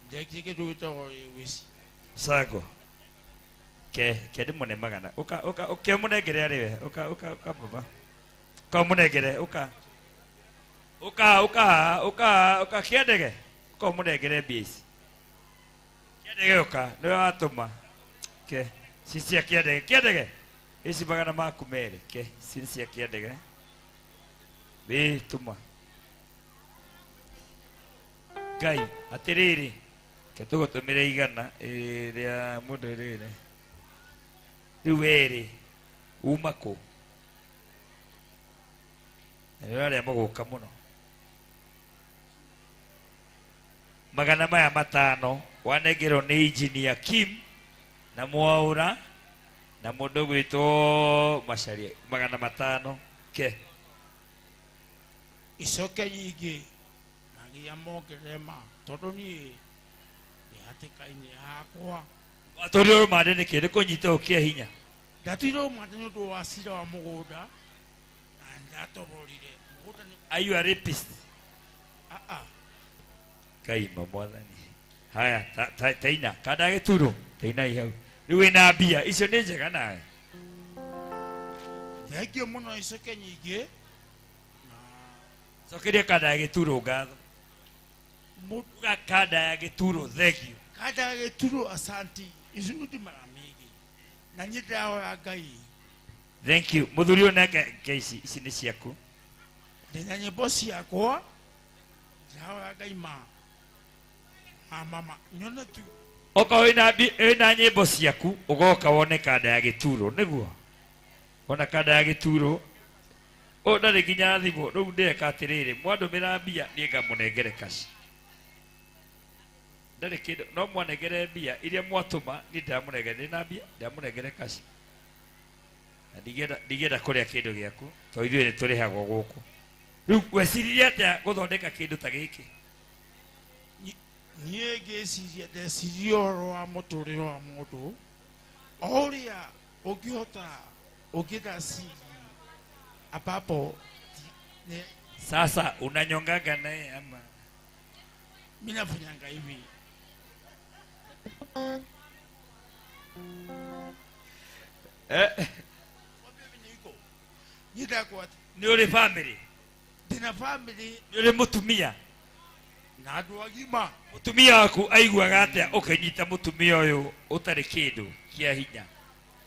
ndekire kĩndũ gĩtagwo wĩci Sango ke ndĩmũne magana ũkĩmũnengere arĩ we ũka baba ũkamũnengere ũka kĩandege ũkamũnengere mbia ici kĩandege ũka nĩwe watũma ke cici cia kĩandege ici magana maku merĩ ke cici cia kĩandege wĩ tũma Ngai atĩrĩrĩ ke tũgũtũmĩre igana rĩa mũndũ rĩrĩ rĩu werĩ uma kũ nĩ arĩa mũgũka mũno magana maya matano wanengerwo nĩ Engineer Kim na Mwaũra na mũndũ gwĩtwo Macharia magana matano ke icoke nyingĩ nagia mongerema tondũ niĩ nĩhatĩka-inĩ hakwa watũrire rũmande nĩkĩ nĩ kũnyita ũkĩa hinya ndatũire rũmande nĩ ũndũ wa cira wa mũgũnda na nĩndatogorire mũgũnda are you a rapist kaima mwathani haya taina Kandagĩturo taina ihau rĩu wĩna mbia icio nĩ njega nawe thengio mũno icoke nyingĩ cokeria Kandagĩturo ngatho mũtuga Kandagĩturo thengio Kandagĩturo asanti ici nĩ mara mingi na niĩ ndĩrahoya Ngai thank you mũthuri ũyũ nenge ici nĩ ciaku ndĩna nyĩmbo ciakwa ndĩrahoya Ngai mama nyone tu oka wĩna nyĩmbo ciaku ũgoka wone Kandagĩturo nĩguo wona Kandagĩturo ũyũ ndarĩ nginya thimũ rĩu ndĩreka atĩrĩrĩ mwandũmĩra mbia niĩ ngamũnengere kaci ndarĩ kĩndũ no mwanengere mbia iria mwatũma niĩ ndĩramũnengere ndĩna mbia ndĩramũnengere kaci na ndigenda kũrĩa kĩndũ gĩaku tondũ ithuĩ nĩ tũrĩhagwo gũkũ rĩu weciririe atĩa gũthondeka kĩndũ ta gĩkĩ niĩ ngĩciria ndeciria ũhoro wa mũtũrĩre wa mũndũ o ũrĩa ũngĩhota ũngĩthaciri ambapo sasa unanyonganga naye ama mimi nafanyanga hivi nĩ ũrĩ family ndĩna family nĩ ũrĩ mũtumia na andũ agima mũtumia waku aiguaga atĩa ũkĩnyita mũtumia ũyũ ũtarĩ kĩndũ kĩa hinya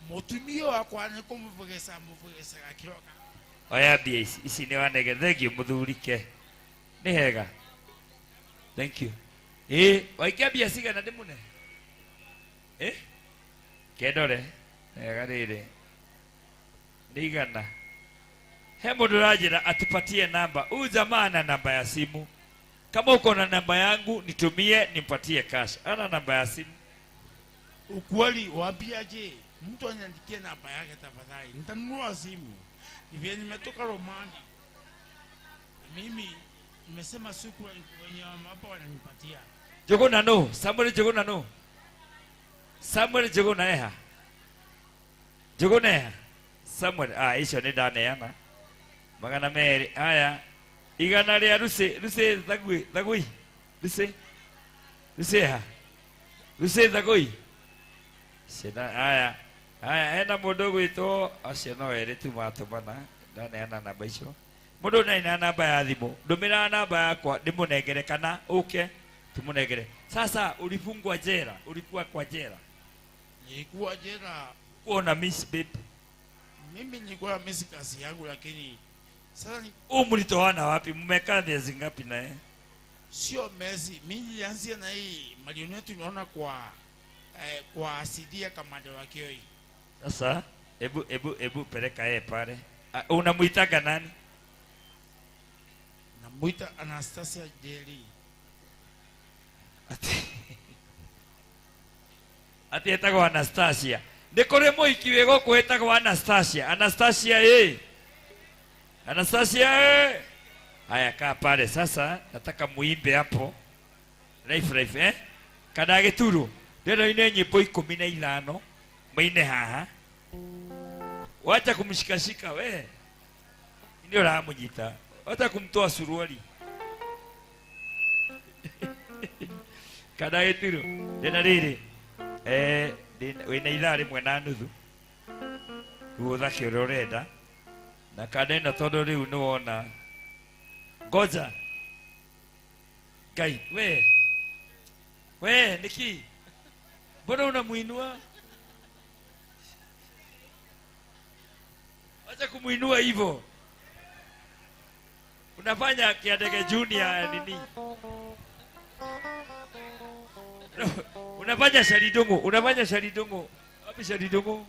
mũtumia wakwa nĩ mũvũgecaga kĩroka oya mbia ici nĩ wanege thengio mũthuri ke nĩ hega thank you waikia mbia cigana ndĩmũne kendore hega rĩrĩ nĩ igana Hemo Durajira atupatie namba. Huyu jamaa ana namba ya simu. Kama uko na namba yangu nitumie nimpatie cash. Ana namba ya simu. Ukweli waambiaje? Mtu aniandikie namba yake tafadhali. Nitanunua simu. Hivi nimetoka Romani. Mimi nimesema siku wenye hapa wananipatia. Jogona no, Samuel Jogona no. Samuel Jogona eha. Jogona eha. Samuel hicho ni ndaneana. Magana meri haya. Igana ria Ruse thagui. Ruse ha. Ruse thagui. Sina haya. Haya ena mundu gwitwo acio no eri tu matumana. Ndaneana namba icio. Mundu na namba ya thimu. Ndumira namba yakwa ndimunengere kana uke tumunengere. Sasa ulifungwa jela, ulikuwa kwa jela. Nilikuwa jela. Kuona miss babe. Mimi nilikuwa miss kazi yangu lakini sasa mlitoana wapi? Mmekaa miezi ngapi naye? Sio miezi. Mimi nilianzia na hii marionette tunaona kwa CD ya Kamanda wa Kioi. Sasa ebu peleka yeye pale. Unamuitaga nani? Namuita Anastasia Jerry. Ati etagwo Anastasia. Ndikore muiki wego kwetagwo Anastasia. Anastasia Anastasia haya kaa pale sasa, nataka muimbe hapo. Life Kada Gituru. Ndio ine nyimbo 15 maine haha. Wacha kumshikashika we. Ndio la mujita. Wacha kumtoa suruali. Kada Gituru. Ndio riri. Wina idhaa rimwe na nuthu guotha kä urenda na kana ä no tondå rä u nä wona ngoja Ngai we niki mbona unamuinua? Acha kumuinua hivyo. Unafanya Kiadege Junior nini? Unafanya sharidongo. Wapi sharidongo?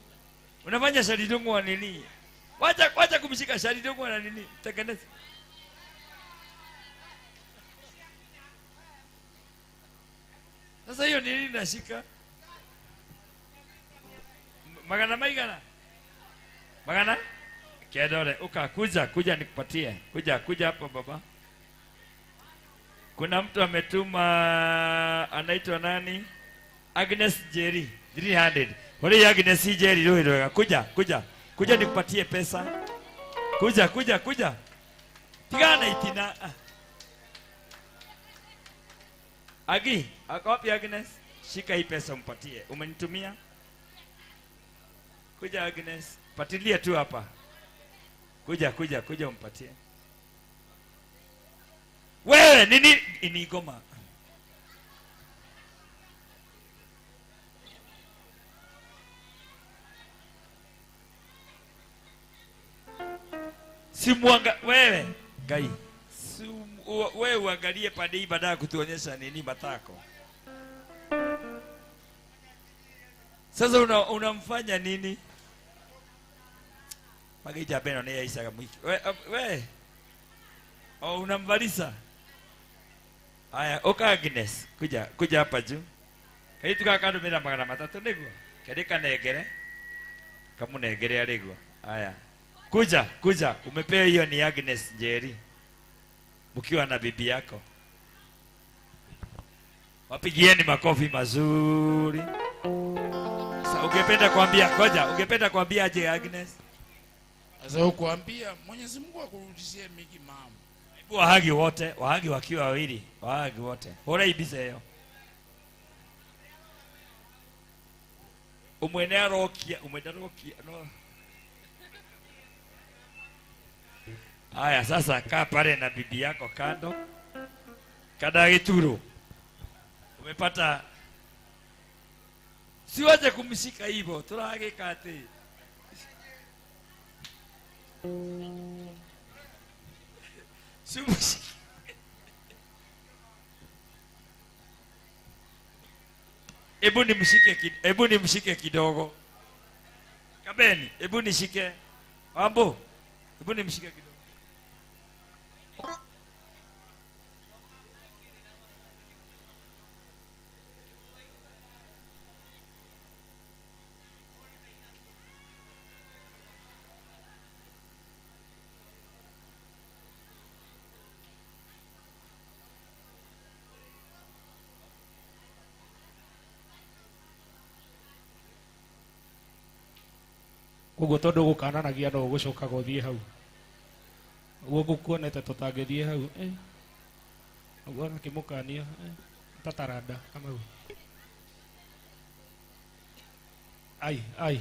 Unafanya sharidongo wa nini? Wacha kumshika sharidongo na nini? Tengeneza. Sasa hiyo nini nashika? Magana? Kiadore, kuja nikupatie. Kuja hapa baba. Kuna mtu ametuma anaitwa nani? Agnes Jerry 300. Wale Agnes Jerry roho. Kuja nikupatie pesa. Kuja. Tigana itina. Agi, wapi Agnes? Shika hii pesa umpatie. Umenitumia? Kuja Agnes, patilia tu hapa. Kuja umpatie. Wewe nini inigoma? Simuanga wewe Ngai. Wewe uangalie pande hii baada ya kutuonyesha nini matako. Sasa unamfanya nini? Magija beno ne Isaka mwiki. Wewe unamvalisa. Aya, oka Agnes, kuja hapa juu. Kai tukakando mira magana matatu niguo. Kedeka negere. Kamu negere aligwa. Aya. Kuja. Umepewa hiyo ni Agnes Jerry. Mkiwa na bibi yako. Wapigieni makofi mazuri. Sasa ungependa kuambia aje Agnes? Sasa ukuambia Mwenyezi Mungu akurudishie miki mama. Wahagi wote, wakiwa wawili, wahagi wote. Hora ibize hiyo. Umwedarokia no. Aya sasa kaa pale na bibi yako kando. Kada Gituru. Umepata. Siwaje kumshika hivyo, turagika ati. Ebu nimshike kidogo. Kabeni, ebu nishike. Wambo. Hebu nimshike kidogo. Koguo tondu gukananagia no gucoka guthie hau uguo gukuonete tutangithie hau uguo nakimukania tataranda kamau ai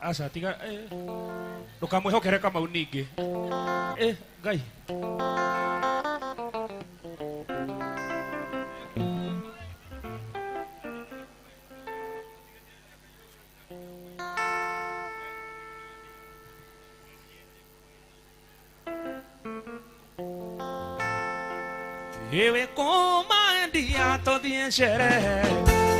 aca tiga ndukamwihokere Kamau ningi ngai Ewe koma ndia todie sherehe,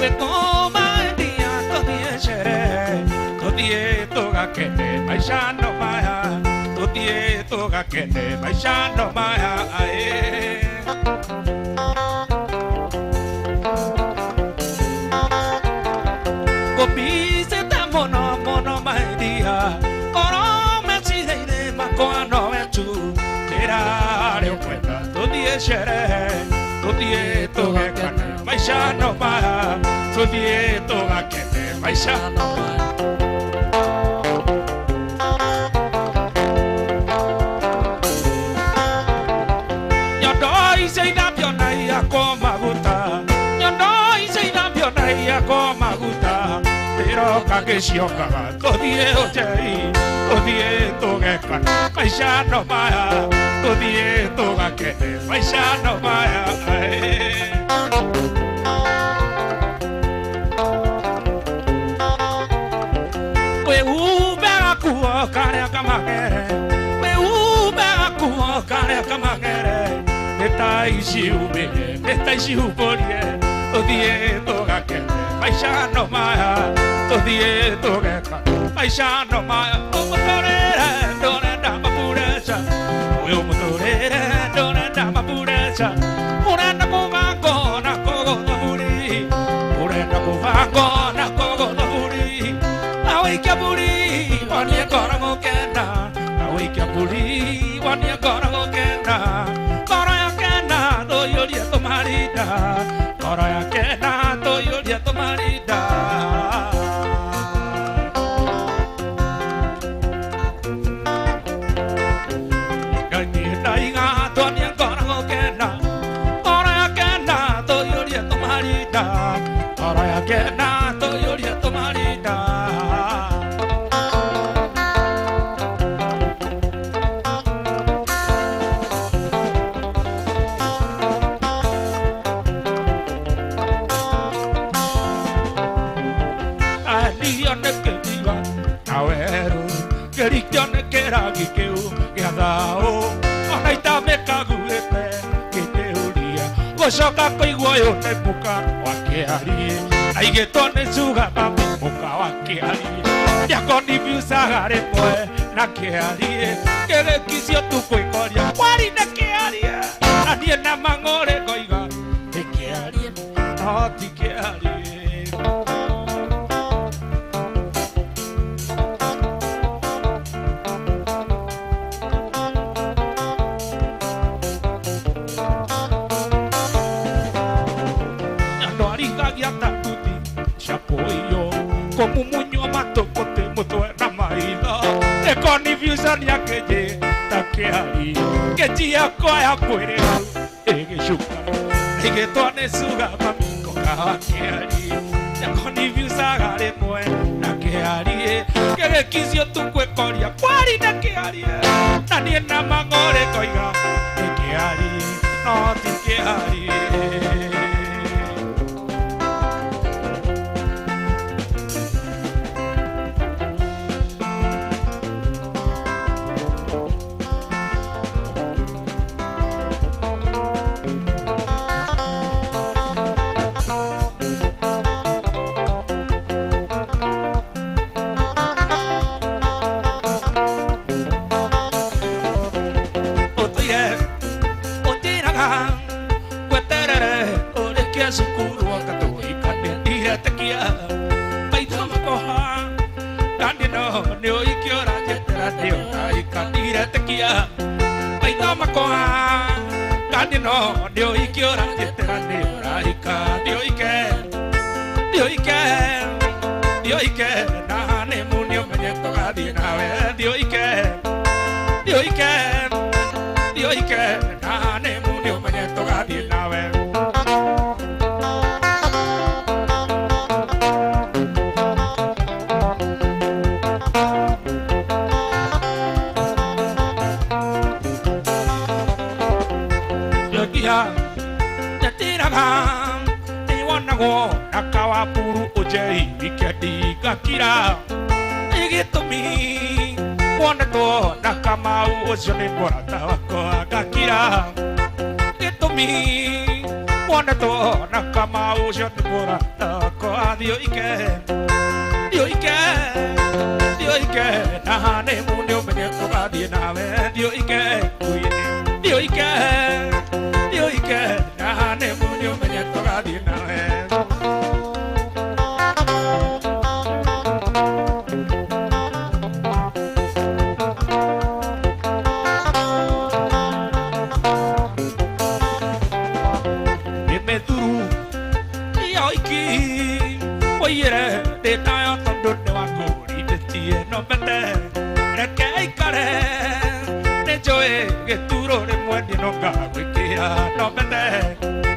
we koma ndia todie sherehe, todie tugakene maisha no maya, todie tugakene maisha no maya ae. Kopise ta mono maidia, oro me chile makoano etu, era leo kwenda todie sherehe, todie tugakene maisha no maya, todie tugakene maisha no maya. Nyondoi seina biona ya koma guta, nyondoi seina biona ya koma guta, pero kagesioka todie ojei, todie tugakene maisha no maya, todie tugakene maisha no maya. We ubera kuo kare kamagere, we ubera kuo kare kamagere, netaisi ubege, netaisi ubolie, todie tugakene maisha no maya, todie tugakene maisha no maya. Omotorere ndone ndamapuresa, we omotorere ndone ndamapuresa, urenda kuvango na kogo naburi, urenda kuvango na kogo naburi, awike buri wanye kora mukenda, awike buri wanye kora mukenda, kora ya kenda doyolie tomarida, kora ya kenda doyolie tomarida. Kena to yoria to marida, alione que viva awero, geritione que ragi que u gadao, onaita me kaguete que te uria, gosoka koiguo te puka wakeari. Aigetone suga mami muka wakeari, yakoni biusagare poe na keari, kere kisio tu koikoria kwari na keari, nadie na mangore koiga te keari, no ti keari. Como muño mato pote moto na maida, e coni viusan ya que ye ta que aí, que dia coia puere, e que chupa, e que tone suga mami coca que aí, e coni viusagare moe na que aí, que quisio tu cuecoria, quari na que aí, na ni na mangore coiga, e que aí, no ti que aí. tia Paita makoa Kanino Dio iki ora jeterane ora ika Dio ike Nahane munio menyeto gadi nawe Dio ike Nahane munio menyeto gadi nawe Nakawapuru ojei ikedi gakira igitomi wanato nakamau ojone morata wako gakira igitomi wanato nakamau ojone morata wako dio ike nahane munio menyeto gadi nawe dio ike nahane munio menyeto gadi nawe de tayo tondo de wakuri de tie no pete de que care de joe que turo de muerte no cago que no pete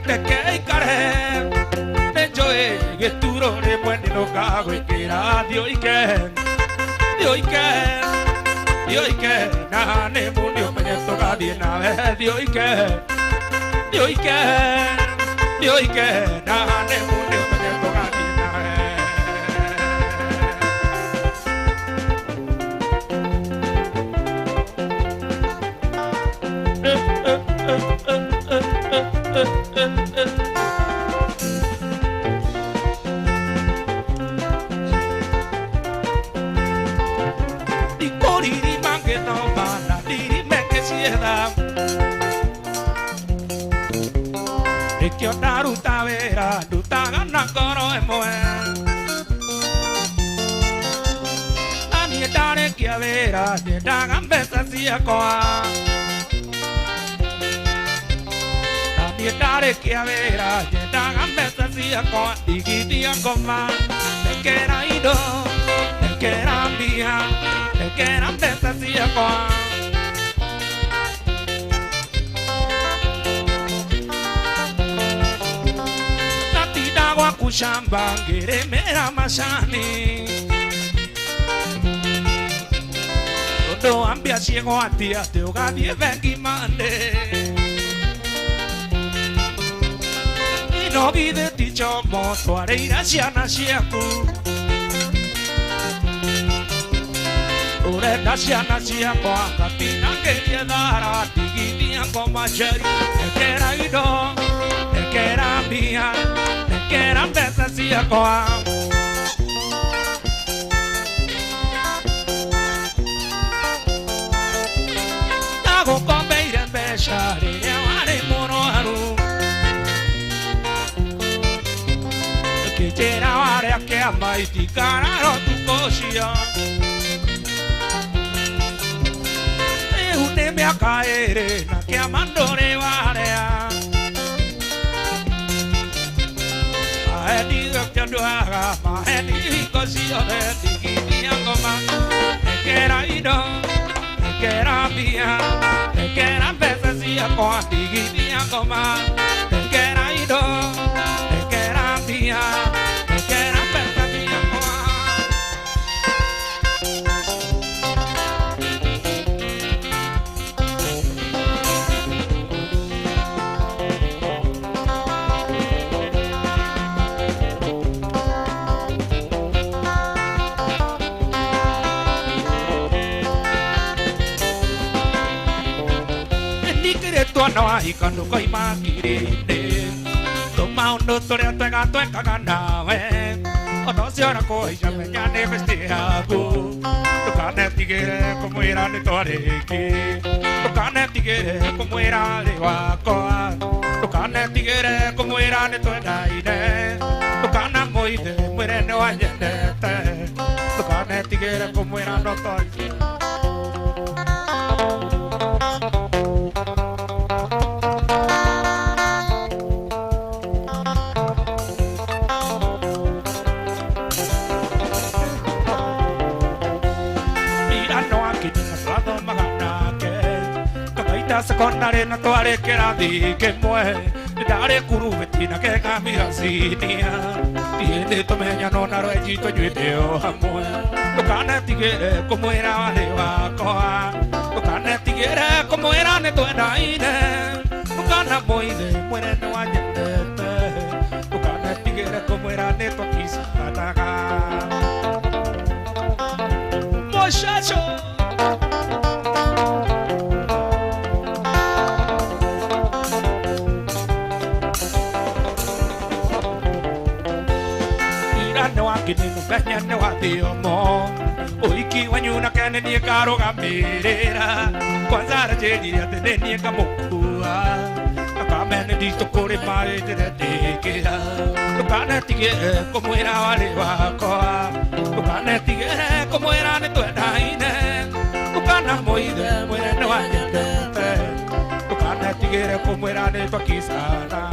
de que care de joe que turo de muerte no cago que dio ike na ne munio menyeto gadi na dio ike na ne munio menyeto gadi Ruta vera, ruta gana coro emoe. Ani dare kia vera, de dagan besa sia koa. Ani dare kia vera, de dagan besa sia koa. Igitia koma, te kera ido, te kera mia, te kera besa sia koa. Kushamba ngere mera masani Todo ambia ciego a ti te ogadi vengi mande Y no vide ti chomo tu areira siana siaku Ure da siana siaku akatina que te dará Tigitian como ayer que era ido que era mía que era besa sia koa Tago kombeire beshare yare mono haru Que tera ware que amai ti kararo tu koshia E une me a caere na que amandore warea Digo que no haga más, digo si yo de ti y angoma, que era ido, que era mía, que era veces y a ti y angoma, que era ido, que era mía, que era veces y no hay cuando coi makirinde toma uno tore atega to kagana we ono siora coi ya me ne vestia go to cane tigere como era de toreki to cane tigere como era de wako to cane tigere como era de todaide to cane moide muere no ayende to cane tigere como era no toreki Twanja secondary na twari kirathi kimwe ndari kurubetina kegamira sinia tiende tumenya nona rweji tujwite o hamwe ndukanatigire kumwira wari wakwa ndukanatigire kumwira ni twendaine ndukanamuithe mwire ni wanyendete ndukanatigire kumwira ni twakicanaga Muchacho Kinengo kanya ne wathiomo Oiki wanyu na kene nie karugamirira Kwanza rajeli ate nie kamukua Akamene dito kore mare tiretikira Tukane tigere kumwira wale wakwa Tukane tigere kumwira ni twendaine Tukana moide mwire ne wanyendete Tukane tigere kumwira ni twakisana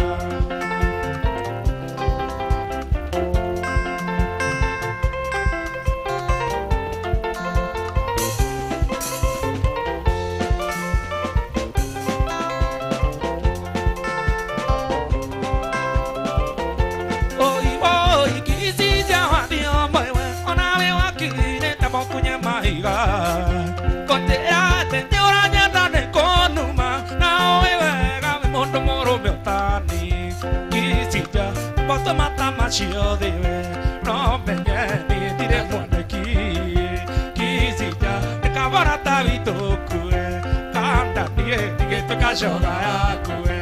Kotera te ora nyata ne konuma na oewe ga mondo moro beotani kisija boto mata machio dewe no venye ni dire moneki kisija te kabara tabito kue kanda die dige to kashoga kue